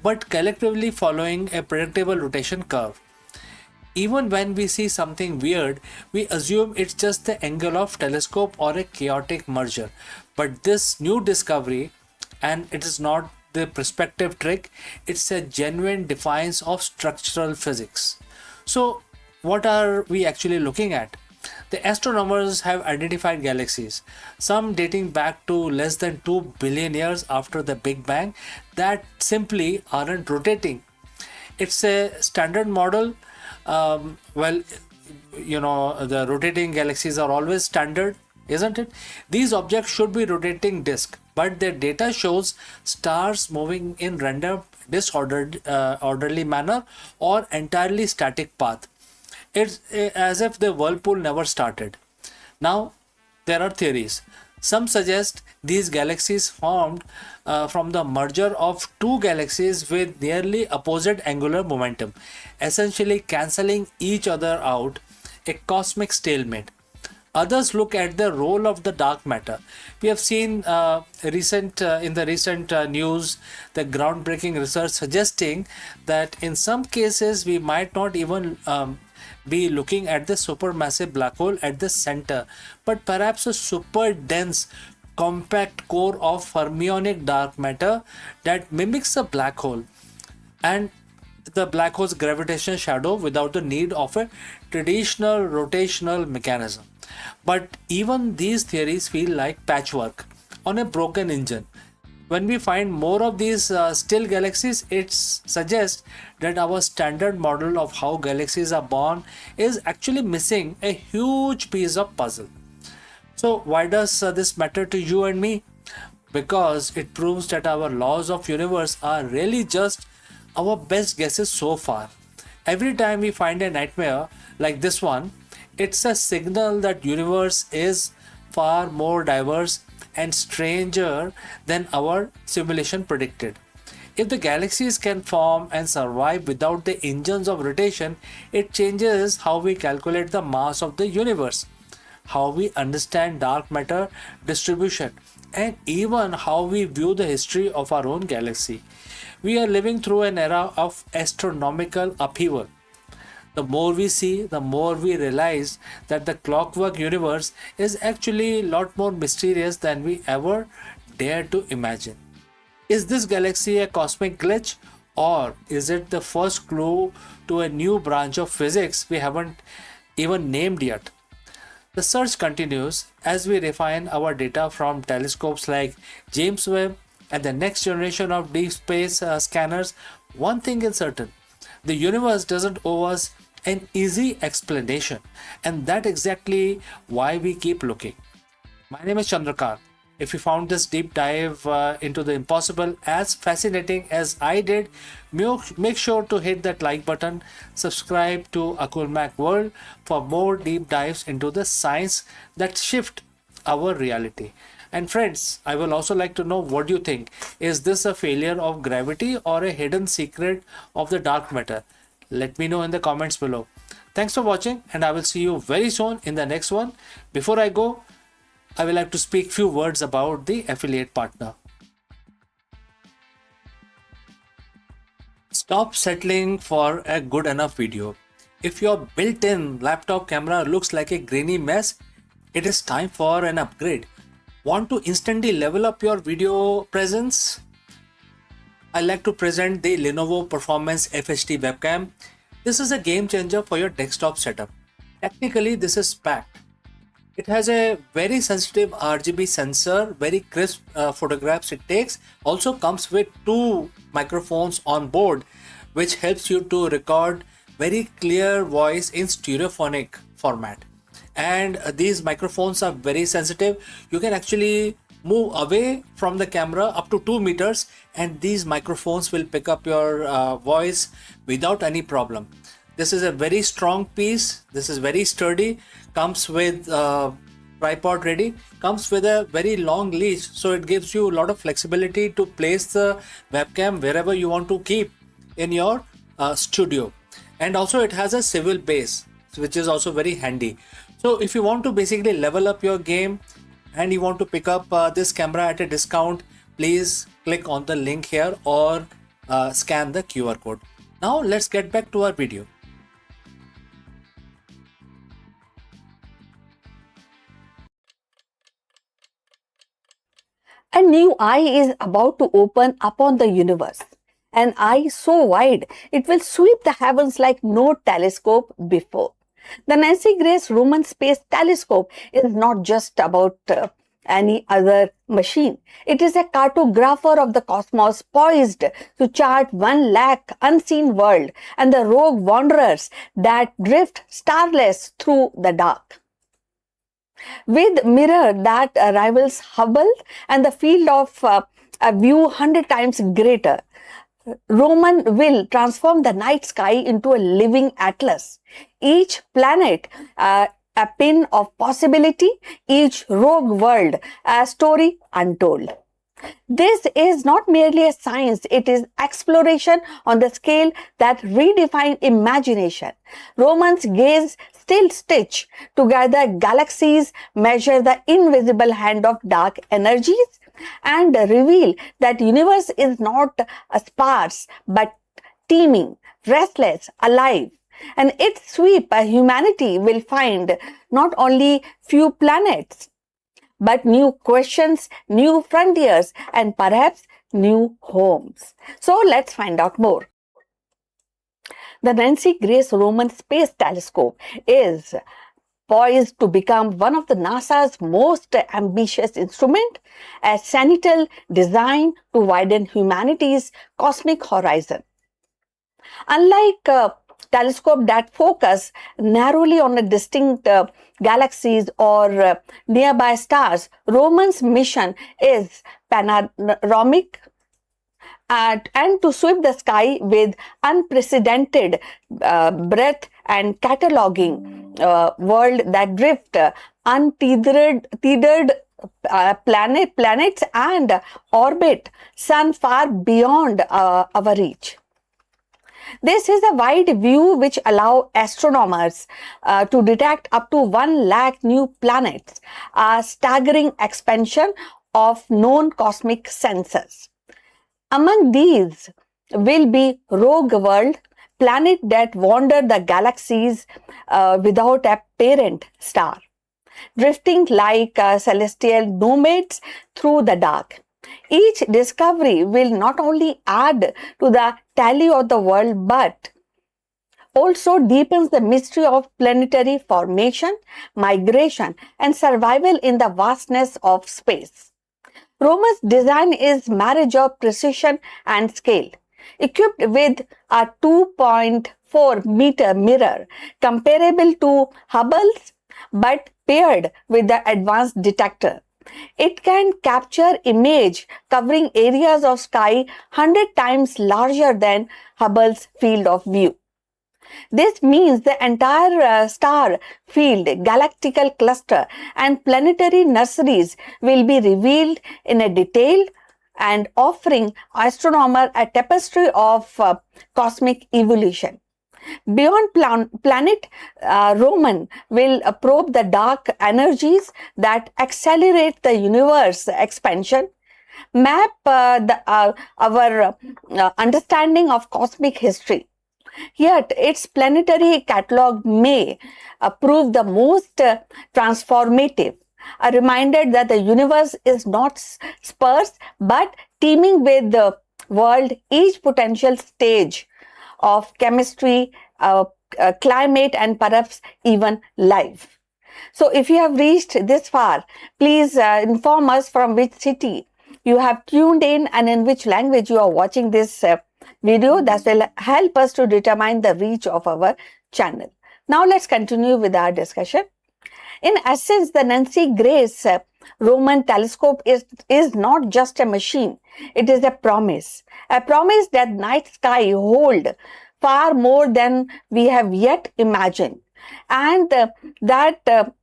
but collectively following a predictable rotation curve. Even when we see something weird, we assume it's just the angle of telescope or a chaotic merger. But this new discovery, and it is not the perspective trick, it's a genuine defiance of structural physics. So, what are we actually looking at? The astronomers have identified galaxies, some dating back to less than 2 billion years after the Big Bang, that simply aren't rotating. It's a standard model. The rotating galaxies are always standard, isn't it? These objects should be rotating disk, but their data shows stars moving in random, disordered, orderly manner or entirely static path. It's as if the whirlpool never started. Now, there are theories. Some suggest these galaxies formed from the merger of two galaxies with nearly opposite angular momentum, essentially cancelling each other out, a cosmic stalemate. Others look at the role of the dark matter. We have seen in the recent news the groundbreaking research suggesting that in some cases we might not even be looking at the supermassive black hole at the center, but perhaps a super dense, compact core of fermionic dark matter that mimics a black hole and the black hole's gravitational shadow without the need of a traditional rotational mechanism. But even these theories feel like patchwork on a broken engine. When we find more of these still galaxies, it suggests that our standard model of how galaxies are born is actually missing a huge piece of puzzle. So why does this matter to you and me? Because it proves that our laws of universe are really just our best guesses so far. Every time we find a nightmare like this one, it's a signal that universe is far more diverse and stranger than our simulation predicted. If the galaxies can form and survive without the engines of rotation, it changes how we calculate the mass of the universe, how we understand dark matter distribution, and even how we view the history of our own galaxy. We are living through an era of astronomical upheaval. The more we see, the more we realize that the clockwork universe is actually a lot more mysterious than we ever dared to imagine. Is this galaxy a cosmic glitch, or is it the first clue to a new branch of physics we haven't even named yet? The search continues as we refine our data from telescopes like James Webb and the next generation of deep space scanners. One thing is certain: the universe doesn't owe us an easy explanation, and that's exactly why we keep looking. My name is Chandrakant. If you found this deep dive into the impossible as fascinating as I did, make sure to hit that like button, subscribe to Akulmach World for more deep dives into the science that shift our reality. And friends, I will also like to know what you think. Is this a failure of gravity or a hidden secret of the dark matter? Let me know in the comments below. Thanks for watching, and I will see you very soon in the next one. Before I go, I would like to speak few words about the affiliate partner. Stop settling for a good enough video. If your built-in laptop camera looks like a grainy mess, it is time for an upgrade. Want to instantly level up your video presence? I like to present the Lenovo Performance FHD webcam. This is a game changer for your desktop setup. Technically, this is packed. It has a very sensitive RGB sensor, very crisp photographs it takes. Also comes with two microphones on board, which helps you to record very clear voice in stereophonic format. And these microphones are very sensitive. You can actually move away from the camera up to 2 meters and these microphones will pick up your voice without any problem. This is a very strong piece. This is very sturdy. Comes with tripod ready. Comes with a very long leash, so it gives you a lot of flexibility to place the webcam wherever you want to keep in your studio. And also it has a swivel base, which is also very handy. So if you want to basically level up your game and you want to pick up this camera at a discount, please click on the link here or scan the QR code. Now let's get back to our video. A new eye is about to open upon the universe. An eye so wide it will sweep the heavens like no telescope before. The Nancy Grace Roman Space Telescope is not just about any other machine. It is a cartographer of the cosmos poised to chart 1 lakh unseen world and the rogue wanderers that drift starless through the dark. With mirror that rivals Hubble and the field of view 100 times greater, Roman will transform the night sky into a living atlas. Each planet a pin of possibility, each rogue world a story untold. This is not merely a science, it is exploration on the scale that redefines imagination. Romans gaze still stitch together galaxies, measure the invisible hand of dark energies, and reveal that universe is not sparse but teeming, restless, alive. And its sweep, humanity will find not only few planets, but new questions, new frontiers, and perhaps new homes. So let's find out more. The Nancy Grace Roman Space Telescope is poised to become one of the NASA's most ambitious instruments, a cenital designed to widen humanity's cosmic horizon. Unlike telescopes that focus narrowly on a distinct galaxies or nearby stars, Roman's mission is panoramic and to sweep the sky with unprecedented breadth and cataloging world that drift untethered planets and orbit sun far beyond our reach. This is a wide view which allows astronomers to detect up to 1 lakh new planets, a staggering expansion of known cosmic sensors. Among these will be rogue world, planets that wander the galaxies without a parent star, drifting like celestial nomads through the dark. Each discovery will not only add to the tally of the world but also deepens the mystery of planetary formation, migration, and survival in the vastness of space. Roman's design is marriage of precision and scale. Equipped with a 2.4 meter mirror comparable to Hubble's but paired with the advanced detector, it can capture image covering areas of sky 100 times larger than Hubble's field of view. This means the entire star field, galactical cluster, and planetary nurseries will be revealed in a detail and offering astronomers a tapestry of cosmic evolution. Beyond planet, Roman will probe the dark energies that accelerate the universe expansion, map our understanding of cosmic history. Yet, its planetary catalogue may prove the most transformative, a reminder that the universe is not sparse but teeming with the world, each potential stage of chemistry, climate, and perhaps even life. So, if you have reached this far, please inform us from which city you have tuned in and in which language you are watching this video. That will help us to determine the reach of our channel. Now, let's continue with our discussion. In essence, the Nancy Grace Roman telescope is not just a machine, it is a promise that night sky hold far more than we have yet imagined, and that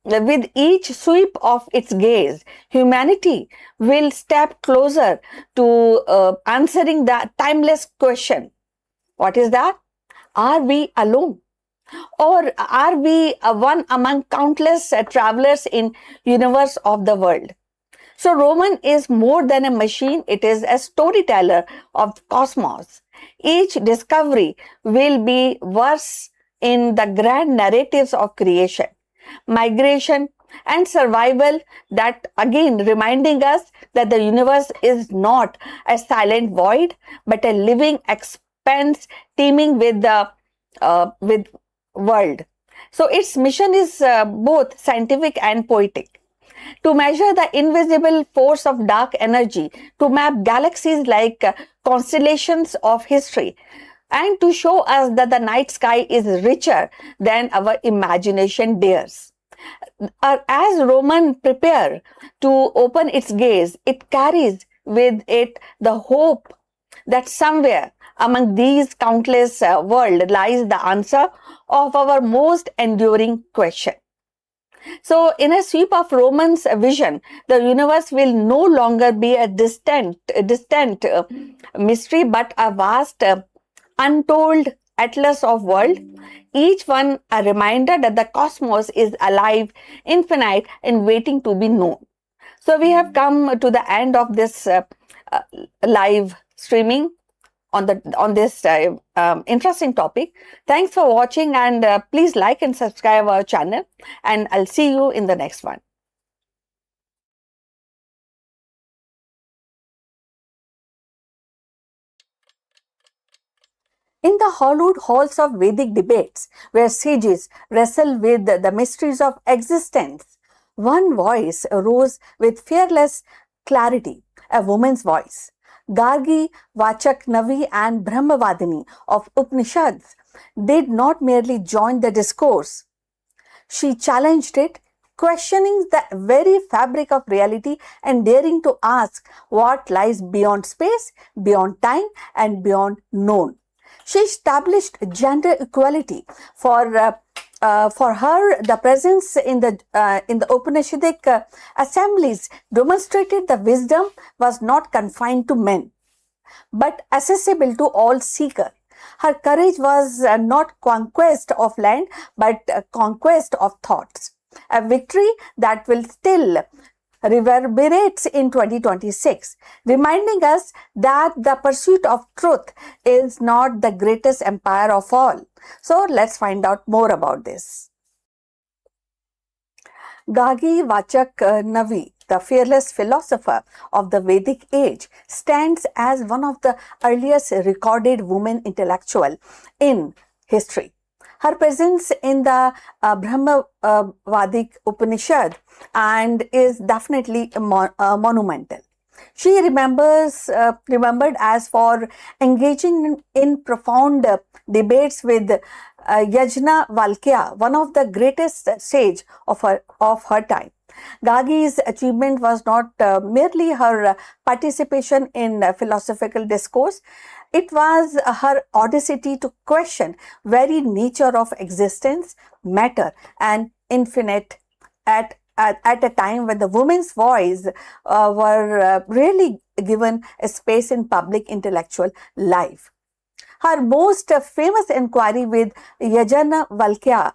with each sweep of its gaze, humanity will step closer to answering the timeless question. What is that? Are we alone? Or are we one among countless travelers in universe of the world? So Roman is more than a machine, it is a storyteller of cosmos. Each discovery will be verse in the grand narratives of creation, migration, and survival, that again reminding us that the universe is not a silent void but a living expanse teeming with the with world. So its mission is both scientific and poetic. To measure the invisible force of dark energy, to map galaxies like constellations of history, and to show us that the night sky is richer than our imagination dares. As Roman prepare to open its gaze, it carries with it the hope that somewhere among these countless worlds lies the answer of our most enduring question. So, in a sweep of Roman's vision, the universe will no longer be a distant mystery, but a vast, untold atlas of world. Each one a reminder that the cosmos is alive, infinite, and waiting to be known. So, we have come to the end of this live streaming on this interesting topic. Thanks for watching, and please like and subscribe our channel, and I'll see you in the next one. In the hallowed halls of Vedic debates, where sages wrestle with the mysteries of existence, one voice arose with fearless clarity, a woman's voice. Gargi, Vachak Navi, and Brahmavadini of Upanishads did not merely join the discourse. She challenged it, questioning the very fabric of reality and daring to ask what lies beyond space, beyond time, and beyond known. She established gender equality. For her, the presence in the Upanishadic assemblies demonstrated the wisdom was not confined to men, but accessible to all seekers. Her courage was not conquest of land, but conquest of thoughts. A victory that will still reverberates in 2026, reminding us that the pursuit of truth is not the greatest empire of all. So let's find out more about this. Gagi Vachak Navi, the fearless philosopher of the Vedic age, stands as one of the earliest recorded women intellectual in history. Her presence in the Brahmavadic Upanishad and is definitely monumental. She remembered as for engaging in profound debates with Yajna Valkya, one of the greatest sage of her time. Gagi's achievement was not merely her participation in philosophical discourse. It was her audacity to question very nature of existence, matter, and infinite at a time when the women's voice were really given a space in public intellectual life. Her most famous inquiry with Yajnavalkya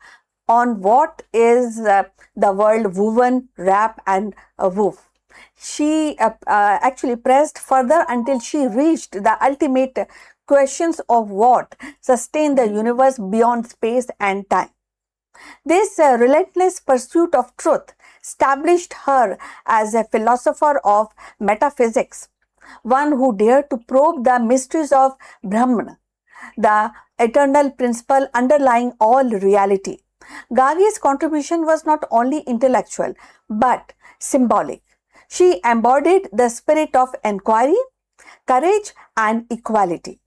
on what is the world woven, wrap and woof. She actually pressed further until she reached the ultimate questions of what sustain the universe beyond space and time. This relentless pursuit of truth established her as a philosopher of metaphysics, one who dared to probe the mysteries of Brahman, the eternal principle underlying all reality. Gargi's contribution was not only intellectual but symbolic. She embodied the spirit of inquiry, courage, and equality.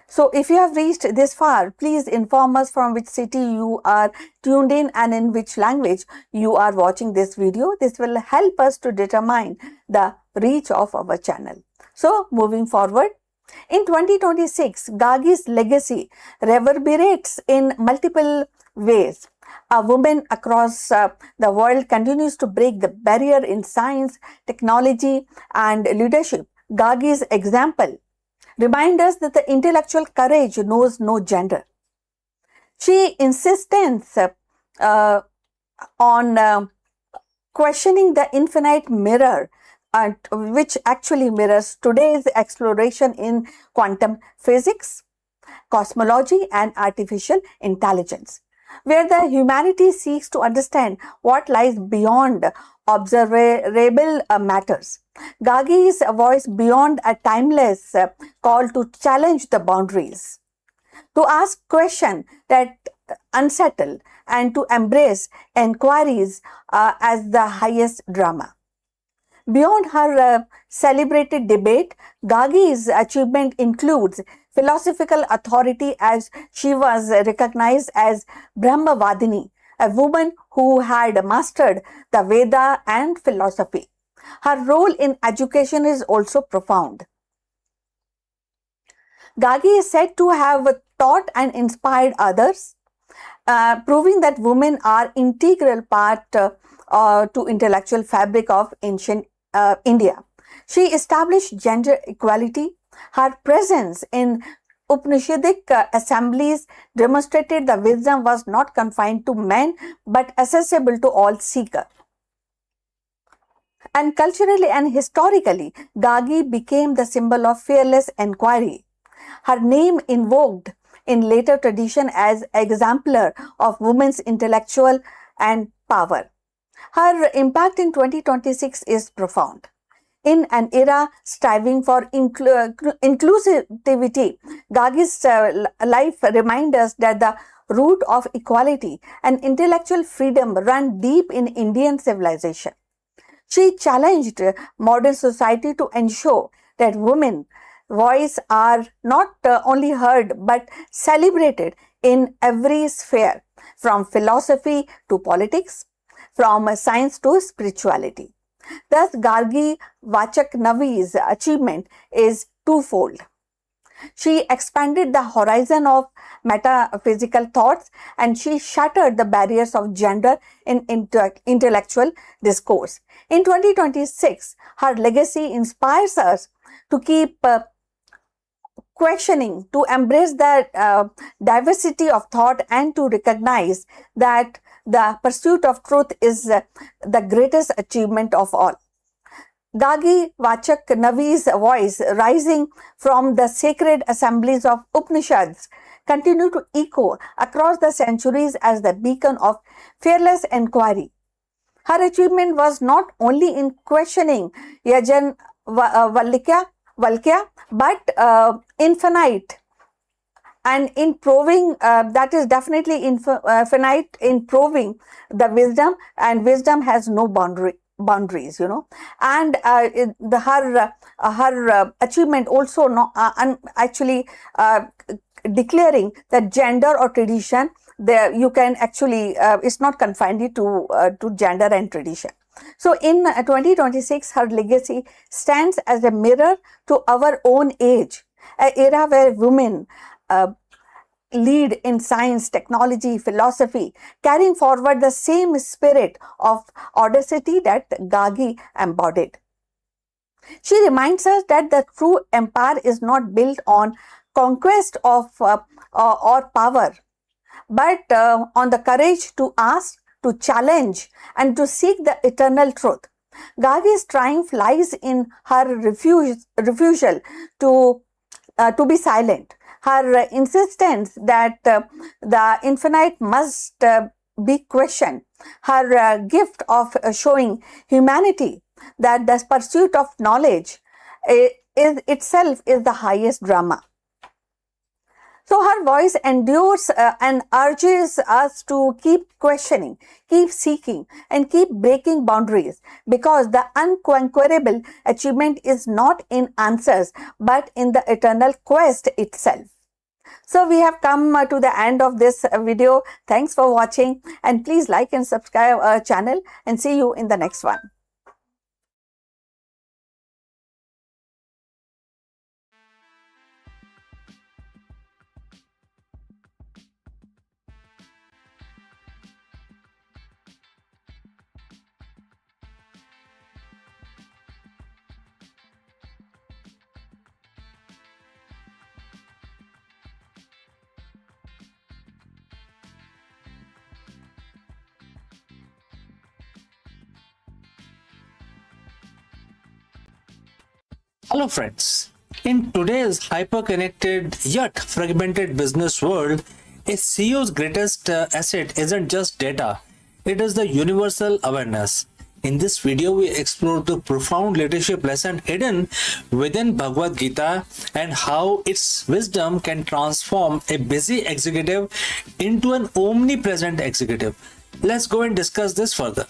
So, if you have reached this far, please inform us from which city you are tuned in and in which language you are watching this video. This will help us to determine the reach of our channel. So, moving forward, in 2026, Gargi's legacy reverberates in multiple ways. A woman across the world continues to break the barrier in science, technology, and leadership. Gargi's example reminds us that the intellectual courage knows no gender. She insists on questioning the infinite mirror, which actually mirrors today's exploration in quantum physics, cosmology, and artificial intelligence, where the humanity seeks to understand what lies beyond observable matters. Gargi's voice beyond a timeless call to challenge the boundaries, to ask questions that unsettle, and to embrace inquiries as the highest drama. Beyond her celebrated debate, Gargi's achievement includes philosophical authority, as she was recognized as Brahmavadini, a woman who had mastered the Veda and philosophy. Her role in education is also profound. Gargi is said to have taught and inspired others, proving that women are integral part to intellectual fabric of ancient India. She established gender equality. Her presence in Upanishadic assemblies demonstrated the wisdom was not confined to men but accessible to all seekers. And culturally and historically, Gargi became the symbol of fearless inquiry. Her name invoked in later tradition as exemplar of women's intellectual and power. Her impact in 2026 is profound. In an era striving for inclusivity, Gargi's life reminds us that the root of equality and intellectual freedom run deep in Indian civilization. She challenged modern society to ensure that women's voices are not only heard but celebrated in every sphere, from philosophy to politics, from science to spirituality. Thus, Gargi Vachak Navi's achievement is twofold. She expanded the horizon of metaphysical thoughts and she shattered the barriers of gender in intellectual discourse. In 2026, her legacy inspires us to keep questioning, to embrace the diversity of thought, and to recognize that the pursuit of truth is the greatest achievement of all. Gargi Vachak Navi's voice, rising from the sacred assemblies of Upanishads, continue to echo across the centuries as the beacon of fearless inquiry. Her achievement was not only in questioning Yajnavalkya, but infinite, and in proving that is definitely infinite in proving the wisdom, and wisdom has no boundaries, and her achievement also actually declaring that gender or tradition, there you can actually it's not confined to gender and tradition. So in 2026, her legacy stands as a mirror to our own age, an era where women lead in science, technology, philosophy, carrying forward the same spirit of audacity that Gargi embodied. She reminds us that the true empire is not built on conquest of or power, but on the courage to ask, to challenge, and to seek the eternal truth. Garvey's triumph lies in her refusal to be silent, her insistence that the infinite must be questioned, her gift of showing humanity that the pursuit of knowledge is itself is the highest drama. So her voice endures and urges us to keep questioning, keep seeking, and keep breaking boundaries, because the unconquerable achievement is not in answers but in the eternal quest itself. So we have come to the end of this video. Thanks for watching, and please like and subscribe our channel, and see you in the next one. Hello, friends. In today's hyper-connected yet fragmented business world, a CEO's greatest asset isn't just data, it is the universal awareness. In this video, we explore the profound leadership lesson hidden within Bhagavad Gita and how its wisdom can transform a busy executive into an omnipresent executive. Let's go and discuss this further.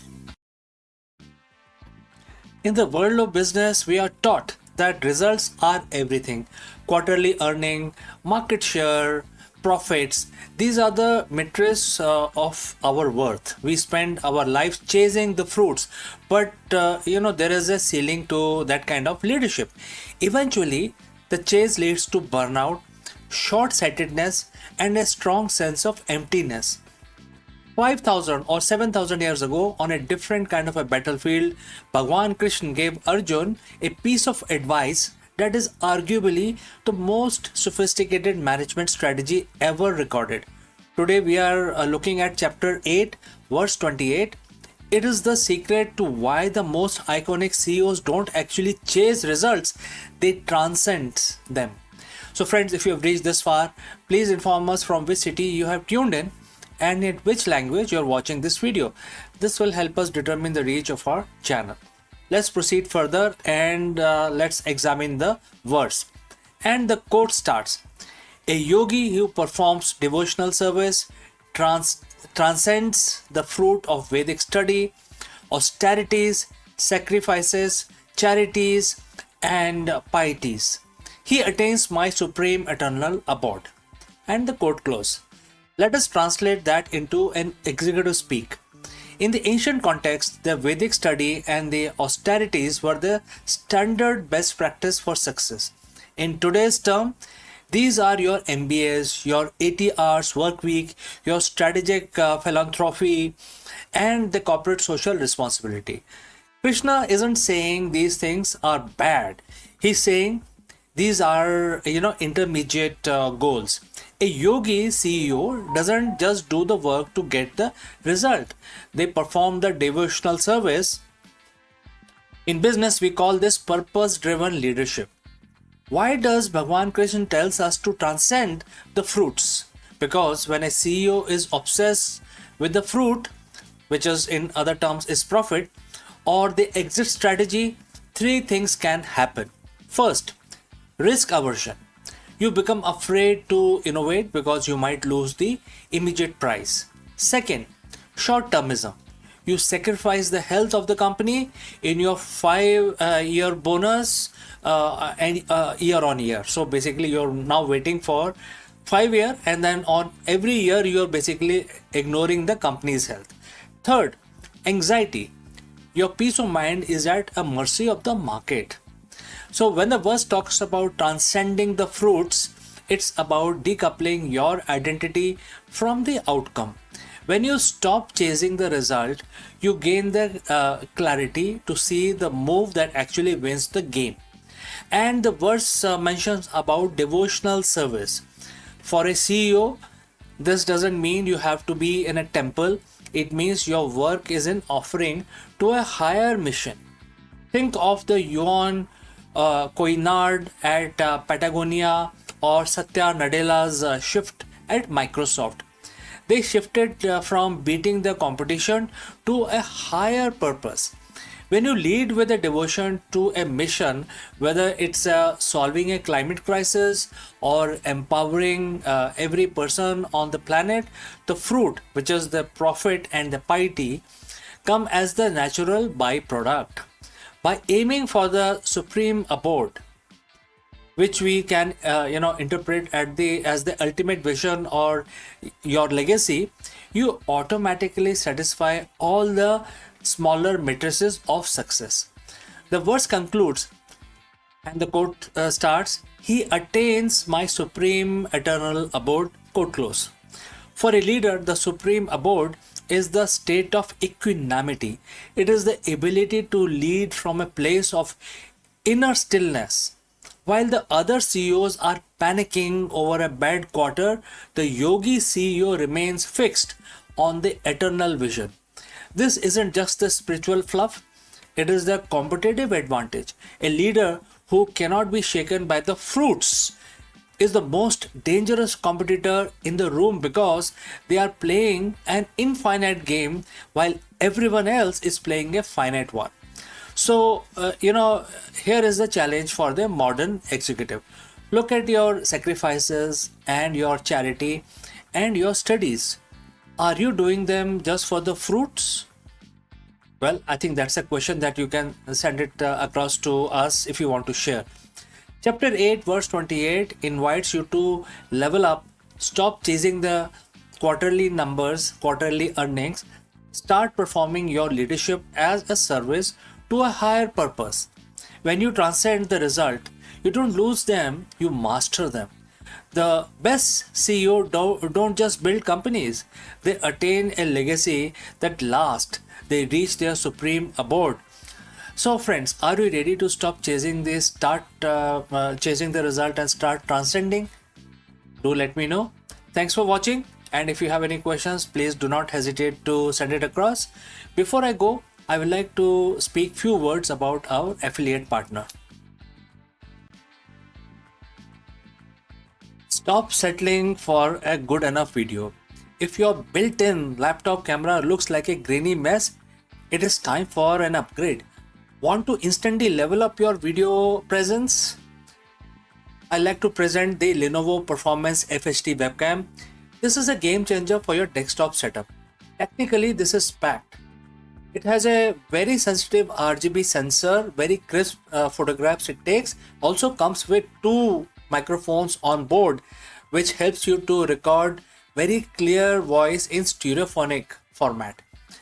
In the world of business, we are taught that results are everything. Quarterly earning, market share, profits, these are the metrics of our worth. We spend our life chasing the fruits, but there is a ceiling to that kind of leadership. Eventually, the chase leads to burnout, short-sightedness, and a strong sense of emptiness. 5,000 or 7,000 years ago, on a different kind of a battlefield, Bhagwan Krishna gave Arjun a piece of advice that is arguably the most sophisticated management strategy ever recorded. Today we are looking at chapter 8, verse 28. It is the secret to why the most iconic CEOs don't actually chase results, they transcend them. So friends, if you have reached this far, please inform us from which city you have tuned in and in which language you're watching this video. This will help us determine the reach of our channel. Let's proceed further and let's examine the verse. And the quote starts, a yogi who performs devotional service transcends the fruit of Vedic study, austerities, sacrifices, charities, and pieties. He attains my supreme eternal abode. And the quote close. Let us translate that into an executive speak. In the ancient context, the Vedic study and the austerities were the standard best practice for success. In today's term, these are your MBAs, your 80 hours work week, your strategic philanthropy, and the corporate social responsibility. Krishna isn't saying these things are bad. He's saying these are, intermediate goals. A yogi CEO doesn't just do the work to get the result. They perform the devotional service. In business, we call this purpose-driven leadership. Why does Bhagwan Krishna tells us to transcend the fruits? Because when a CEO is obsessed with the fruit, which is in other terms is profit, or the exit strategy, three things can happen. First, risk aversion. You become afraid to innovate because you might lose the immediate prize. Second, short-termism. You sacrifice the health of the company in your 5-year bonus and year on year. So basically you're now waiting for 5 years, and then on every year you're basically ignoring the company's health. Third, anxiety. Your peace of mind is at a mercy of the market. So when the verse talks about transcending the fruits, it's about decoupling your identity from the outcome. When you stop chasing the result, you gain the clarity to see the move that actually wins the game. And the verse mentions about devotional service. For a CEO, this doesn't mean you have to be in a temple. It means your work is an offering to a higher mission. Think of the Yuan Koinard at Patagonia or Satya Nadella's shift at Microsoft. They shifted from beating the competition to a higher purpose. When you lead with a devotion to a mission, whether it's solving a climate crisis or empowering every person on the planet, the fruit, which is the profit and the piety, come as the natural byproduct. By aiming for the supreme abode, which we can interpret as the ultimate vision or your legacy, you automatically satisfy all the smaller matrices of success. The verse concludes, and the quote starts, "He attains my supreme eternal abode," quote close. For a leader, the supreme abode is the state of equanimity. It is the ability to lead from a place of inner stillness. While the other CEOs are panicking over a bad quarter, the yogi CEO remains fixed on the eternal vision. This isn't just the spiritual fluff, it is the competitive advantage. A leader who cannot be shaken by the fruits is the most dangerous competitor in the room because they are playing an infinite game while everyone else is playing a finite one. So, here is the challenge for the modern executive. Look at your sacrifices and your charity and your studies. Are you doing them just for the fruits? Well, I think that's a question that you can send it across to us if you want to share. Chapter 8, verse 28 invites you to level up, stop chasing the quarterly numbers, quarterly earnings, start performing your leadership as a service to a higher purpose. When you transcend the result, you don't lose them, you master them. The best CEO don't just build companies, they attain a legacy that lasts. They reach their supreme abode. So friends, are you ready to stop chasing this, start chasing the result and start transcending? Do let me know. Thanks for watching, and if you have any questions, please do not hesitate to send it across. Before I go, I would like to speak few words about our affiliate partner. Stop settling for a good enough video. If your built-in laptop camera looks like a grainy mess, it is time for an upgrade. Want to instantly level up your video presence? I like to present the Lenovo Performance FHD webcam. This is a game changer for your desktop setup. Technically, this is packed. It has a very sensitive RGB sensor, very crisp photographs it takes. Also comes with 2 microphones on board, which helps you to record very clear voice in stereophonic format.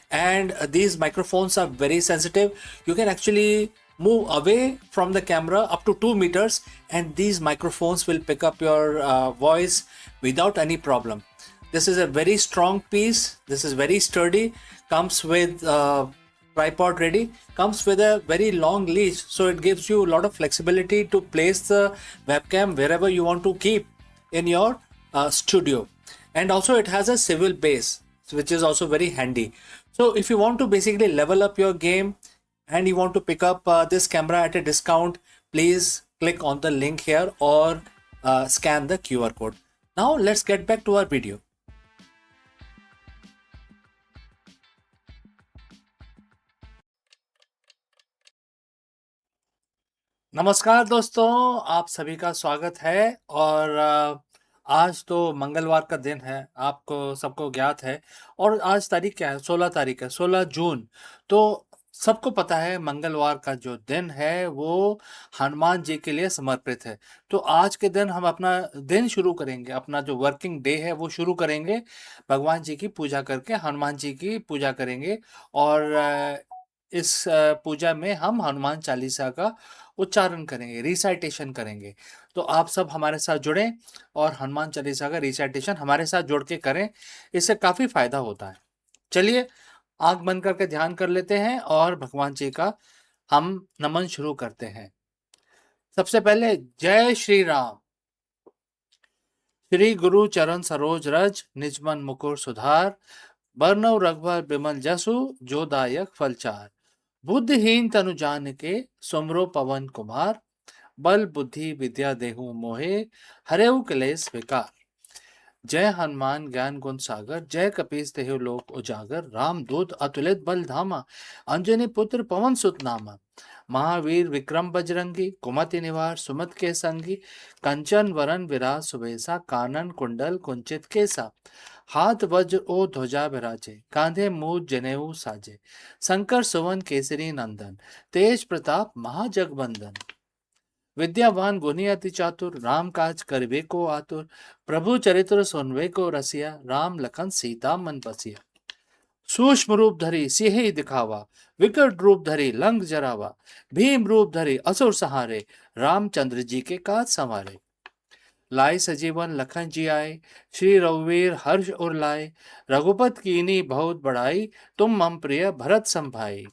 And these microphones are very sensitive. You can actually move away from the camera up to 2 meters and these microphones will pick up your voice without any problem. This is a very strong piece. This is very sturdy. Comes with tripod ready. Comes with a very long leash, so it gives you a lot of flexibility to place the webcam wherever you want to keep in your studio. And also it has a swivel base, which is also very handy. So if you want to basically level up your game and you want to pick up this camera at a discount, please click on the link here or scan the QR code. Now let's get back to our video. नमस्कार दोस्तों, आप सभी का स्वागत है। और आज तो मंगलवार का दिन है, आपको सबको ज्ञात है। और आज तारीख क्या है? 16 तारीख है, 16 जून। तो सबको पता है मंगलवार का जो दिन है वो हनुमान जी के लिए समर्पित है। तो आज के दिन हम अपना दिन शुरू करेंगे, अपना जो वर्किंग डे है वो शुरू करेंगे भगवान जी की पूजा करके, हनुमान जी की पूजा करेंगे। और इस पूजा में हम हनुमान चालीसा का उच्चारण करेंगे, रिसाइटेशन करेंगे। तो आप सब हमारे साथ जुड़ें और हनुमान चालीसा का रिसाइटेशन हमारे साथ जुड़ के करें, इससे काफ़ी फ़ायदा होता है। चलिए आँख बंद करके ध्यान कर लेते हैं और भगवान जी का हम नमन शुरू करते हैं। सबसे पहले जय श्री राम। श्री गुरु चरण सरोज रज, निजमन मुकुर सुधार, बरनौ रघुवर बिमल जसु, जो दायक फलचार। बुद्धिहीन तनु जानिके, सुमरो पवन कुमार, बल बुद्धि विद्या देहु मोहे, हरेउ क्लेश विकार। जय हनुमान ज्ञान गुण सागर, जय कपीस तेहु लोक उजागर। राम दूत अतुलित बल धामा, अंजनी पुत्र पवन सुत नामा। महावीर विक्रम बजरंगी, कुमति निवार सुमत के संगी। कंचन वरन विराज सुबेसा, कानन कुंडल कुंचित केसा। हाथ वज्र ओ ध्वजा विराजे, कांधे मूज जनेऊ साजे। शंकर सुवन केसरी नंदन, तेज प्रताप महाजगबंदन। विद्यावान गुणी अति चातुर, राम काज करवे को आतुर। प्रभु चरित्र सुनवे को रसिया, राम लखन सीता मन बसिया। सूक्ष्म रूप धरी सिंह दिखावा, विकट रूप धरी लंक जरावा। भीम रूप धरी असुर सहारे, रामचंद्र जी के काज संवारे। लाए सजीवन लखन जी आए, श्री रघुवीर हर्ष उर लाए। रघुपत कीनी बहुत बड़ाई, तुम मम प्रिय भरत संभाई।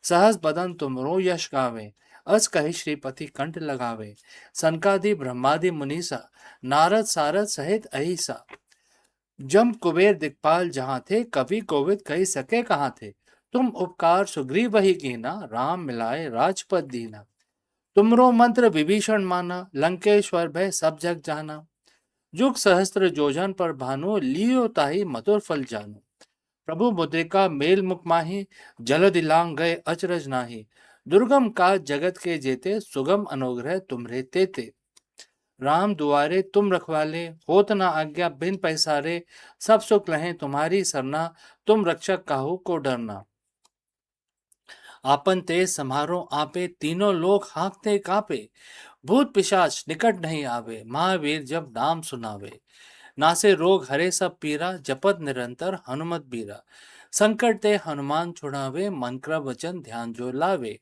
सहस बदन तुमरो यश गावे, अस कहि श्रीपति कंठ लगावे। सनकादि ब्रह्मादि मुनीसा, नारद सारद सहित अहिसा। जम कुबेर दिक्पाल जहाँ थे, कवि कोविद कही सके कहाँ थे। तुम उपकार सुग्रीव वही कीना, राम मिलाए राजपद दीना। तुमरो मंत्र विभीषण माना, लंकेश्वर भय सब जग जाना। जुग सहस्त्र जोजन पर भानु, लियो ताहि मधुर फल जानु। प्रभु मुद्रिका मेल मुख माही, जल दिलांग गए अचरज नाही। दुर्गम काज जगत के जेते, सुगम अनुग्रह तुम्हरे तेते। राम दुआरे तुम रखवाले, होत न आज्ञा बिन पैसारे। सब सुख लहें तुम्हारी सरना, तुम रक्षक काहू को डरना। आपन तेज समारो आपे, तीनों लोग हाँकते कापे। भूत पिशाच निकट नहीं आवे, महावीर जब नाम सुनावे। नासे रोग हरे सब पीरा, जपत निरंतर हनुमत बीरा। संकट ते हनुमान छुड़ावे, मन क्रम वचन ध्यान जो लावे।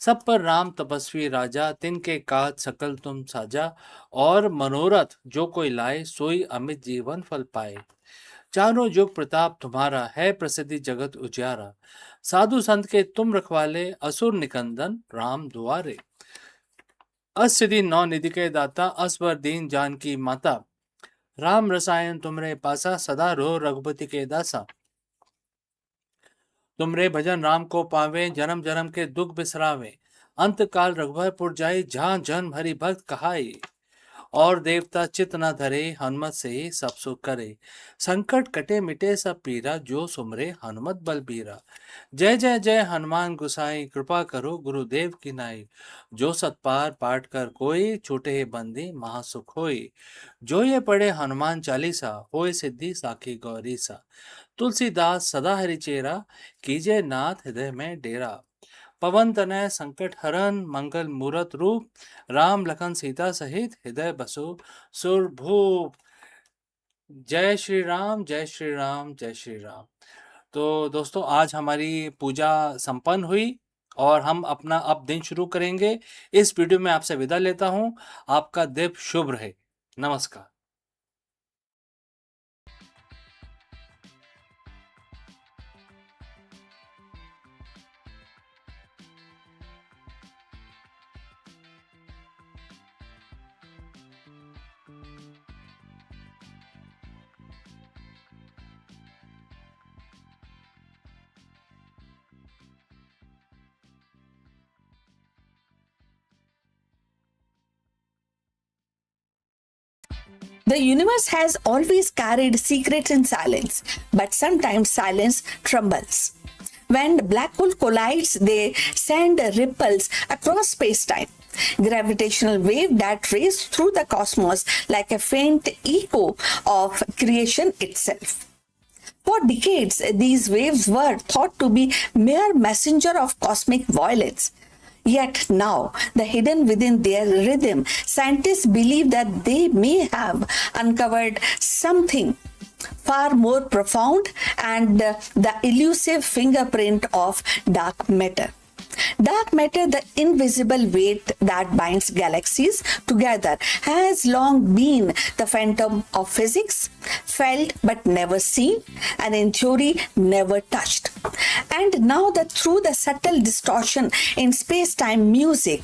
सब पर राम तपस्वी राजा, तिनके काज सकल तुम साजा। और मनोरथ जो कोई लाए, सोई अमित जीवन फल पाए। चारों युग प्रताप तुम्हारा, है प्रसिद्धि जगत उजियारा। साधु संत के तुम रखवाले, असुर निकंदन राम दुआरे। असिद्धि नौ निधि के दाता, असवर दीन जानकी माता। राम रसायन तुमरे पासा, सदा रो रघुपति के दासा। तुमरे भजन राम को पावे, जन्म जन्म के दुख बिसरावे। अंत काल रघुवरपुर जाई, जहाँ जन्म हरि भक्त कहाई। और देवता चित न धरे, हनुमत से ही सब सुख करे। संकट कटे मिटे सब पीरा, जो सुमरे हनुमत बलबीरा। जय जय जय हनुमान गुसाई, कृपा करो गुरुदेव की नाई। जो सतपार पाठ कर कोई, छूटे ही बंदी महासुख होई। जो ये पढ़े हनुमान चालीसा, होय सिद्धि साखी गौरी सा। तुलसीदास सदा हरि चेरा, कीजे नाथ हृदय में डेरा। पवन तनय संकट हरन, मंगल मूरत रूप। राम लखन सीता सहित, हृदय बसो सुरभूप। जय श्री राम जय श्री राम जय श्री राम। तो दोस्तों, आज हमारी पूजा संपन्न हुई और हम अपना अब दिन शुरू करेंगे। इस वीडियो में आपसे विदा लेता हूं। आपका दिन शुभ रहे। नमस्कार। The universe has always carried secrets in silence, but sometimes silence trembles. When black hole collides, they send ripples across space-time, gravitational wave that race through the cosmos like a faint echo of creation itself. For decades, these waves were thought to be mere messenger of cosmic violence. Yet now, the hidden within their rhythm, scientists believe that they may have uncovered something far more profound and the elusive fingerprint of dark matter. Dark matter, the invisible weight that binds galaxies together, has long been the phantom of physics, felt but never seen, and in theory never touched. And now that through the subtle distortion in space-time music,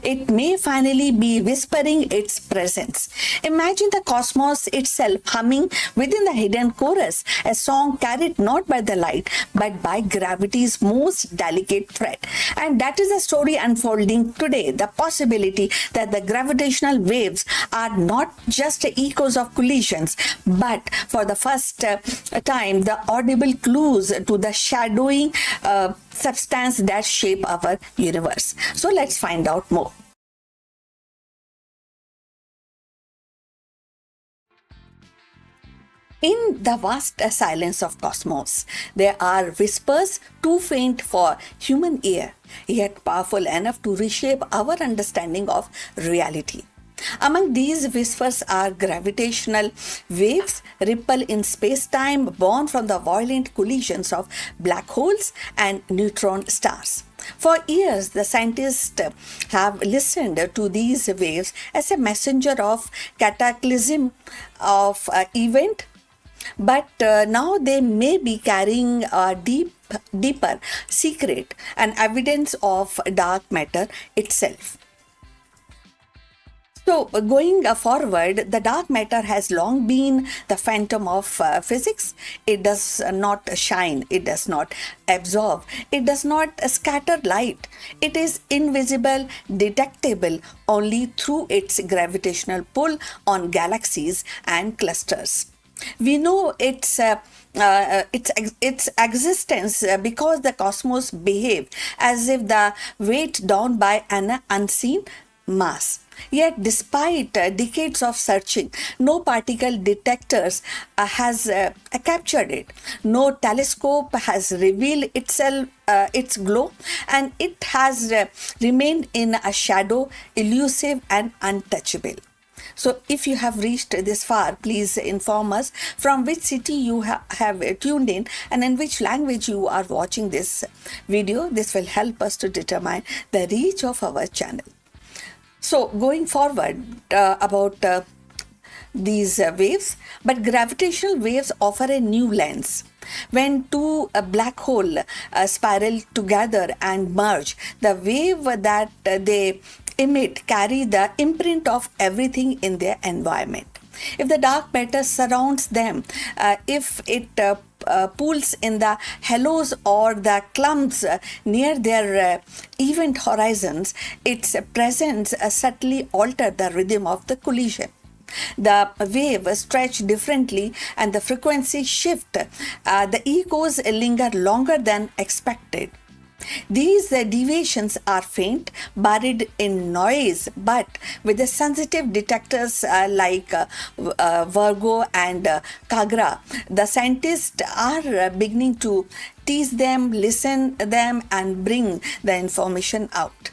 It may finally be whispering its presence. Imagine the cosmos itself humming within the hidden chorus, a song carried not by the light but by gravity's most delicate thread. And that is the story unfolding today, the possibility that the gravitational waves are not just echoes of collisions, but for the first time, the audible clues to the shadowing substance that shape our universe. So let's find out more. In the vast silence of cosmos, there are whispers too faint for human ear, yet powerful enough to reshape our understanding of reality. Among these whispers are gravitational waves, ripple in space-time born from the violent collisions of black holes and neutron stars. For years, the scientists have listened to these waves as a messenger of cataclysm of event, but now they may be carrying a deeper secret and evidence of dark matter itself. So, going forward, the dark matter has long been the phantom of physics. It does not shine, it does not absorb, it does not scatter light. It is invisible, detectable only through its gravitational pull on galaxies and clusters. We know its existence because the cosmos behave as if the weight down by an unseen mass. Yet, despite decades of searching, no particle detectors has captured it. No telescope has revealed its glow, and it has remained in a shadow, elusive and untouchable. So, if you have reached this far, please inform us from which city you have tuned in and in which language you are watching this video. This will help us to determine the reach of our channel. So, going forward about these waves, but gravitational waves offer a new lens. When two black hole spiral together and merge, the wave that they emit carry the imprint of everything in their environment. If the dark matter surrounds them, if it pools in the halos or the clumps near their event horizons, its presence subtly alter the rhythm of the collision. The wave stretch differently and the frequency shift. The echoes linger longer than expected. These deviations are faint, buried in noise, but with the sensitive detectors like Virgo and Kagra, the scientists are beginning to tease them, listen them, and bring the information out.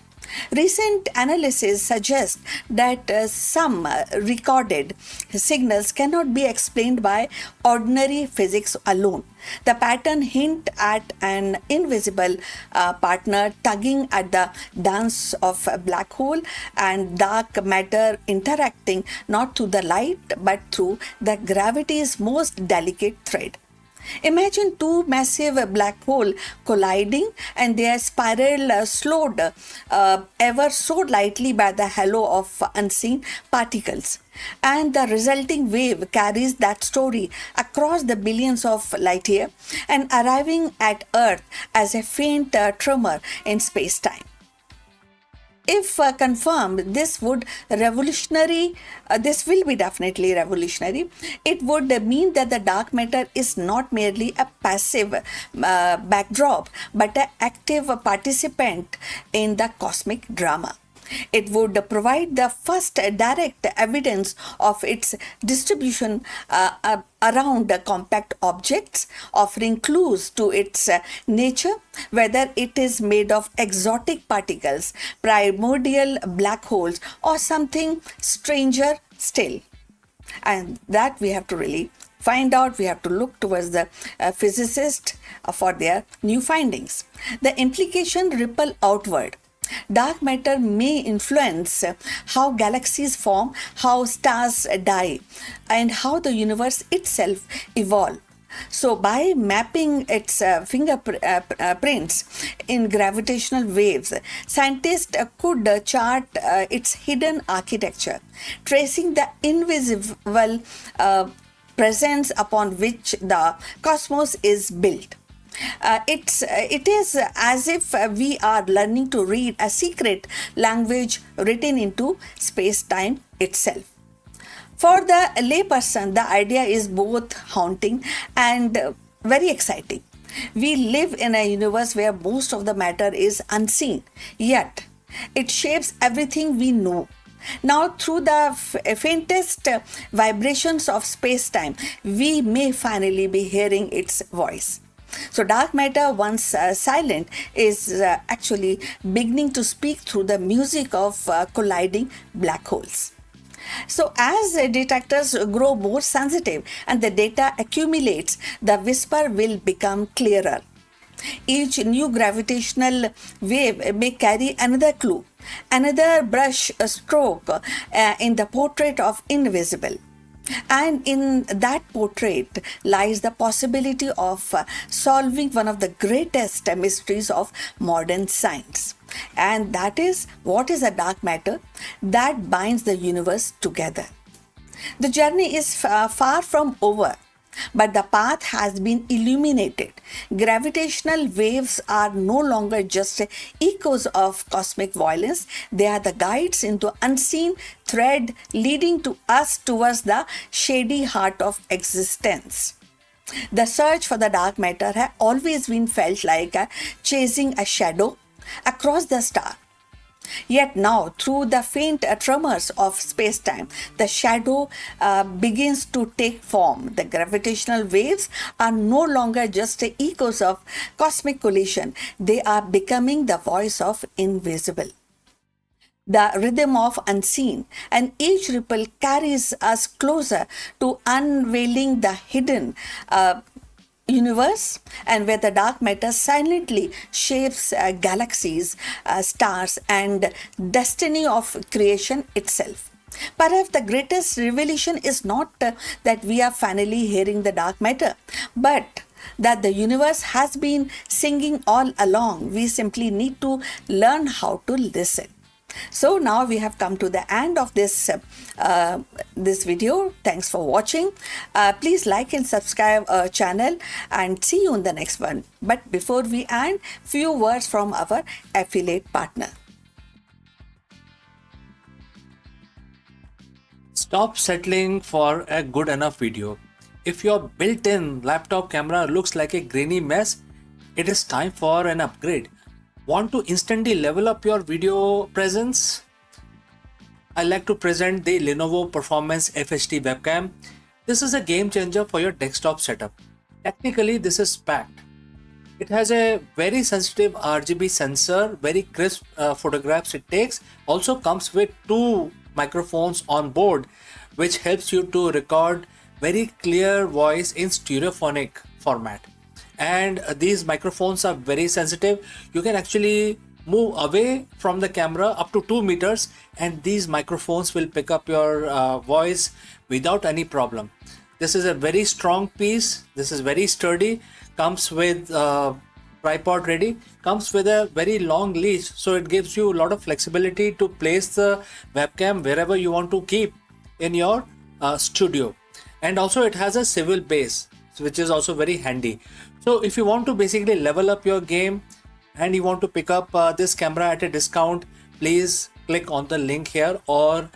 Recent analysis suggests that some recorded signals cannot be explained by ordinary physics alone. The pattern hint at an invisible partner tugging at the dance of a black hole and dark matter interacting not through the light but through the gravity's most delicate thread. Imagine two massive black holes colliding and their spiral slowed ever so lightly by the halo of unseen particles. And the resulting wave carries that story across the billions of light years and arriving at Earth as a faint tremor in space-time. If confirmed, this will be definitely revolutionary. It would mean that the dark matter is not merely a passive backdrop, but an active participant in the cosmic drama. It would provide the first direct evidence of its distribution around compact objects, offering clues to its nature, whether it is made of exotic particles, primordial black holes, or something stranger still. And that we have to really find out. We have to look towards the physicists for their new findings. The implication ripple outward. Dark matter may influence how galaxies form, how stars die, and how the universe itself evolve. So, by mapping its fingerprints in gravitational waves, scientists could chart its hidden architecture, tracing the invisible presence upon which the cosmos is built. It is as if we are learning to read a secret language written into space time itself. For the layperson, the idea is both haunting and very exciting. We live in a universe where most of the matter is unseen, yet it shapes everything we know. Now, through the faintest vibrations of space time, we may finally be hearing its voice. So, dark matter, once silent, is actually beginning to speak through the music of colliding black holes. So, as detectors grow more sensitive and the data accumulates, the whisper will become clearer. Each new gravitational wave may carry another clue, another brush stroke in the portrait of invisible. And in that portrait lies the possibility of solving one of the greatest mysteries of modern science. And that is, what is a dark matter that binds the universe together? The journey is far from over, but the path has been illuminated. Gravitational waves are no longer just echoes of cosmic violence, they are the guides into unseen thread leading to us towards the shady heart of existence. The search for the dark matter has always been felt like chasing a shadow across the star. Yet now, through the faint tremors of space-time, the shadow begins to take form. The gravitational waves are no longer just echoes of cosmic collision. They are becoming the voice of invisible, the rhythm of unseen, and each ripple carries us closer to unveiling the hidden universe, and where the dark matter silently shapes galaxies, stars, and destiny of creation itself. Perhaps the greatest revelation is not that we are finally hearing the dark matter, but that the universe has been singing all along. We simply need to learn how to listen. So now we have come to the end of this video. Thanks for watching. Please like and subscribe our channel and see you in the next one. But before we end, few words from our affiliate partner. Stop settling for a good enough video. If your built-in laptop camera looks like a grainy mess, it is time for an upgrade. Want to instantly level up your video presence? I like to present the Lenovo Performance FHD webcam. This is a game changer for your desktop setup. Technically, this is packed. It has a very sensitive RGB sensor, very crisp photographs it takes. Also comes with 2 microphones on board, which helps you to record very clear voice in stereophonic format. And these microphones are very sensitive. You can actually move away from the camera up to 2 meters and these microphones will pick up your voice without any problem. This is a very strong piece. This is very sturdy. Comes with tripod ready. Comes with a very long leash, so it gives you a lot of flexibility to place the webcam wherever you want to keep in your studio. And also it has a swivel base, which is also very handy. So if you want to basically level up your game and you want to pick up this camera at a discount, please click on the link here or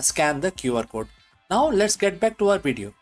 scan the QR code. Now let's get back to our video.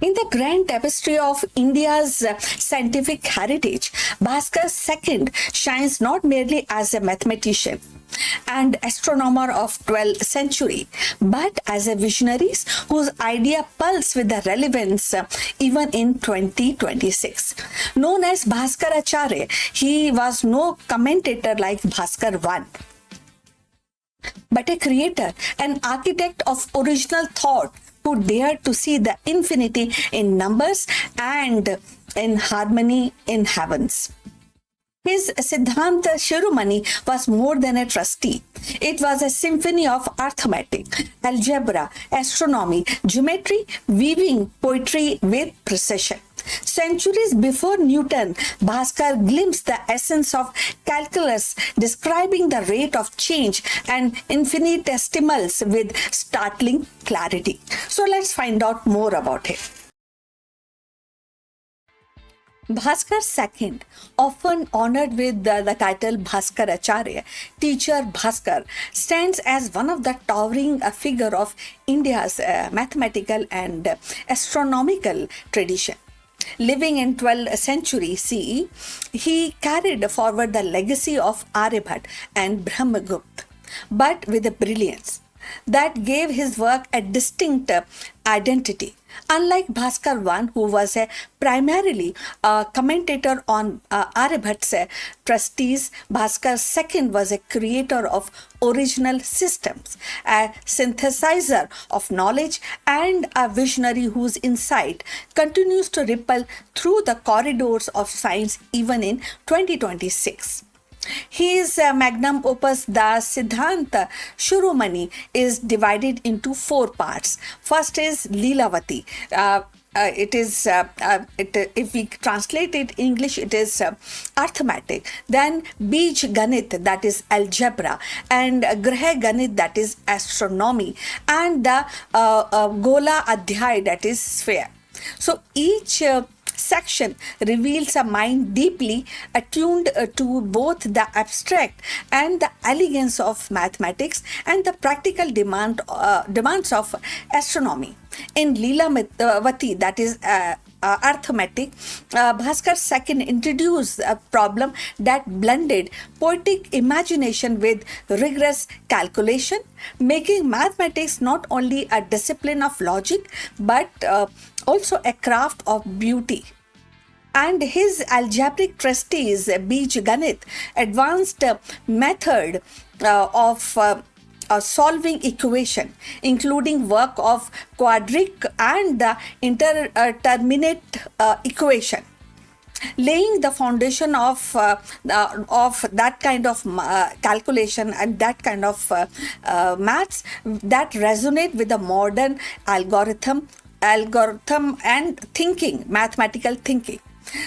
In the grand tapestry of India's scientific heritage, Bhaskar II shines not merely as a mathematician, and astronomer of 12th century, but as a visionary whose idea pulse with the relevance even in 2026. Known as Bhaskaracharya, he was no commentator like Bhaskar I, but a creator, an architect of original thought who dared to see the infinity in numbers and in harmony in heavens. His Siddhanta Shiromani was more than a trustee. It was a symphony of arithmetic, algebra, astronomy, geometry, weaving poetry with precision. Centuries before Newton, Bhaskar glimpsed the essence of calculus, describing the rate of change and infinitesimals with startling clarity. So let's find out more about him. Bhaskar II, often honored with the title Bhaskaracharya, teacher Bhaskar, stands as one of the towering figure of India's mathematical and astronomical tradition. Living in 12th century CE, he carried forward the legacy of Aryabhat and Brahmagupta, but with a brilliance that gave his work a distinct identity. Unlike Bhaskar I, who was primarily a commentator on Aryabhat's treatise, Bhaskar II was a creator of original systems, a synthesizer of knowledge, and a visionary whose insight continues to ripple through the corridors of science even in 2026. His magnum opus, the Siddhanta Shiromani, is divided into 4 parts. First is Leelavati. If we translate it in English, it is arithmetic. Then Bij Ganit, that is algebra, and Grah Ganit, that is astronomy, and the Gola Adhyay, that is sphere. So each section reveals a mind deeply attuned to both the abstract and the elegance of mathematics and the practical demands of astronomy. In Leelavati, that is arithmetic, Bhaskar II introduced a problem that blended poetic imagination with rigorous calculation, making mathematics not only a discipline of logic but also a craft of beauty. And his algebraic treatise, Bij Ganit, advanced method of solving equation, including work of quadratic and the interdeterminate equation, laying the foundation of that kind of calculation and that kind of maths that resonate with the modern algorithm and thinking, mathematical thinking.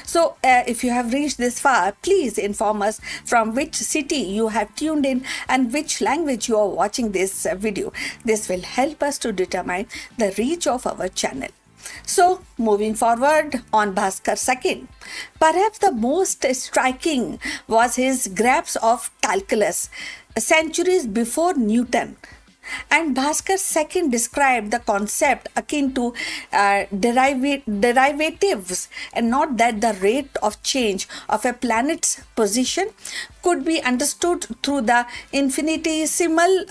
So if you have reached this far, please inform us from which city you have tuned in and which language you are watching this video. This will help us to determine the reach of our channel. So moving forward on Bhaskar II, perhaps the most striking was his grasp of calculus centuries before Newton. And Bhaskar II described the concept akin to derivatives, and not that the rate of change of a planet's position could be understood through the infinitesimal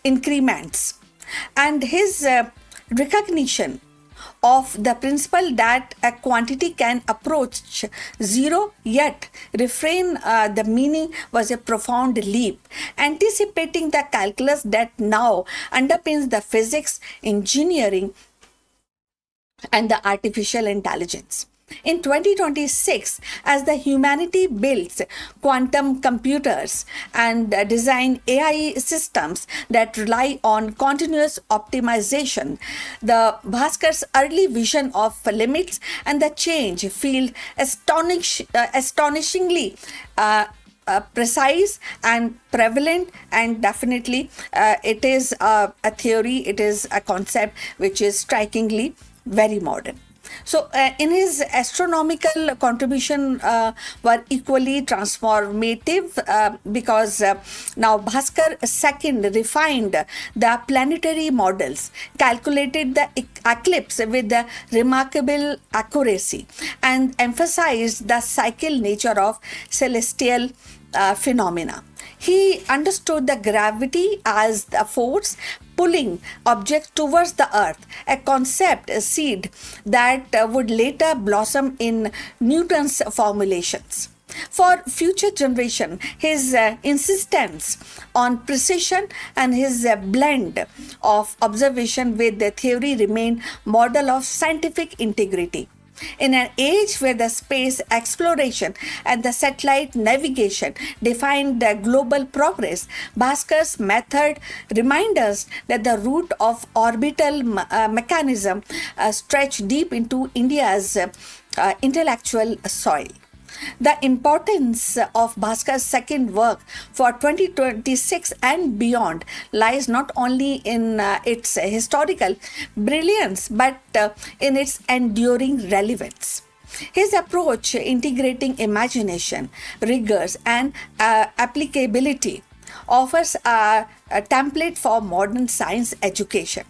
increments. And his recognition of the principle that a quantity can approach zero yet refrain the meaning was a profound leap, anticipating the calculus that now underpins the physics, engineering, and the artificial intelligence. In 2026, as the humanity builds quantum computers and design AI systems that rely on continuous optimization, the Bhaskar's early vision of limits and the change feel astonishingly precise and prevalent, and definitely it is a theory, it is a concept which is strikingly very modern. So in his astronomical contribution were equally transformative because now Bhaskar II refined the planetary models, calculated the eclipse with the remarkable accuracy, and emphasized the cycle nature of celestial phenomena. He understood the gravity as the force pulling objects towards the earth, a concept, a seed that would later blossom in Newton's formulations. For future generation, his insistence on precision and his blend of observation with the theory remain model of scientific integrity. In an age where the space exploration and the satellite navigation defined the global progress, Bhaskar's method reminds us that the root of orbital mechanism stretch deep into India's intellectual soil. The importance of Bhaskar's second work for 2026 and beyond lies not only in its historical brilliance but in its enduring relevance. His approach, integrating imagination, rigors, and applicability, offers a template for modern science education.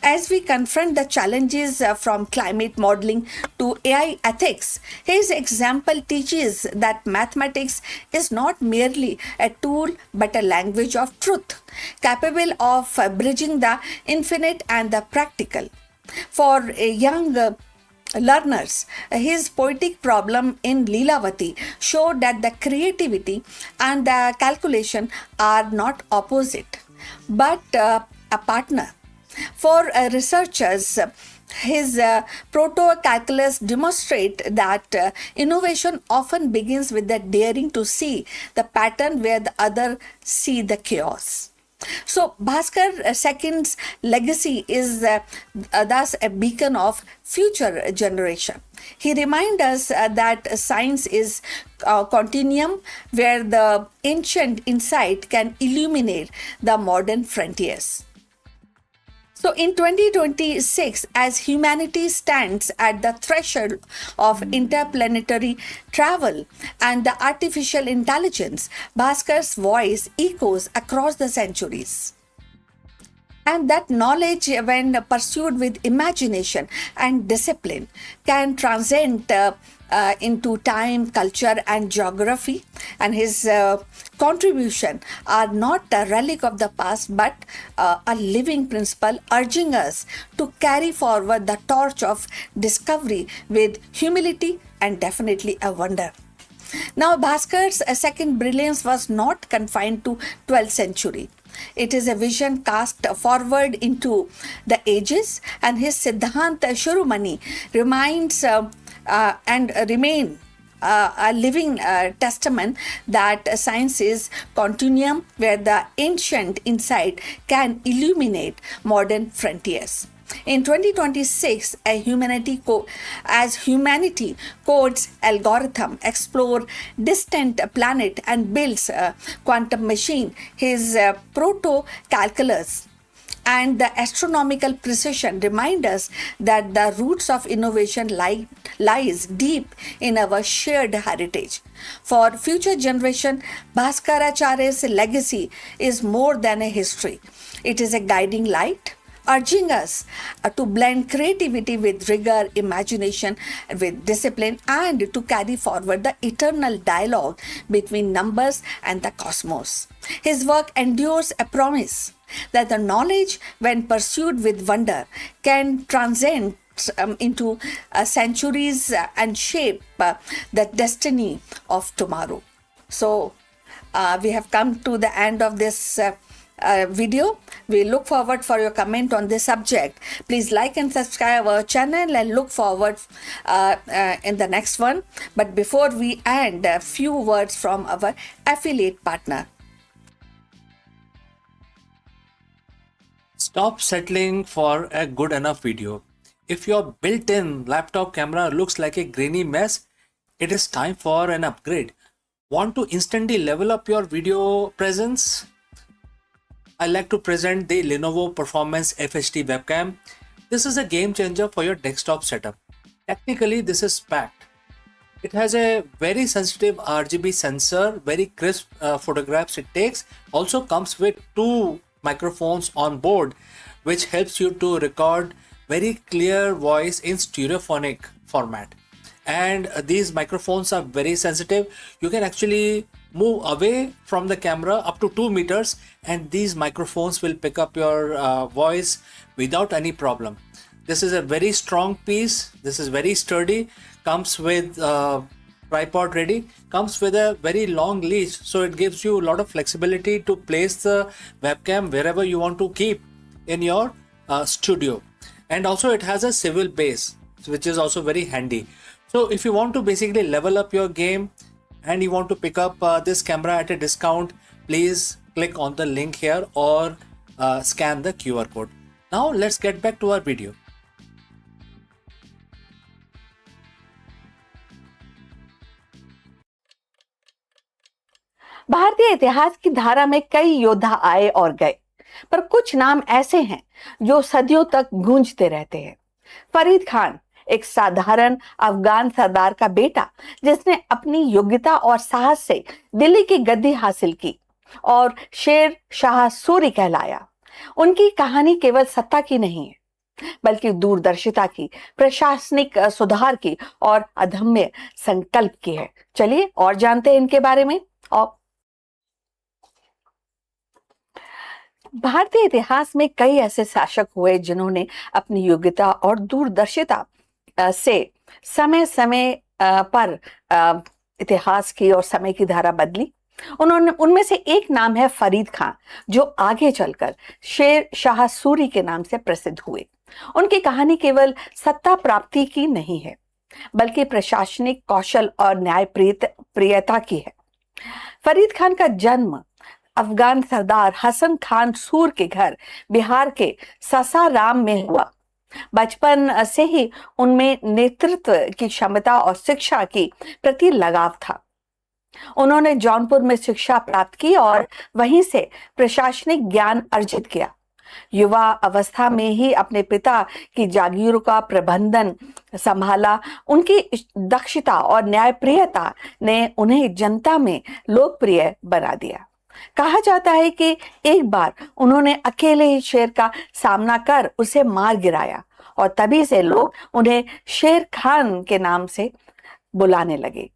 As we confront the challenges from climate modeling to AI ethics, his example teaches that mathematics is not merely a tool but a language of truth, capable of bridging the infinite and the practical. For young learners, his poetic problem in Leelavati showed that the creativity and the calculation are not opposite but a partner. For researchers, his proto-calculus demonstrate that innovation often begins with the daring to see the pattern where the other see the chaos. So Bhaskar II's legacy is thus a beacon of future generation. He reminds us that science is a continuum where the ancient insight can illuminate the modern frontiers. So in 2026, as humanity stands at the threshold of interplanetary travel and the artificial intelligence, Bhaskar's voice echoes across the centuries. And that knowledge, when pursued with imagination and discipline, can transcend into time, culture, and geography. And his contribution are not a relic of the past, but a living principle urging us to carry forward the torch of discovery with humility and definitely a wonder. Now, Bhaskar's second brilliance was not confined to 12th century. It is a vision cast forward into the ages, and his Siddhant Shurumani reminds and remain a living testament that science is continuum where the ancient insight can illuminate modern frontiers. In 2026, as humanity codes algorithm, explore distant planet and builds a quantum machine, his proto-calculus and the astronomical precision remind us that the roots of innovation lies deep in our shared heritage. For future generation, Bhaskaracharya's legacy is more than a history. It is a guiding light, urging us to blend creativity with rigor, imagination with discipline, and to carry forward the eternal dialogue between numbers and the cosmos. His work endures a promise that the knowledge, when pursued with wonder, can transcend into centuries and shape the destiny of tomorrow. So, we have come to the end of this video. We look forward for your comment on this subject. Please like and subscribe our channel and look forward in the next one. But before we end, a few words from our affiliate partner. Stop settling for a good enough video. If your built-in laptop camera looks like a grainy mess, it is time for an upgrade. Want to instantly level up your video presence? I like to present the Lenovo Performance FHD webcam. This is a game changer for your desktop setup. Technically, this is packed. It has a very sensitive RGB sensor, very crisp photographs it takes. Also comes with 2 microphones on board, which helps you to record very clear voice in stereophonic format. And these microphones are very sensitive. You can actually move away from the camera up to 2 meters, and these microphones will pick up your voice without any problem. This is a very strong piece. This is very sturdy. Comes with tripod ready. Comes with a very long leash, so it gives you a lot of flexibility to place the webcam wherever you want to keep in your studio. And also it has a swivel base, which is also very handy. So if you want to basically level up your game and you want to pick up this camera at a discount, please click on the link here or scan the QR code. Now let's get back to our video. भारतीय इतिहास की धारा में कई योद्धा आए और गए, पर कुछ नाम ऐसे हैं जो सदियों तक गूंजते रहते हैं। फरीद खान, एक साधारण अफगान सरदार का बेटा, जिसने अपनी योग्यता और साहस से दिल्ली की गद्दी हासिल की और शेर शाह सूरी कहलाया। उनकी कहानी केवल सत्ता की नहीं है, बल्कि दूरदर्शिता की, प्रशासनिक सुधार की और अदम्य संकल्प की है। चलिए और जानते हैं इनके बारे में। और भारतीय इतिहास में कई ऐसे शासक हुए जिन्होंने अपनी योग्यता और दूरदर्शिता से समय समय पर इतिहास की और समय की धारा बदली। उनमें से एक नाम है फरीद खान, जो आगे चलकर शेर शाह सूरी के नाम से प्रसिद्ध हुए। उनकी कहानी केवल सत्ता प्राप्ति की नहीं है, बल्कि प्रशासनिक कौशल और न्याय प्रियता की है। फरीद खान का जन्म अफगान सरदार हसन खान सूर के घर बिहार के सासाराम में हुआ। बचपन से ही उनमें नेतृत्व की क्षमता और शिक्षा की प्रति लगाव था। उन्होंने जौनपुर में शिक्षा प्राप्त की और वहीं से प्रशासनिक ज्ञान अर्जित किया। युवा अवस्था में ही अपने पिता की जागीरों का प्रबंधन संभाला। उनकी दक्षता और न्यायप्रियता ने उन्हें जनता में लोकप्रिय बना दिया। कहा जाता है कि एक बार उन्होंने अकेले ही शेर का सामना कर उसे मार गिराया और तभी से लोग उन्हें शेर खान के नाम से बुलाने लगे।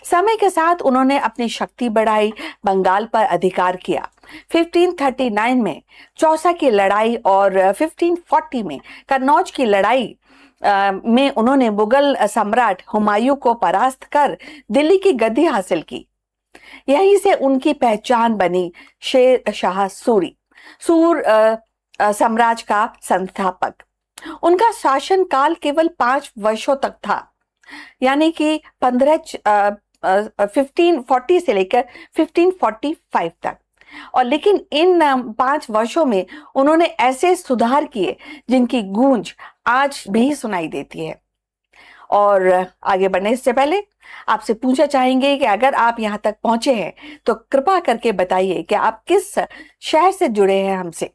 समय के साथ उन्होंने अपनी शक्ति बढ़ाई, बंगाल पर अधिकार किया। 1539 में चौसा की लड़ाई और 1540 में कन्नौज की लड़ाई में उन्होंने मुगल सम्राट हुमायूं को परास्त कर दिल्ली की गद्दी हासिल की। यहीं से उनकी पहचान बनी शेर शाह सूरी, सूर साम्राज्य का संस्थापक। उनका शासन काल केवल 5 वर्षों तक था, यानी कि 1540 से लेकर 1545 तक। और लेकिन इन 5 वर्षों में उन्होंने ऐसे सुधार किए जिनकी गूंज आज भी सुनाई देती है। और आगे बढ़ने से पहले आपसे पूछना चाहेंगे कि अगर आप यहाँ तक पहुंचे हैं तो कृपा करके बताइए कि आप किस शहर से जुड़े हैं हमसे,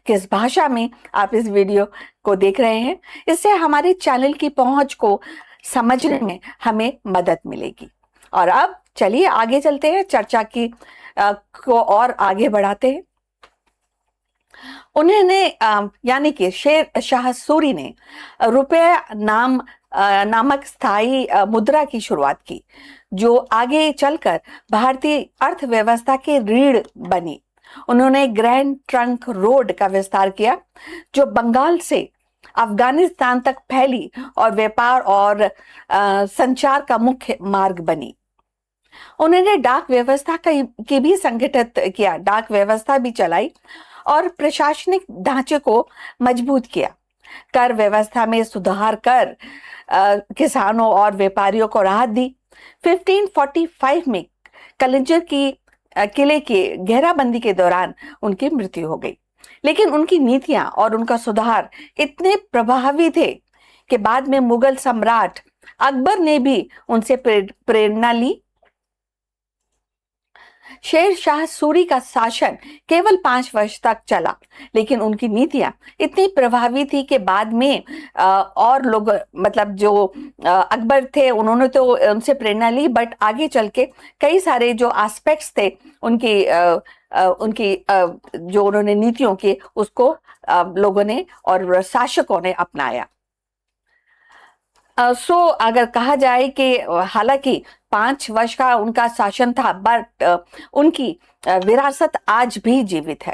किस भाषा में आप इस वीडियो को देख रहे हैं। इससे हमारे चैनल की पहुंच को समझने में हमें मदद मिलेगी। और अब चलिए आगे चलते हैं, चर्चा को और आगे बढ़ाते हैं। उन्होंने यानी कि शेर शाह सूरी ने रुपये नामक स्थायी मुद्रा की शुरुआत की, जो आगे चलकर भारतीय अर्थव्यवस्था की रीढ़ बनी। उन्होंने ग्रैंड ट्रंक रोड का विस्तार किया, जो बंगाल से अफगानिस्तान तक फैली और व्यापार और संचार का मुख्य मार्ग बनी। उन्होंने डाक व्यवस्था की भी संगठित किया, डाक व्यवस्था भी चलाई और प्रशासनिक ढांचे को मजबूत किया। कर व्यवस्था में सुधार कर किसानों और व्यापारियों को राहत दी। 1545 में कलिंजर की किले की घेराबंदी के दौरान उनकी मृत्यु हो गई, लेकिन उनकी नीतियां और उनका सुधार इतने प्रभावी थे कि बाद में मुगल सम्राट अकबर ने भी उनसे प्रेरणा ली। शेर शाह सूरी का शासन केवल 5 वर्ष तक चला, लेकिन उनकी नीतियां इतनी प्रभावी थी कि बाद में और लोग, मतलब जो अकबर थे, उन्होंने तो उनसे प्रेरणा ली, बट आगे चल के कई सारे जो एस्पेक्ट्स थे उनकी जो उन्होंने नीतियों के, उसको लोगों ने और शासकों ने अपनाया। अगर कहा जाए कि हालांकि 5 वर्ष का उनका शासन था, बट उनकी विरासत आज भी जीवित है।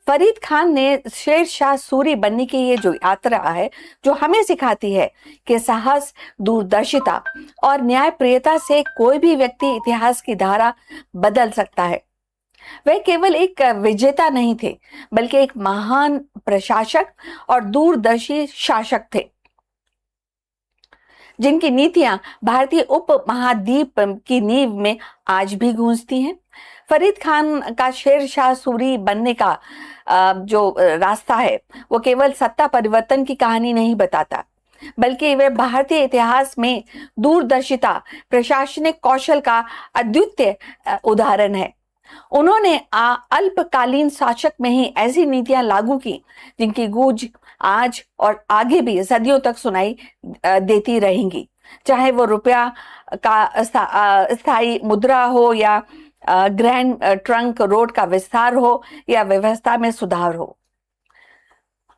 फरीद खान ने शेर शाह सूरी बनने की ये जो यात्रा है, जो हमें सिखाती है कि साहस, दूरदर्शिता और न्यायप्रियता से कोई भी व्यक्ति इतिहास की धारा बदल सकता है। वे केवल एक विजेता नहीं थे, बल्कि एक महान प्रशासक और दूरदर्शी शासक थे, जिनकी नीतियां भारतीय उपमहाद्वीप की नींव में आज भी गूंजती हैं। फरीद खान का शेर शाह सूरी बनने का जो रास्ता है, वो केवल सत्ता परिवर्तन की कहानी नहीं बताता, बल्कि वे भारतीय इतिहास में दूरदर्शिता, प्रशासनिक कौशल का अद्वितीय उदाहरण है। उन्होंने अल्पकालीन शासक में ही ऐसी नीतियां लागू की जिनकी गूंज आज और आगे भी सदियों तक सुनाई देती रहेंगी, चाहे वो रुपया का स्थायी मुद्रा हो, या ग्रैंड ट्रंक रोड का विस्तार हो, या व्यवस्था में सुधार हो।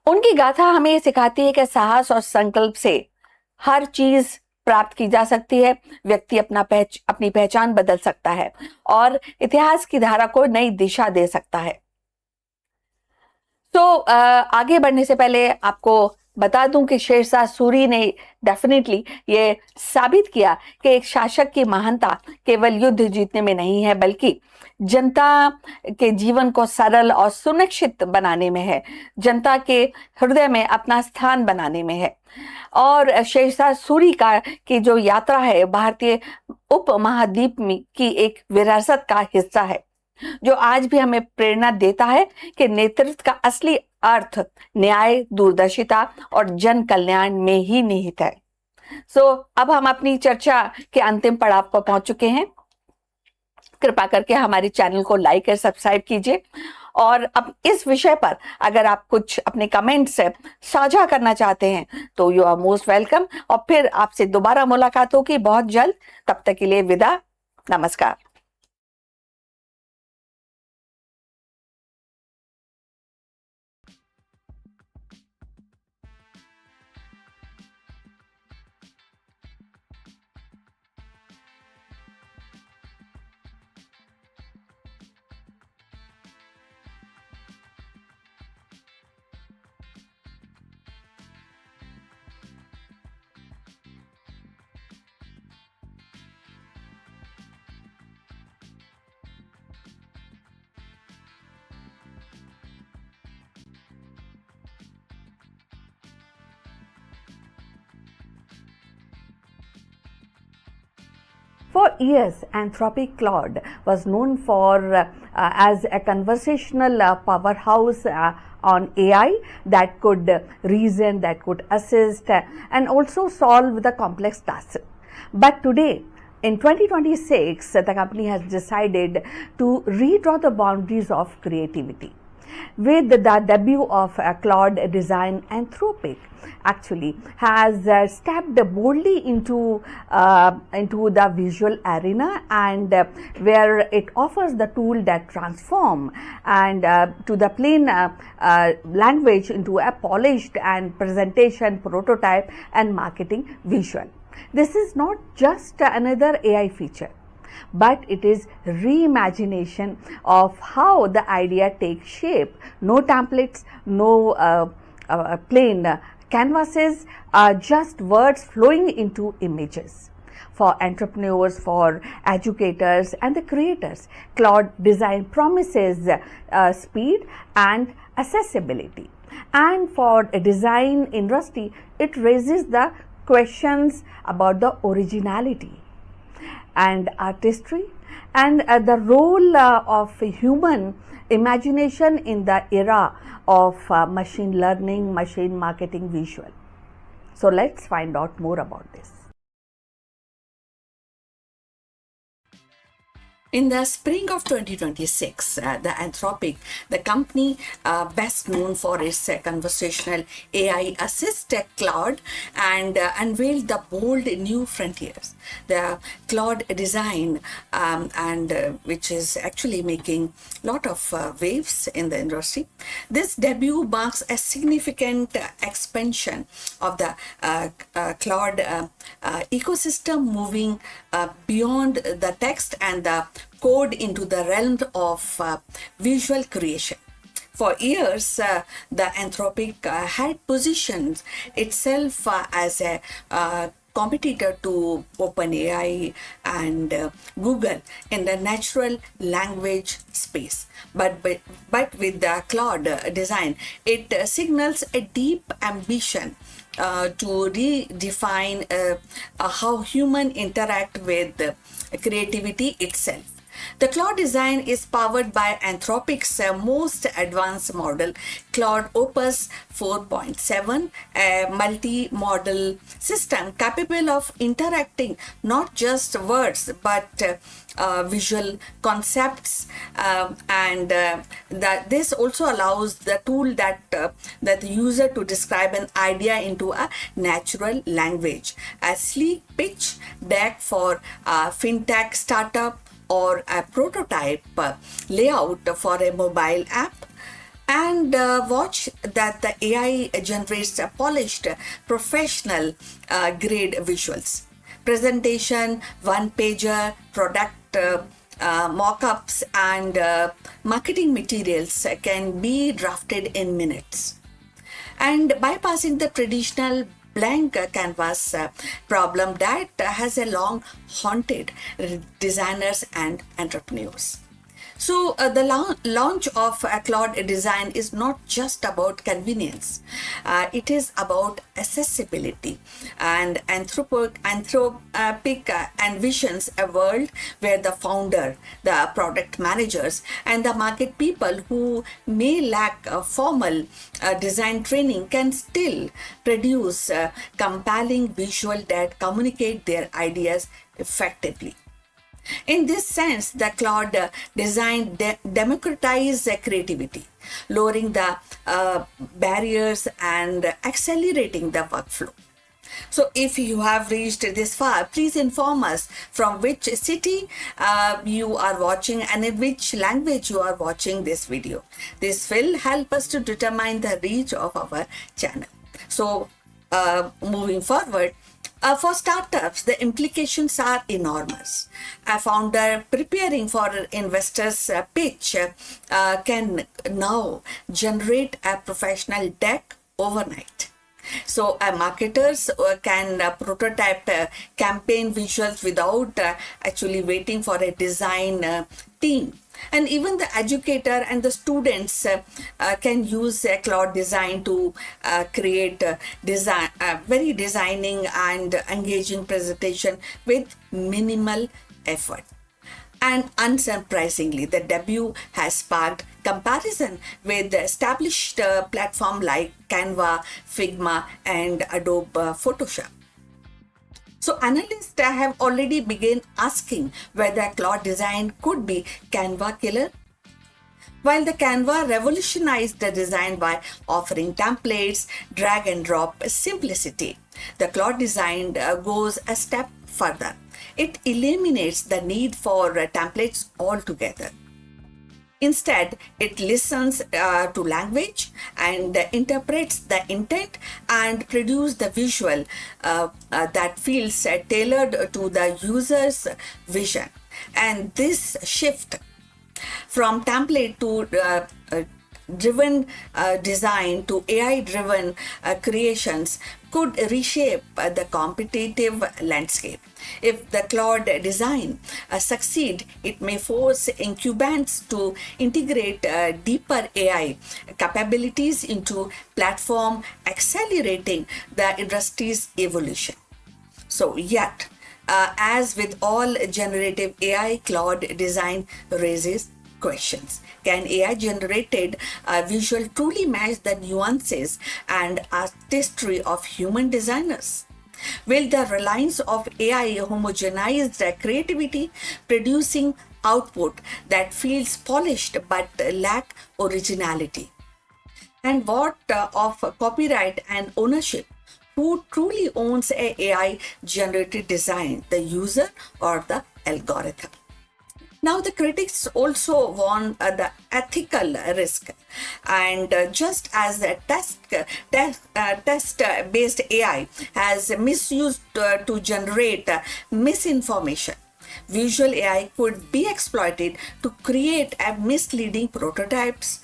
उनकी गाथा हमें ये सिखाती है कि साहस और संकल्प से हर चीज प्राप्त की जा सकती है। व्यक्ति अपनी पहचान बदल सकता है और इतिहास की धारा को नई दिशा दे सकता है। तो आगे बढ़ने से पहले आपको बता दूं कि शेरशाह सूरी ने डेफिनेटली ये साबित किया कि एक शासक की महानता केवल युद्ध जीतने में नहीं है, बल्कि जनता के जीवन को सरल और सुनिश्चित बनाने में है, जनता के हृदय में अपना स्थान बनाने में है। और शेरशाह सूरी की जो यात्रा है, भारतीय उपमहाद्वीप की एक विरासत का हिस्सा है, जो आज भी हमें प्रेरणा देता है कि नेतृत्व का असली अर्थ न्याय, दूरदर्शिता और जन कल्याण में ही निहित है। अब हम अपनी चर्चा के अंतिम पड़ाव पर पहुंच चुके हैं। कृपा करके हमारे चैनल को लाइक और सब्सक्राइब कीजिए, और अब इस विषय पर अगर आप कुछ अपने कमेंट्स साझा करना चाहते हैं तो यू आर मोस्ट वेलकम, और फिर आपसे दोबारा मुलाकात होगी बहुत जल्द। तब तक के लिए विदा, नमस्कार। For years, Anthropic Claude was known for as a conversational powerhouse on AI that could reason, that could assist, and also solve the complex tasks. But today, in 2026, the company has decided to redraw the boundaries of creativity. With the debut of Claude Design, Anthropic actually has stepped boldly into the visual arena, and where it offers the tool that transform and to the plain language into a polished and presentation, prototype and marketing visual. This is not just another AI feature, but it is reimagination of how the idea takes shape. No templates, no plain canvases, just words flowing into images. For entrepreneurs, for educators and the creators, Claude Design promises speed and accessibility. And for a design industry, it raises the questions about the originality and artistry, and the role of human imagination in the era of machine learning, machine marketing, visual. So let's find out more about this. In the spring of 2026, the Anthropic, the company best known for its conversational AI assist Claude, and unveiled the bold new frontiers. The Claude design, and which is actually making a lot of waves in the industry. This debut marks a significant expansion of the Claude ecosystem, moving beyond the text and the code into the realm of visual creation. For years, the Anthropic had positioned itself as a competitor to OpenAI and Google in the natural language space. But with the Claude design, it signals a deep ambition to redefine how humans interact with creativity itself. The Claude design is powered by Anthropic's most advanced model, Claude Opus 4.7, a multi-model system capable of interacting not just words but visual concepts, and that this also allows the tool that the user to describe an idea into a natural language. A sleek pitch deck for a fintech startup or a prototype layout for a mobile app, and watch that the AI generates a polished professional grade visuals. Presentation, one pager, product mock-ups, and marketing materials can be drafted in minutes. And bypassing the traditional blank canvas problem that has a long haunted designers and entrepreneurs. So the launch of Claude design is not just about convenience. It is about accessibility. And Anthropic envisions a world where the founder, the product managers, and the market people who may lack formal design training can still produce compelling visual that communicate their ideas effectively. In this sense, the Claude design democratizes creativity, lowering the barriers and accelerating the workflow. So if you have reached this far, please inform us from which city you are watching and in which language you are watching this video. This will help us to determine the reach of our channel. So moving forward, for startups, the implications are enormous. A founder preparing for an investor's pitch can now generate a professional deck overnight. So marketers can prototype campaign visuals without actually waiting for a design team. And even the educator and the students can use Claude design to create very designing and engaging presentation with minimal effort. And unsurprisingly, the debut has sparked comparison with established platforms like Canva, Figma, and Adobe Photoshop. So analysts have already begun asking whether Claude design could be Canva killer. While the Canva revolutionized the design by offering templates, drag and drop simplicity, the Claude design goes a step further. It eliminates the need for templates altogether. Instead, it listens to language and interprets the intent and produces the visual that feels tailored to the user's vision. And this shift from template to driven design to AI driven creations could reshape the competitive landscape. If the Claude design succeed, it may force incumbents to integrate deeper AI capabilities into platform, accelerating the industry's evolution. So yet, as with all generative AI, Claude design raises questions. Can AI generated visual truly match the nuances and artistry of human designers? Will the reliance of AI homogenize creativity, producing output that feels polished but lack originality? And what of copyright and ownership? Who truly owns a AI generated design, the user or the algorithm? Now, the critics also warn the ethical risk, and just as the test-based AI has misused to generate misinformation, visual AI could be exploited to create a misleading prototypes,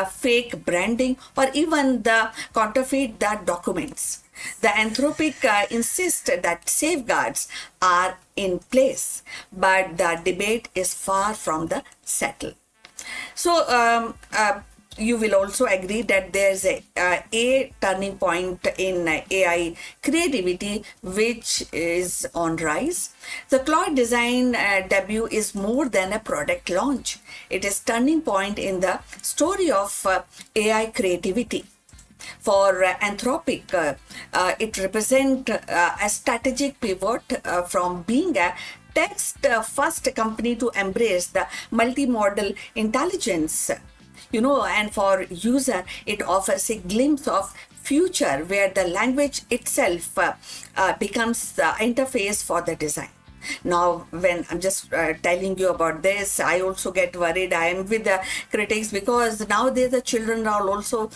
fake branding, or even the counterfeit the documents. The Anthropic insists that safeguards are in place, but the debate is far from the settled. So, you will also agree that there's a turning point in AI creativity which is on rise. The Claude design debut is more than a product launch. It is turning point in the story of AI creativity. For Anthropic, it represents a strategic pivot from being a text first company to embrace the multimodal intelligence. And for user, it offers a glimpse of future where the language itself becomes the interface for the design. Now, when I'm just telling you about this, I also get worried. I am with the critics because nowadays the children are also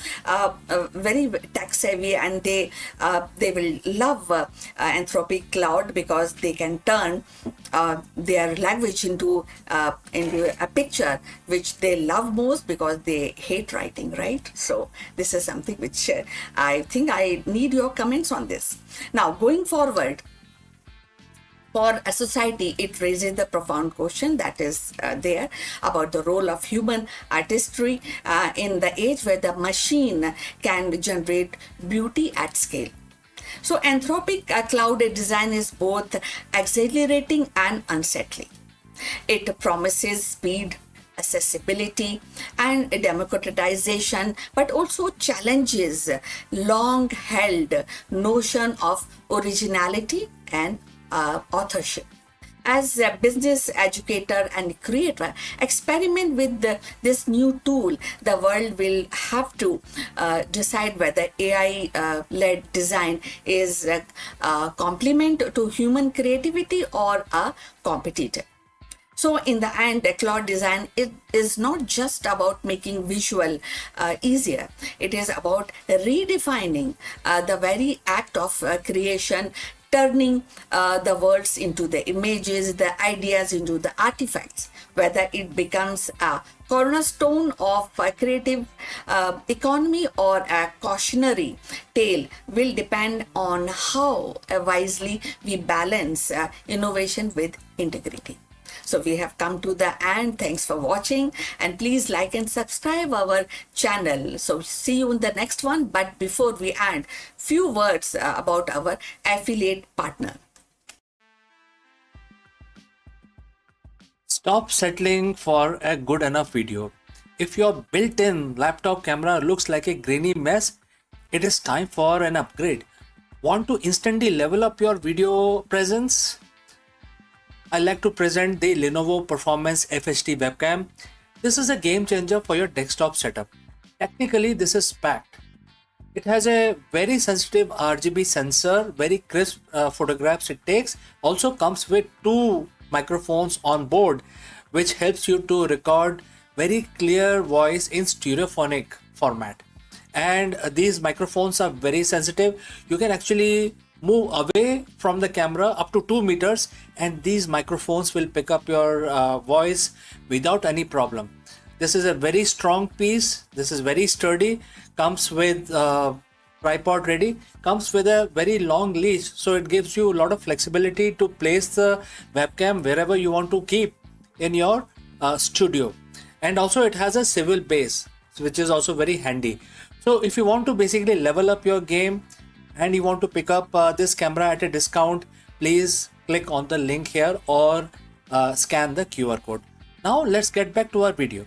very tech savvy, and they will love Anthropic Cloud because they can turn their language into a picture which they love most because they hate writing, right? So this is something which I think I need your comments on this. Now, going forward, for a society, it raises the profound question that is there about the role of human artistry in the age where the machine can generate beauty at scale. So, Anthropic cloud design is both exhilarating and unsettling. It promises speed, accessibility, and democratization, but also challenges long-held notion of originality and authorship. As a business educator and creator, experiment with this new tool. The world will have to decide whether AI-led design is a complement to human creativity or a competitor. So in the end, cloud design, it is not just about making visual easier. It is about redefining the very act of creation, turning the words into the images, the ideas into the artifacts. Whether it becomes a cornerstone of a creative economy or a cautionary tale will depend on how wisely we balance innovation with integrity. So we have come to the end. Thanks for watching, and please like and subscribe our channel. So see you in the next one. But before we end, few words about our affiliate partner. Stop settling for a good enough video. If your built-in laptop camera looks like a grainy mess, it is time for an upgrade. Want to instantly level up your video presence? I like to present the Lenovo Performance FHD webcam. This is a game changer for your desktop setup. Technically, this is packed. It has a very sensitive RGB sensor, very crisp photographs it takes. Also comes with 2 microphones on board, which helps you to record very clear voice in stereophonic format. And these microphones are very sensitive. You can actually move away from the camera up to 2 meters, and these microphones will pick up your voice without any problem. This is a very strong piece. This is very sturdy. Comes with tripod ready. Comes with a very long leash, so it gives you a lot of flexibility to place the webcam wherever you want to keep in your studio. And also it has a swivel base, which is also very handy. So if you want to basically level up your game and you want to pick up this camera at a discount, please click on the link here or scan the QR code. Now let's get back to our video.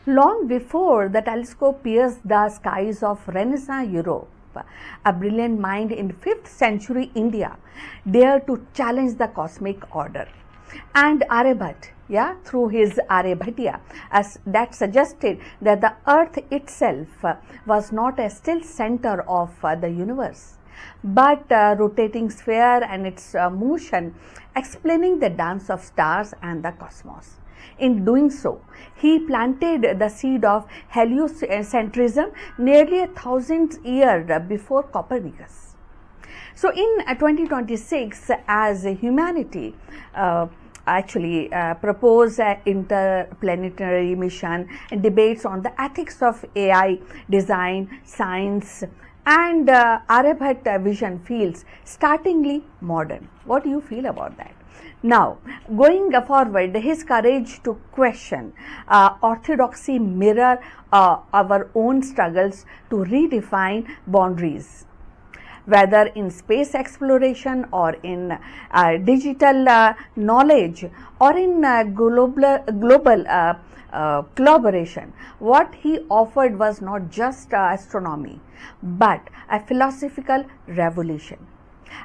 Long before the telescope pierced the skies of Renaissance Europe, a brilliant mind in 5th century India dared to challenge the cosmic order. And Aryabhat, through his Aryabhatiya, that suggested that the earth itself was not a still center of the universe, but a rotating sphere and its motion explaining the dance of stars and the cosmos. In doing so, he planted the seed of heliocentrism nearly 1,000 years before Copernicus. So, in 2026, as humanity propose an interplanetary mission and debates on the ethics of AI, design, science, and Aryabhat vision feels startlingly modern. What do you feel about that? Now, going forward, his courage to question orthodoxy mirror our own struggles to redefine boundaries, whether in space exploration or in digital knowledge or in global collaboration. What he offered was not just astronomy, but a philosophical revolution.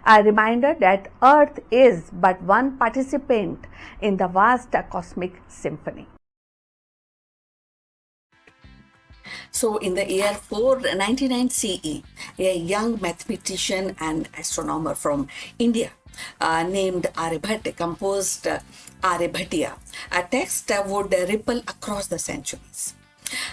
A reminder that Earth is but one participant in the vast cosmic symphony. So, in the year 499 CE, a young mathematician and astronomer from India named Aryabhat composed Aryabhatiya, a text that would ripple across the centuries.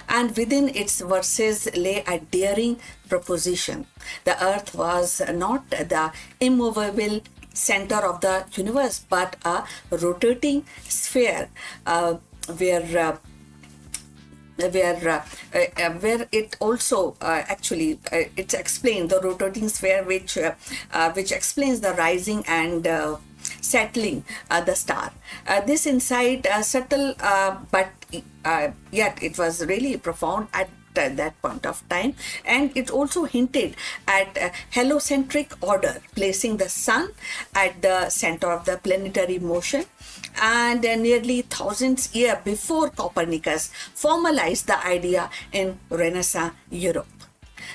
And within its verses lay a daring proposition. The earth was not the immovable center of the universe, but a rotating sphere where it also it's explained, the rotating sphere which explains the rising and settling the star. This insight subtle but yet it was really profound at that point of time, and it also hinted at a heliocentric order, placing the sun at the center of the planetary motion, and nearly thousands years before Copernicus formalized the idea in Renaissance Europe.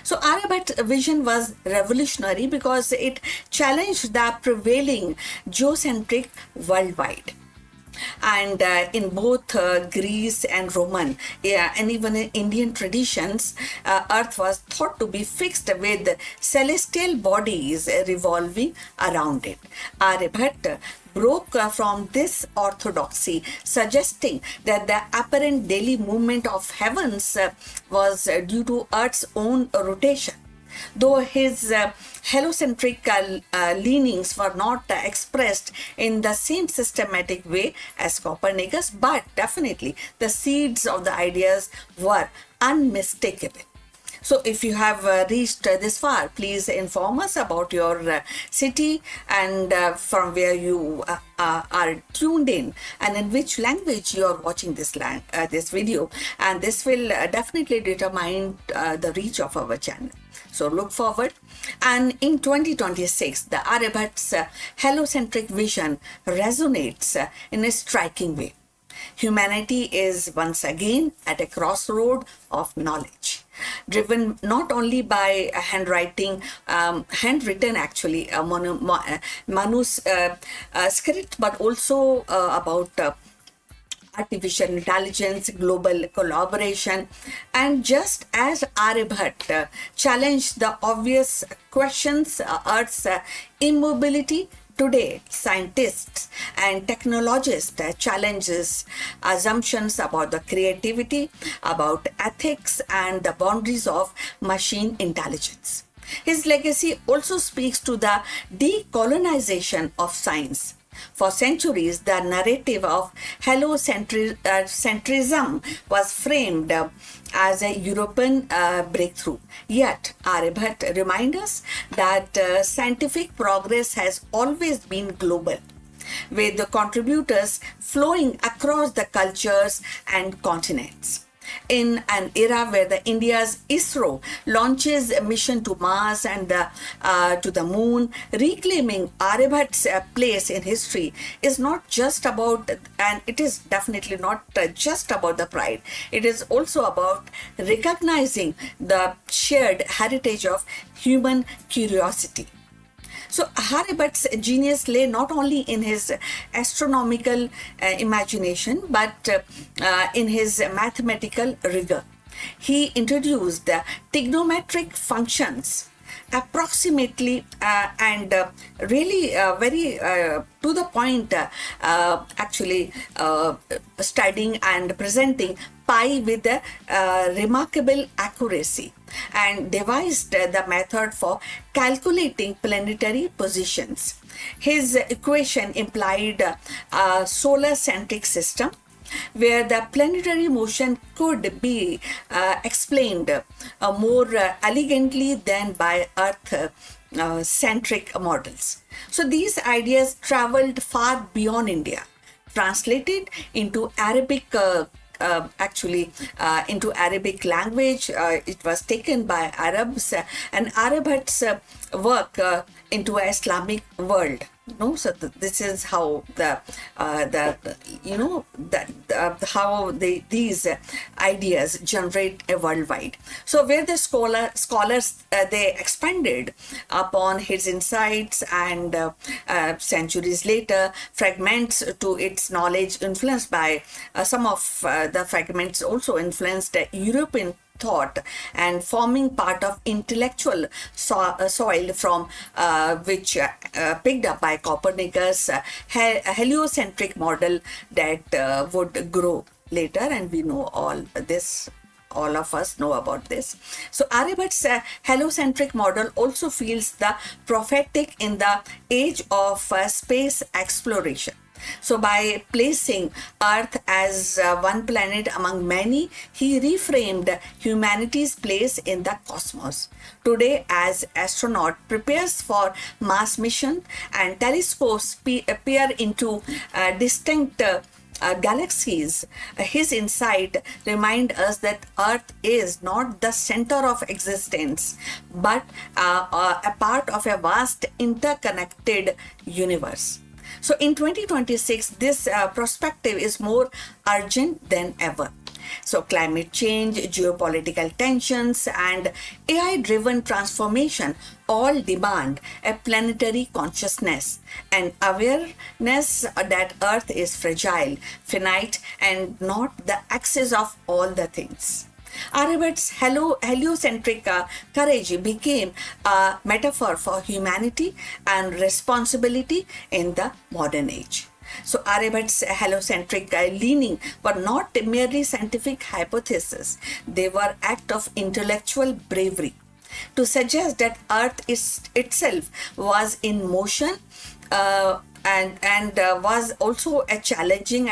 So Aryabhat's vision was revolutionary because it challenged the prevailing geocentric worldwide. And in both Greece and Roman, and even in Indian traditions, Earth was thought to be fixed with celestial bodies revolving around it. Aryabhat broke from this orthodoxy, suggesting that the apparent daily movement of heavens was due to Earth's own rotation. Though his heliocentric leanings were not expressed in the same systematic way as Copernicus, but definitely the seeds of the ideas were unmistakable. So if you have reached this far, please inform us about your city and from where you are tuned in, and in which language you are watching this video, and this will definitely determine the reach of our channel. So look forward. And in 2026, the Aryabhat's heliocentric vision resonates in a striking way. Humanity is once again at a crossroad of knowledge, driven not only by a handwritten manuscript, but also about artificial intelligence, global collaboration. And just as Aryabhat challenged the obvious questions, Earth's immobility, today scientists and technologists challenges assumptions about the creativity, about ethics, and the boundaries of machine intelligence. His legacy also speaks to the decolonization of science. For centuries, the narrative of heliocentrism was framed as a European breakthrough. Yet, Aryabhat reminds us that scientific progress has always been global, with the contributors flowing across the cultures and continents. in an era where the India's ISRO launches a mission to Mars and to the moon, reclaiming Aryabhat's place in history is not just about, and it is definitely not just about the pride. It is also about recognizing the shared heritage of human curiosity. So Aryabhat's genius lay not only in his astronomical imagination, but in his mathematical rigor. He introduced the trigonometric functions approximately and really very to the point, actually studying and presenting pi with a remarkable accuracy, and devised the method for calculating planetary positions. His equation implied a solar-centric system where the planetary motion could be explained more elegantly than by Earth-centric models. So these ideas traveled far beyond India, translated into Arabic into Arabic language. It was taken by Arabs, and Aryabhat's work into an Islamic world. No, so this is how these ideas generate worldwide. So where the scholars they expanded upon his insights, and centuries later, fragments to its knowledge influenced by some of the fragments also influenced European thought and forming part of intellectual soil from which picked up by Copernicus heliocentric model that would grow later, and we know all this. All of us know about this. So Aryabhat's heliocentric model also feels the prophetic in the age of space exploration. So by placing Earth as one planet among many, he reframed humanity's place in the cosmos. Today, as astronaut prepares for Mars mission and telescopes peer into distinct galaxies, his insight remind us that Earth is not the center of existence, but a part of a vast interconnected universe. So in 2026, this perspective is more urgent than ever. So climate change, geopolitical tensions, and AI-driven transformation all demand a planetary consciousness and awareness that Earth is fragile, finite, and not the axis of all the things. Aryabhat's heliocentric courage became a metaphor for humanity and responsibility in the modern age. So Aryabhat's heliocentric leaning were not merely scientific hypotheses, they were act of intellectual bravery. To suggest that Earth itself was in motion and was also a challenging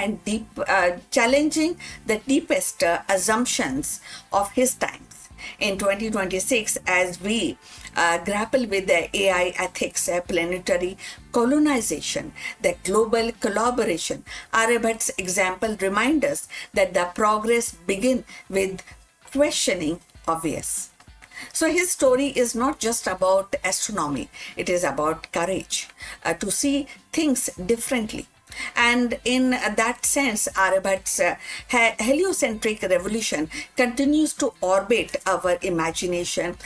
the deepest assumptions of his times. In 2026, as we grapple with the AI ethics, planetary colonization, the global collaboration, Aryabhat's example reminds us that the progress begins with questioning obvious. So his story is not just about astronomy, it is about courage to see things differently. And in that sense, Aryabhat's heliocentric revolution continues to orbit our imagination,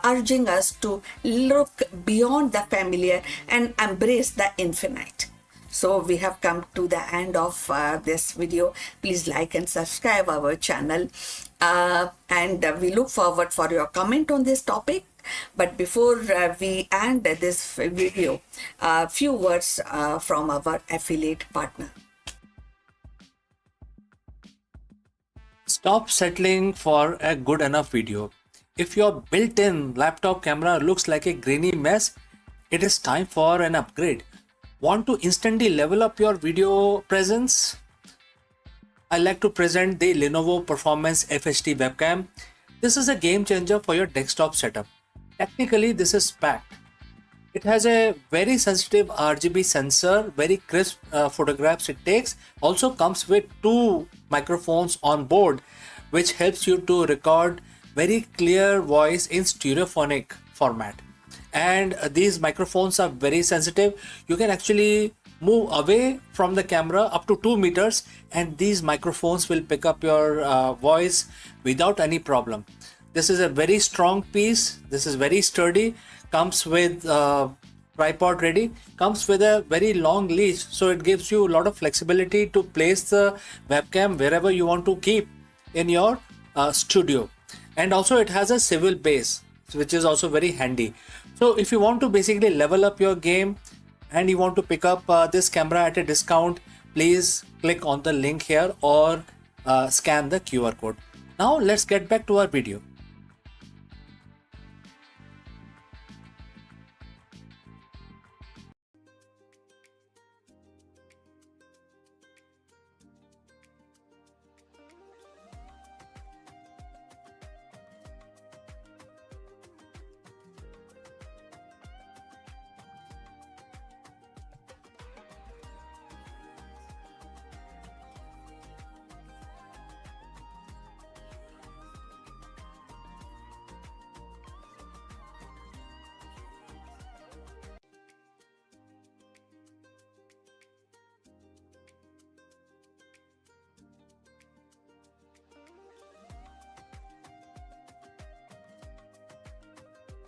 urging us to look beyond the familiar and embrace the infinite. So we have come to the end of this video. Please like and subscribe our channel. And we look forward for your comment on this topic. But before we end this video, a few words from our affiliate partner. Stop settling for a good enough video. If your built-in laptop camera looks like a grainy mess, it is time for an upgrade. Want to instantly level up your video presence? I like to present the Lenovo Performance FHD webcam. This is a game changer for your desktop setup. Technically, this is packed. It has a very sensitive RGB sensor, very crisp photographs it takes. Also comes with 2 microphones on board, which helps you to record very clear voice in stereophonic format. And these microphones are very sensitive. You can actually move away from the camera up to 2 meters, and these microphones will pick up your voice without any problem. This is a very strong piece. This is very sturdy. Comes with tripod ready. Comes with a very long leash, so it gives you a lot of flexibility to place the webcam wherever you want to keep in your studio. And also it has a swivel base, which is also very handy. So if you want to basically level up your game and you want to pick up this camera at a discount, please click on the link here or scan the QR code. Now let's get back to our video.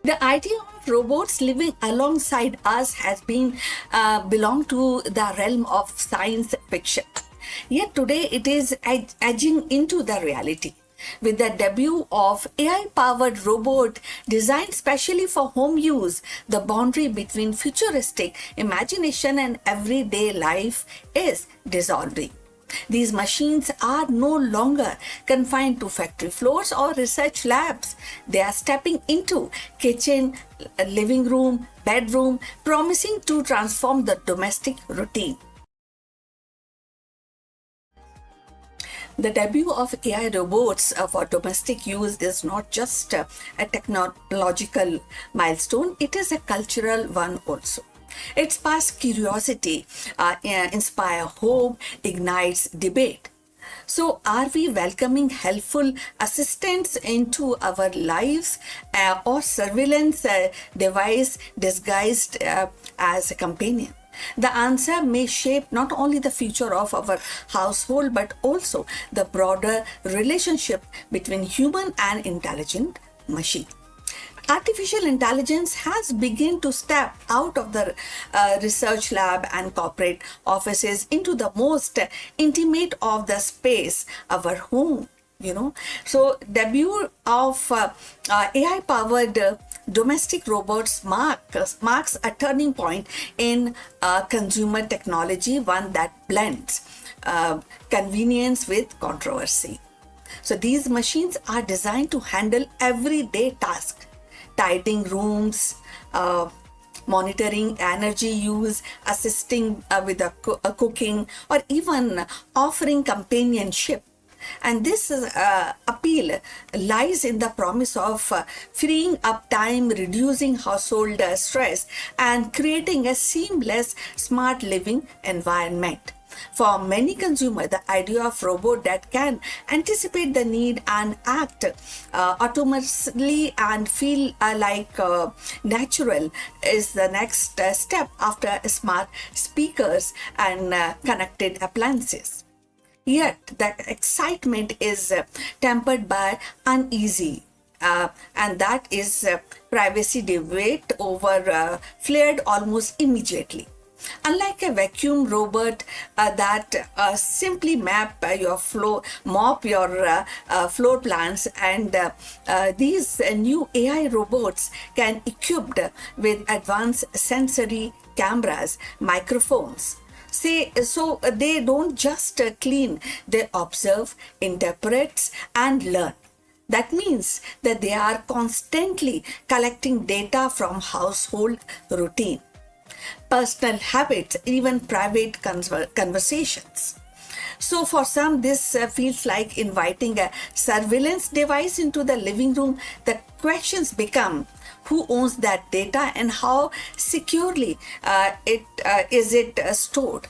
The idea of robots living alongside us has been belonged to the realm of science fiction. Yet today it is edging into the reality. With the debut of AI-powered robot designed specially for home use, the boundary between futuristic imagination and everyday life is dissolving. These machines are no longer confined to factory floors or research labs. They are stepping into kitchen, living room, bedroom, promising to transform the domestic routine. The debut of AI robots for domestic use is not just a technological milestone, it is a cultural one also. It sparks curiosity, inspires hope, ignites debate. So, are we welcoming helpful assistants into our lives or surveillance device disguised as a companion? The answer may shape not only the future of our household but also the broader relationship between human and intelligent machine. Artificial intelligence has begun to step out of the research lab and corporate offices into the most intimate of the space, our home. So debut of AI powered domestic robots marks a turning point in consumer technology, one that blends convenience with controversy. So these machines are designed to handle everyday tasks, tidying rooms, monitoring energy use, assisting with cooking, or even offering companionship. And this appeal lies in the promise of freeing up time, reducing household stress, and creating a seamless, smart living environment. For many consumers, the idea of robot that can anticipate the need and act autonomously and feel natural is the next step after smart speakers and connected appliances. Yet that excitement is tempered by uneasy, and that is privacy debate over flared almost immediately. Unlike a vacuum robot that simply mop your floor plans, and these new AI robots can equipped with advanced sensory cameras, microphones. So they don't just clean, they observe, interpret, and learn. That means that they are constantly collecting data from household routine, personal habits, even private conversations. So for some, this feels like inviting a surveillance device into the living room. The questions become: who owns that data and how securely is it stored?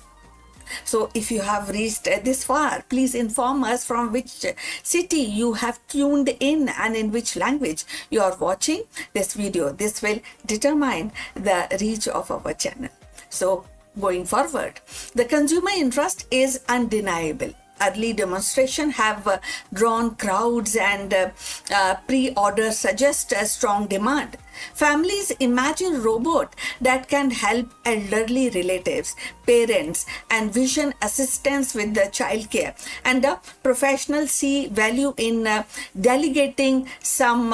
So if you have reached this far, please inform us from which city you have tuned in and in which language you are watching this video. This will determine the reach of our channel. So going forward, the consumer interest is undeniable. Early demonstrations have drawn crowds, and pre-orders suggest a strong demand. Families imagine robot that can help elderly relatives, parents, and vision assistants with the childcare. And professionals see value in delegating some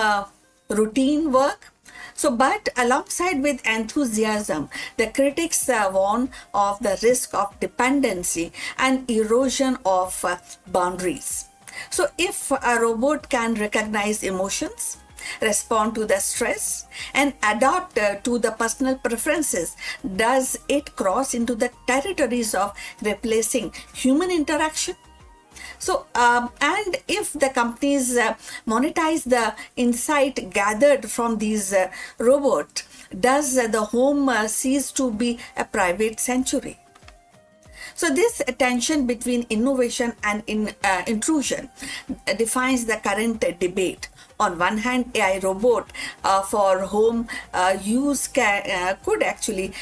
routine work. So, but alongside with enthusiasm, the critics warn of the risk of dependency and erosion of boundaries. So, if a robot can recognize emotions, respond to the stress, and adapt to the personal preferences, does it cross into the territories of replacing human interaction? So, and if the companies monetize the insight gathered from these robots, does the home cease to be a private sanctuary? So this tension between innovation and intrusion defines the current debate. On one hand, AI robot for home use could actually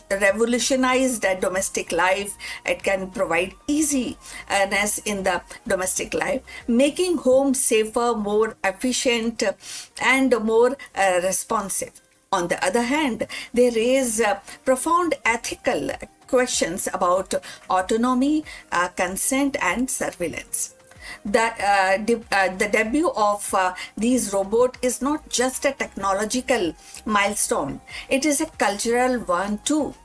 revolutionize the domestic life. It can provide easiness in the domestic life, making home safer, more efficient, and more responsive. On the other hand, they raise profound ethical questions about autonomy, consent, and surveillance. The debut of these robots is not just a technological milestone, it is a cultural one too.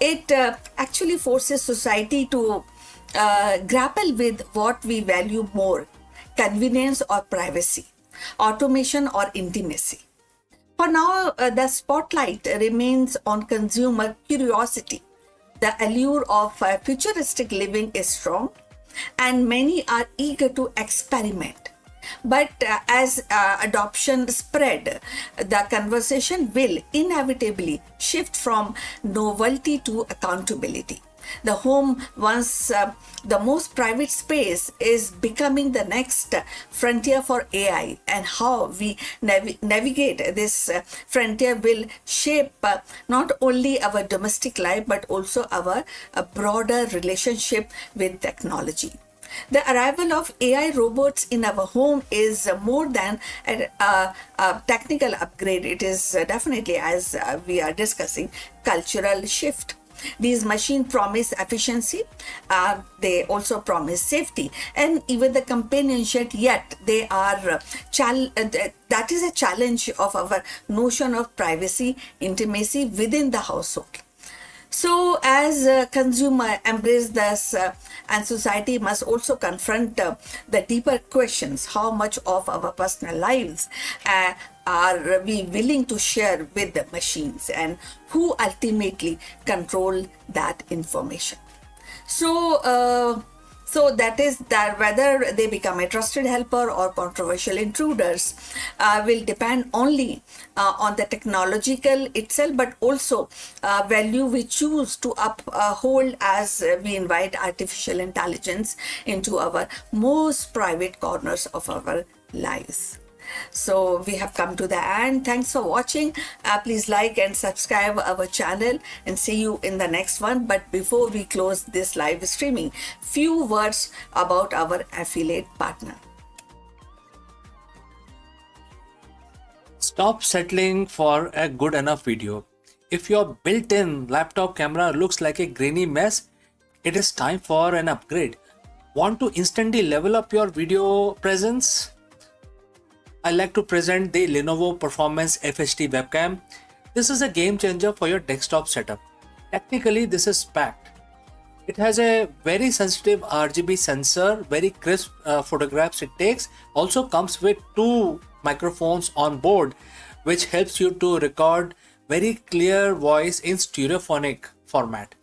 It actually forces society to grapple with what we value more: convenience or privacy, automation or intimacy. For now, the spotlight remains on consumer curiosity. The allure of futuristic living is strong, and many are eager to experiment. But as adoption spread, the conversation will inevitably shift from novelty to accountability. The home, once the most private space, is becoming the next frontier for AI, and how we navigate this frontier will shape not only our domestic life but also our broader relationship with technology. The arrival of AI robots in our home is more than a technical upgrade. It is definitely, as we are discussing, cultural shift. These machines promise efficiency, they also promise safety, and even the companionship, yet they are that is a challenge of our notion of privacy, intimacy within the household. So as consumer embrace this, and society must also confront the deeper questions: how much of our personal lives are we willing to share with the machines, and who ultimately control that information? So that is that whether they become a trusted helper or controversial intruders will depend only on the technological itself, but also value we choose to uphold as we invite artificial intelligence into our most private corners of our lives. So we have come to the end. Thanks for watching. Please like and subscribe our channel, and see you in the next one. But before we close this live streaming, few words about our affiliate partner. Stop settling for a good enough video. If your built-in laptop camera looks like a grainy mess, it is time for an upgrade. Want to instantly level up your video presence? I like to present the Lenovo Performance FHD webcam. This is a game changer for your desktop setup. Technically, this is packed. It has a very sensitive RGB sensor, very crisp photographs it takes. Also comes with 2 microphones on board, which helps you to record very clear voice in stereophonic format.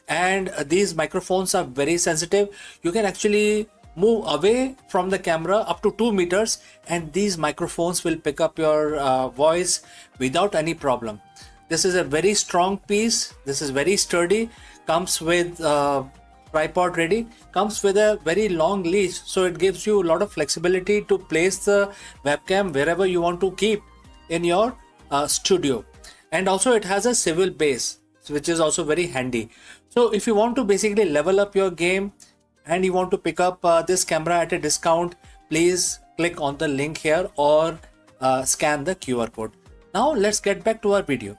And these microphones are very sensitive. You can actually move away from the camera up to 2 meters, and these microphones will pick up your voice without any problem. This is a very strong piece. This is very sturdy. Comes with tripod ready. Comes with a very long leash, so it gives you a lot of flexibility to place the webcam wherever you want to keep in your studio. And also it has a swivel base, which is also very handy. So if you want to basically level up your game and you want to pick up this camera at a discount, please click on the link here or scan the QR code. Now let's get back to our video.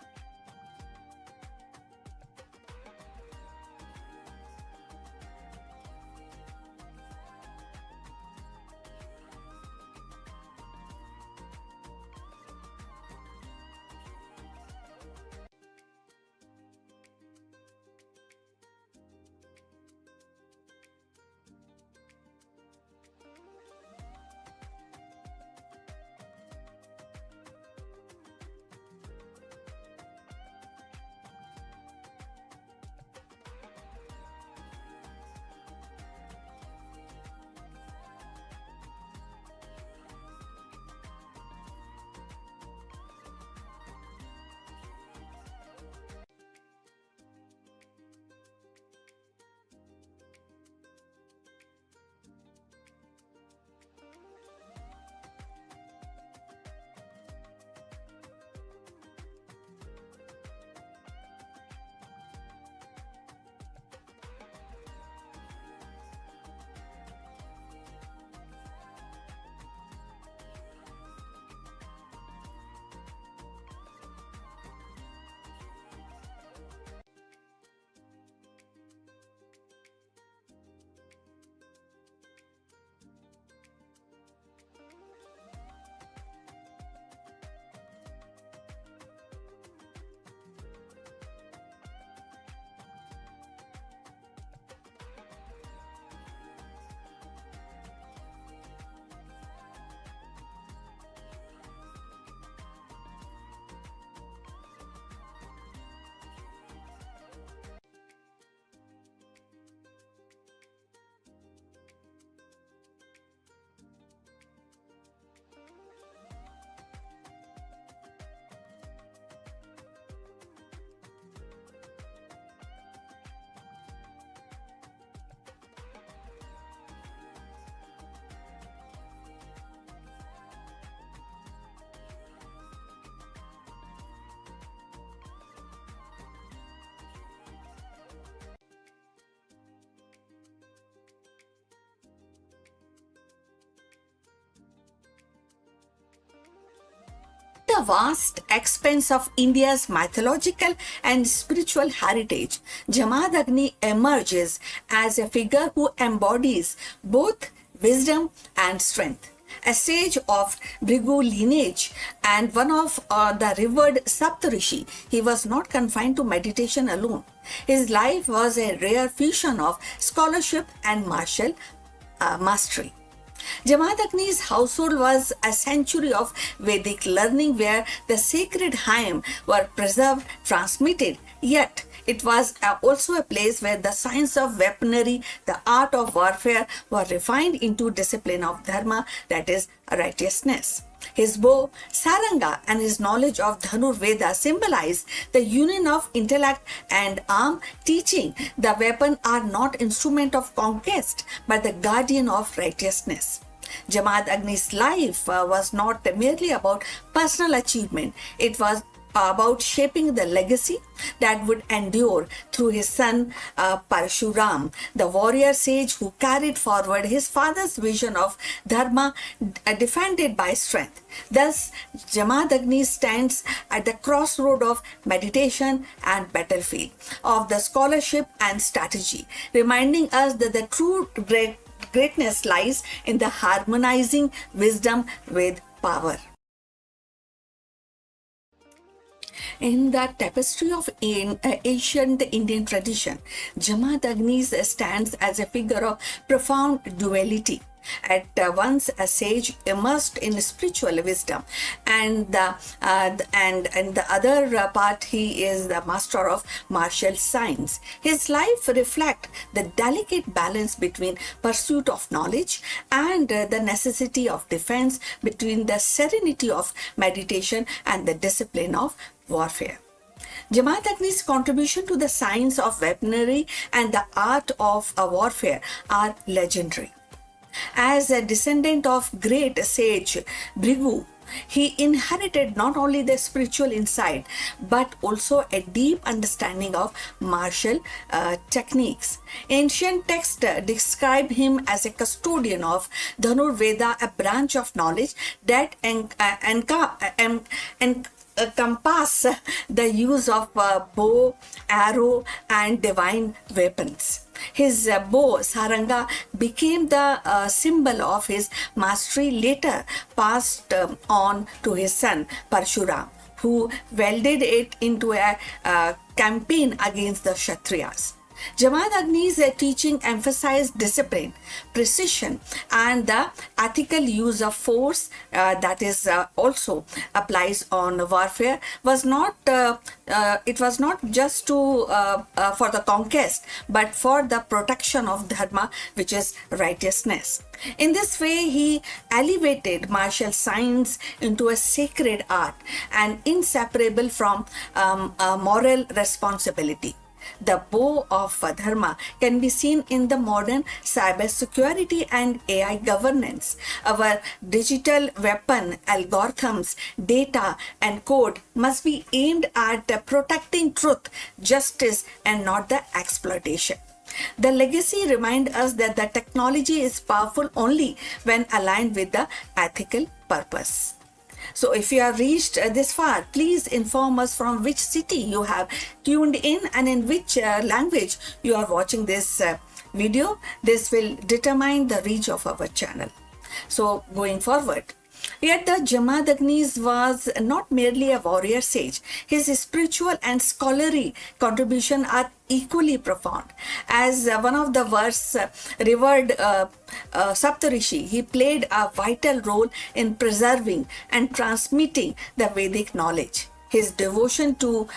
The vast expanse of India's mythological and spiritual heritage, Jamadagni emerges as a figure who embodies both wisdom and strength. A sage of Bhrigu lineage and one of the revered Saptarishi, he was not confined to meditation alone. His life was a rare fusion of scholarship and martial mastery. Jamadagni's household was a sanctuary of Vedic learning where the sacred hymns were preserved, transmitted, yet it was also a place where the science of weaponry, the art of warfare were refined into discipline of dharma, that is righteousness. His bow, saranga, and his knowledge of Dhanur Veda symbolize the union of intellect and arm, teaching the weapon are not instrument of conquest but the guardian of righteousness. Jamadagni's life was not merely about personal achievement, it was about shaping the legacy that would endure through his son Parshuram, the warrior sage who carried forward his father's vision of dharma defended by strength. Thus, Jamadagni stands at the crossroad of meditation and battlefield, of the scholarship and strategy, reminding us that the true greatness lies in the harmonizing wisdom with power. In the tapestry of ancient Indian tradition, Jamadagni stands as a figure of profound duality. At once a sage immersed in spiritual wisdom, and the other part he is the master of martial science. His life reflects the delicate balance between pursuit of knowledge and the necessity of defense, between the serenity of meditation and the discipline of warfare. Jamadagni's contribution to the science of weaponry and the art of warfare are legendary. As a descendant of great sage Bhrigu, he inherited not only the spiritual insight but also a deep understanding of martial techniques. Ancient texts describe him as a custodian of Dhanurveda, a branch of knowledge that encompass the use of bow, arrow, and divine weapons. His bow, Saranga, became the symbol of his mastery, later passed on to his son Parshuram, who wielded it into a campaign against the Kshatriyas. Jamadagni's teaching emphasized discipline, precision, and the ethical use of force that is also applies on warfare. It was not just for the conquest, but for the protection of dharma, which is righteousness. In this way, he elevated martial science into a sacred art and inseparable from moral responsibility. The bow of Dharma can be seen in the modern cybersecurity and AI governance. Our digital weapon, algorithms, data, and code must be aimed at protecting truth, justice, and not the exploitation. The legacy reminds us that the technology is powerful only when aligned with the ethical purpose. So if you have reached this far, please inform us from which city you have tuned in and in which language you are watching this video. This will determine the reach of our channel. So going forward, yet the Jamadagni was not merely a warrior sage. His spiritual and scholarly contribution are equally profound. As one of the world's revered Saptarishi, he played a vital role in preserving and transmitting the Vedic knowledge. His devotion to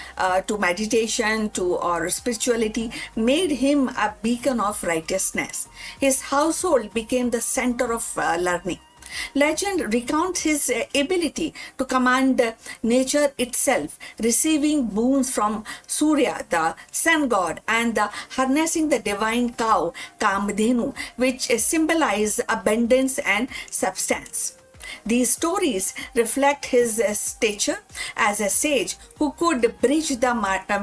meditation, or spirituality made him a beacon of righteousness. His household became the center of learning. Legend recounts his ability to command nature itself, receiving boons from Surya, the sun god, and harnessing the divine cow, Kamadhenu, which symbolize abundance and substance. These stories reflect his stature as a sage who could bridge the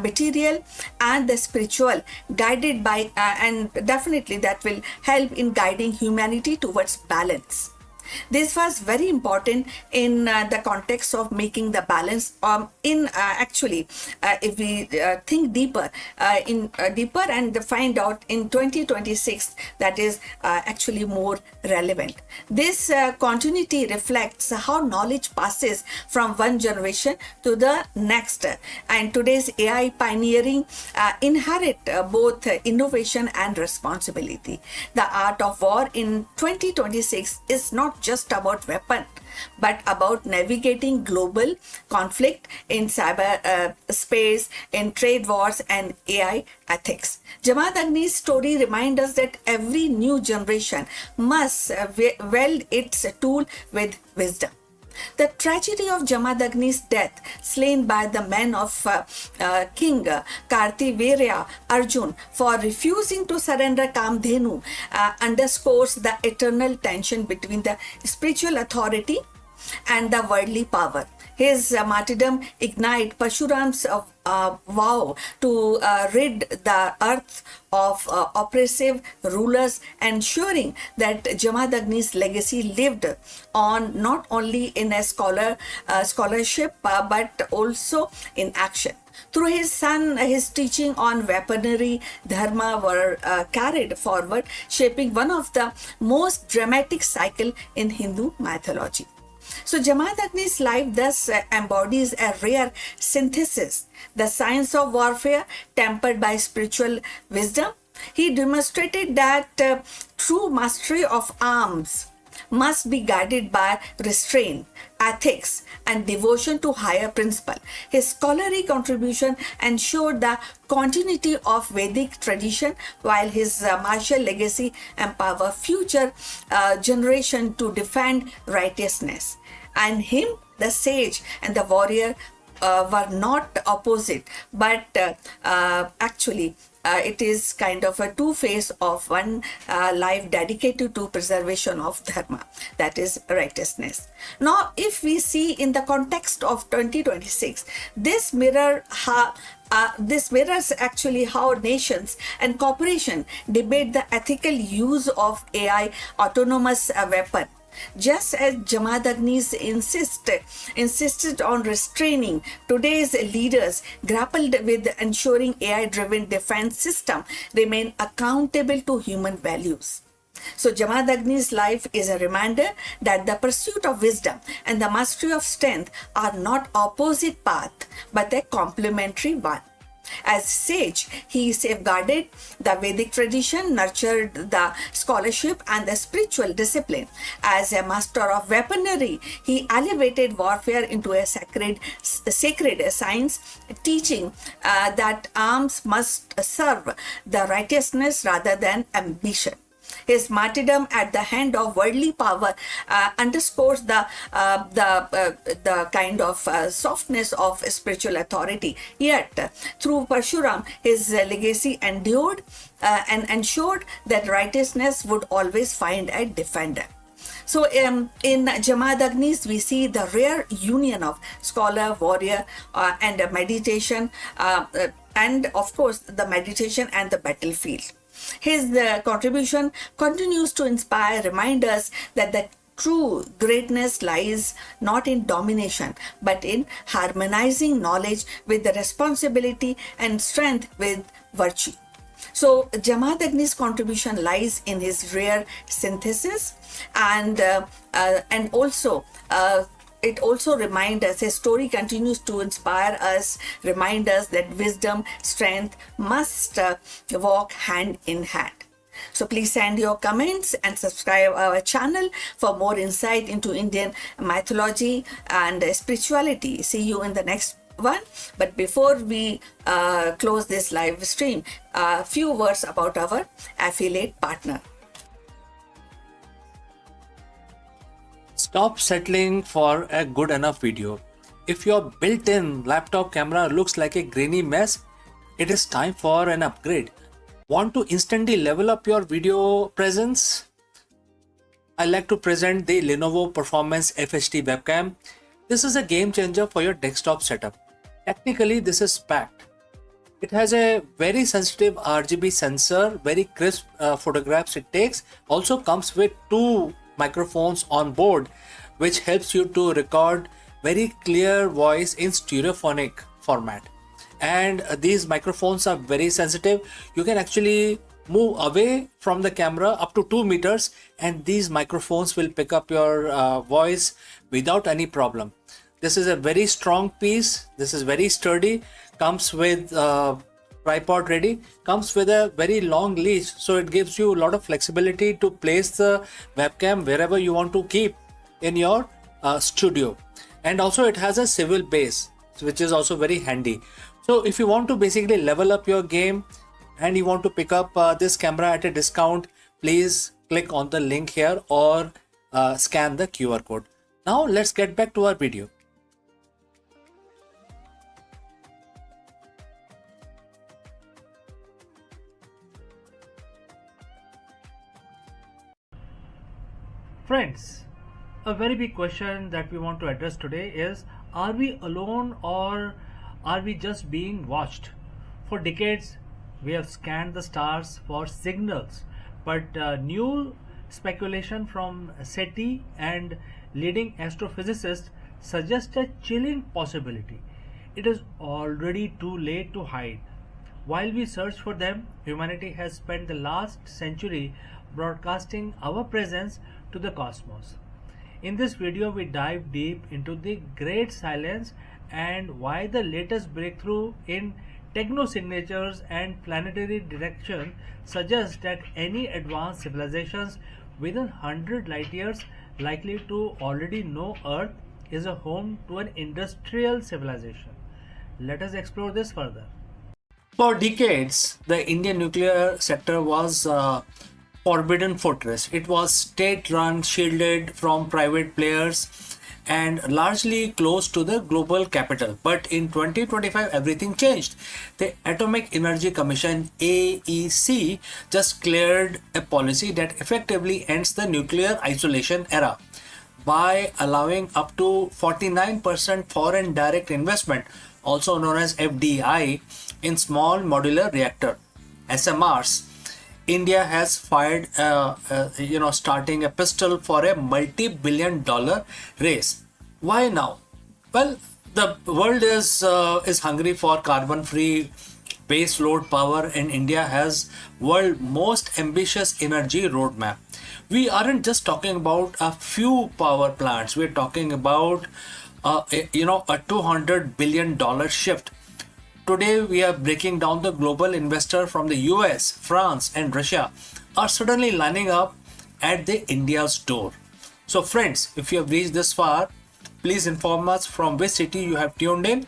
material and the spiritual, guided by, and definitely that will help in guiding humanity towards balance. This was very important in the context of making the balance. If we think deeper and find out in 2026, that is actually more relevant. This continuity reflects how knowledge passes from one generation to the next, and today's AI pioneering inherit both innovation and responsibility. The art of war in 2026 is not just about weapon, but about navigating global conflict in cyber space, in trade wars, and AI ethics. Jamadagni's story reminds us that every new generation must weld its tool with wisdom. The tragedy of Jamadagni's death, slain by the men of King Kartivirya Arjun for refusing to surrender Kamdhenu, underscores the eternal tension between the spiritual authority and the worldly power. His martyrdom ignited Parshuram's vow to rid the earth of oppressive rulers, ensuring that Jamadagni's legacy lived on not only in a scholarship but also in action. Through his son, his teaching on weaponry, dharma were carried forward, shaping one of the most dramatic cycles in Hindu mythology. So Jamadagni's life thus embodies a rare synthesis, the science of warfare tempered by spiritual wisdom. He demonstrated that true mastery of arms must be guided by restraint, ethics, and devotion to higher principle. His scholarly contribution ensured the continuity of Vedic tradition, while his martial legacy empowered future generation to defend righteousness. And him, the sage and the warrior, were not opposite, but actually it is kind of a two face of one life dedicated to preservation of dharma, that is righteousness. Now, if we see in the context of 2026, this mirrors actually how nations and corporation debate the ethical use of AI autonomous weapon. Just as Jamaat Agnis insisted on restraining, today's leaders grappled with ensuring AI-driven defense system remain accountable to human values. So Jamaat Agni's life is a reminder that the pursuit of wisdom and the mastery of strength are not opposite paths, but a complementary one. As sage, he safeguarded the Vedic tradition, nurtured the scholarship and the spiritual discipline. As a master of weaponry, he elevated warfare into a sacred science, teaching that arms must serve the righteousness rather than ambition. His martyrdom at the hand of worldly power underscores the kind of softness of spiritual authority. Yet, through Parshuram, his legacy endured and ensured that righteousness would always find a defender. So in Jamaat Agnis, we see the rare union of scholar, warrior, and meditation, and of course the meditation and the battlefield. His contribution continues to inspire, remind us that the true greatness lies not in domination, but in harmonizing knowledge with the responsibility and strength with virtue. So Jamaat Agni's contribution lies in his rare synthesis, and also it also reminds us, his story continues to inspire us, remind us that wisdom, strength must walk hand in hand. So please send your comments and subscribe our channel for more insight into Indian mythology and spirituality. See you in the next one. But before we close this live stream, a few words about our affiliate partner. Stop settling for a good enough video. If your built-in laptop camera looks like a grainy mess, it is time for an upgrade. Want to instantly level up your video presence? I like to present the Lenovo Performance FHD webcam. This is a game changer for your desktop setup. Technically, this is packed. It has a very sensitive RGB sensor, very crisp photographs it takes. Also comes with two microphones on board, which helps you to record very clear voice in stereophonic format. And these microphones are very sensitive. You can actually move away from the camera up to 2 meters and these microphones will pick up your voice without any problem. This is a very strong piece. This is very sturdy. Comes with tripod ready, comes with a very long leash, so it gives you a lot of flexibility to place the webcam wherever you want to keep in your studio. And also it has a swivel base, which is also very handy. So if you want to basically level up your game and you want to pick up this camera at a discount, please click on the link here or scan the QR code. Now let's get back to our video. Friends, a very big question that we want to address today is, are we alone or are we just being watched? For decades, we have scanned the stars for signals, but new speculation from SETI and leading astrophysicists suggest a chilling possibility. It is already too late to hide. While we search for them, humanity has spent the last century broadcasting our presence to the cosmos. In this video, we dive deep into the great silence and why the latest breakthrough in technosignatures and planetary direction suggests that any advanced civilizations within 100 light years likely to already know Earth is a home to an industrial civilization. Let us explore this further. For decades, the Indian nuclear sector was forbidden fortress. It was state-run, shielded from private players, and largely close to the global capital. But in 2025, everything changed. The Atomic Energy Commission (AEC) just cleared a policy that effectively ends the nuclear isolation era by allowing up to 49% foreign direct investment, also known as FDI, in small modular reactor (SMRs). India has fired, starting a pistol for a multi-billion-dollar race. Why now? Well, the world is hungry for carbon-free base load power, and India has world most ambitious energy roadmap. We aren't just talking about a few power plants. We're talking about a $200 billion shift. Today, we are breaking down the global investor from the US, France, and Russia are suddenly lining up at the India's door. So, friends, if you have reached this far, please inform us from which city you have tuned in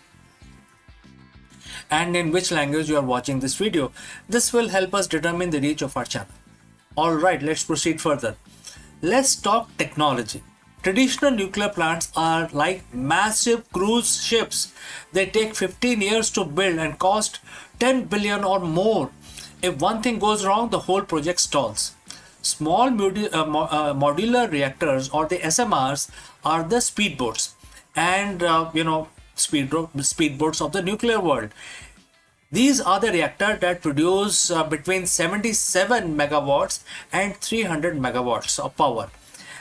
and in which language you are watching this video. This will help us determine the reach of our channel. Alright, let's proceed further. Let's talk technology. Traditional nuclear plants are like massive cruise ships. They take 15 years to build and cost 10 billion or more. If one thing goes wrong, the whole project stalls. Small modular reactors, or the SMRs, are the speedboats and speedboats of the nuclear world. These are the reactors that produce between 77 megawatts and 300 megawatts of power.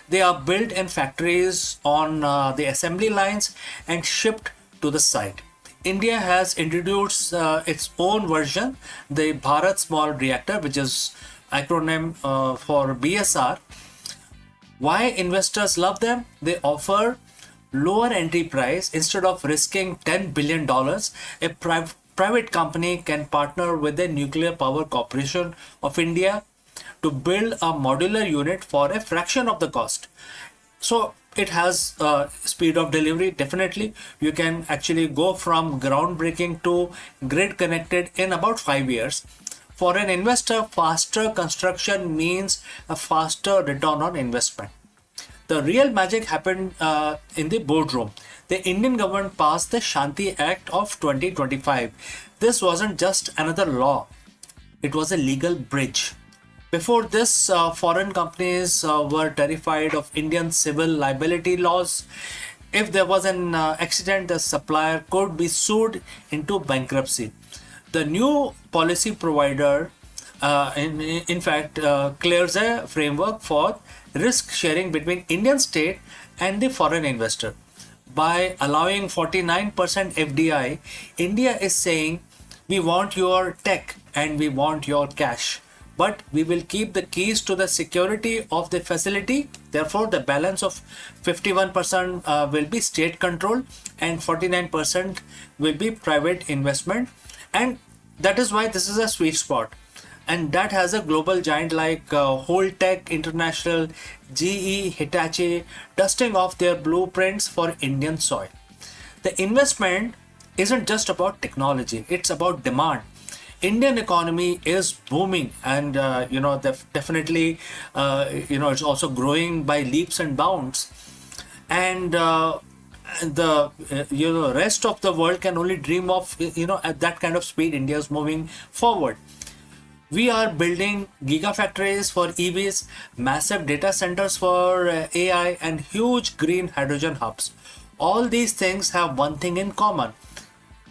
They are built in factories on the assembly lines and shipped to the site. India has introduced its own version, the Bharat Small Reactor, which is acronym for BSR. Why investors love them? They offer lower entry price. Instead of risking $10 billion, a private company can partner with the Nuclear Power Corporation of India to build a modular unit for a fraction of the cost. So it has speed of delivery. Definitely, you can actually go from groundbreaking to grid connected in about 5 years. For an investor, faster construction means a faster return on investment. The real magic happened in the boardroom. The Indian government passed the Shanti Act of 2025. This wasn't just another law, it was a legal bridge. Before this, foreign companies were terrified of Indian civil liability laws. If there was an accident, the supplier could be sued into bankruptcy. The new policy provider, in fact, clears a framework for risk sharing between Indian state and the foreign investor. By allowing 49% FDI, India is saying, we want your tech and we want your cash, but we will keep the keys to the security of the facility. Therefore, the balance of 51% will be state control and 49% will be private investment. And that is why this is a sweet spot. And that has a global giant like Holtec International, GE, Hitachi dusting off their blueprints for Indian soil. The investment isn't just about technology, it's about demand. Indian economy is booming, and definitely it's also growing by leaps and bounds. And the rest of the world can only dream of at that kind of speed India is moving forward. We are building gigafactories for EVs, massive data centers for AI, and huge green hydrogen hubs. All these things have one thing in common.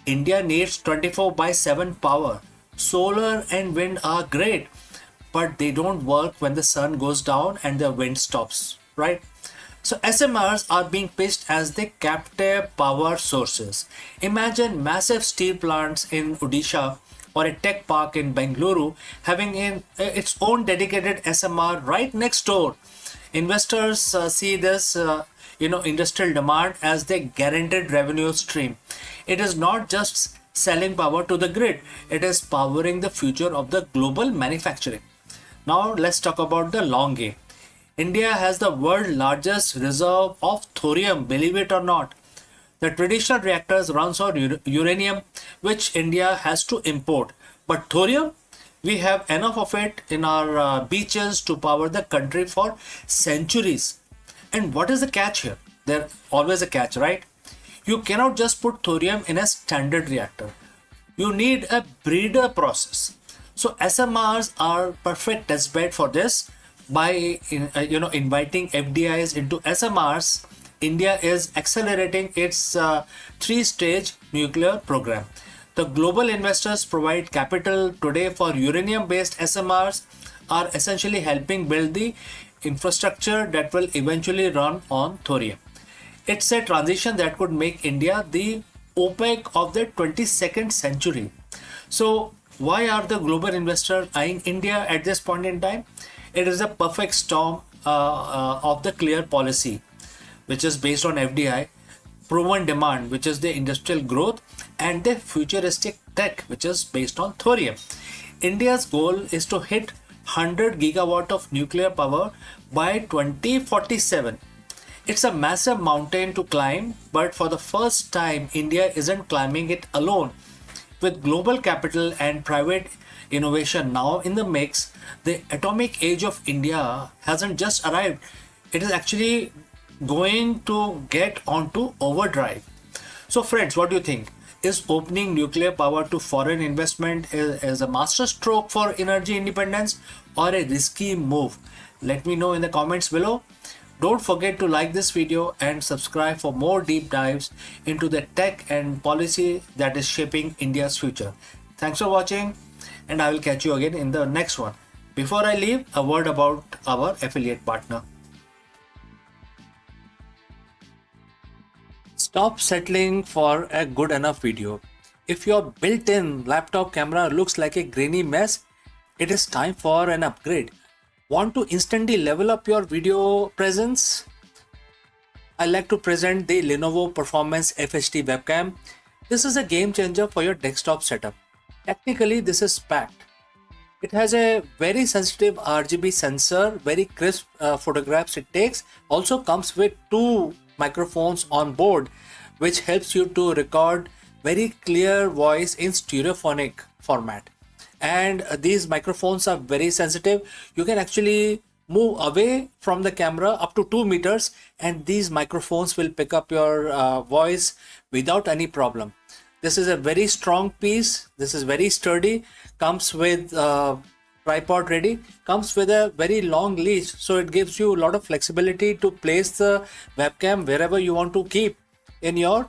India needs 24/7 power. Solar and wind are great, but they don't work when the sun goes down and the wind stops, right? So SMRs are being pitched as the captive power sources. Imagine massive steel plants in Odisha or a tech park in Bengaluru having its own dedicated SMR right next door. Investors see this industrial demand as the guaranteed revenue stream. It is not just selling power to the grid, it is powering the future of the global manufacturing. Now let's talk about the long game. India has the world's largest reserve of thorium, believe it or not. The traditional reactors runs on uranium, which India has to import. But thorium, we have enough of it in our beaches to power the country for centuries. And what is the catch here? there's always a catch, right? You cannot just put thorium in a standard reactor. You need a breeder process. So SMRs are perfect test bed for this. By inviting FDIs into SMRs, India is accelerating its three-stage nuclear program. The global investors provide capital today for uranium-based SMRs are essentially helping build the infrastructure that will eventually run on thorium. It's a transition that could make India the OPEC of the 22nd century. So why are the global investors eyeing India at this point in time? It is a perfect storm of the clear policy, which is based on FDI, proven demand, which is the industrial growth, and the futuristic tech, which is based on thorium. India's goal is to hit 100 gigawatt of nuclear power by 2047. It's a massive mountain to climb, but for the first time, India isn't climbing it alone. With global capital and private innovation now in the mix, the atomic age of India hasn't just arrived. It is actually going to get onto overdrive. So friends, what do you think? Is opening nuclear power to foreign investment is a master stroke for energy independence or a risky move? Let me know in the comments below. Don't forget to like this video and subscribe for more deep dives into the tech and policy that is shaping India's future. Thanks for watching, and I will catch you again in the next one. Before I leave, a word about our affiliate partner. Stop settling for a good enough video. If your built-in laptop camera looks like a grainy mess, it is time for an upgrade. Want to instantly level up your video presence? I like to present the Lenovo Performance FHD webcam. This is a game changer for your desktop setup. Technically, this is packed. It has a very sensitive RGB sensor, very crisp photographs it takes. Also comes with two microphones on board, which helps you to record very clear voice in stereophonic format. And these microphones are very sensitive. You can actually move away from the camera up to 2 meters, and these microphones will pick up your voice without any problem. This is a very strong piece. This is very sturdy. Comes with tripod ready. Comes with a very long leash, so it gives you a lot of flexibility to place the webcam wherever you want to keep in your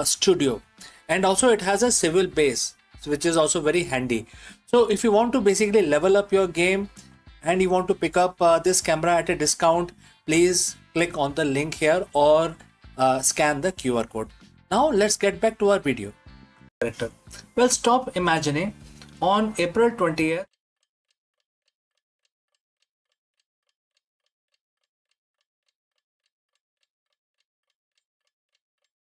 studio. And also it has a swivel base, which is also very handy. So if you want to basically level up your game and you want to pick up this camera at a discount, please click on the link here or scan the QR code. Now let's get back to our video. Well, stop imagining. On April 20th,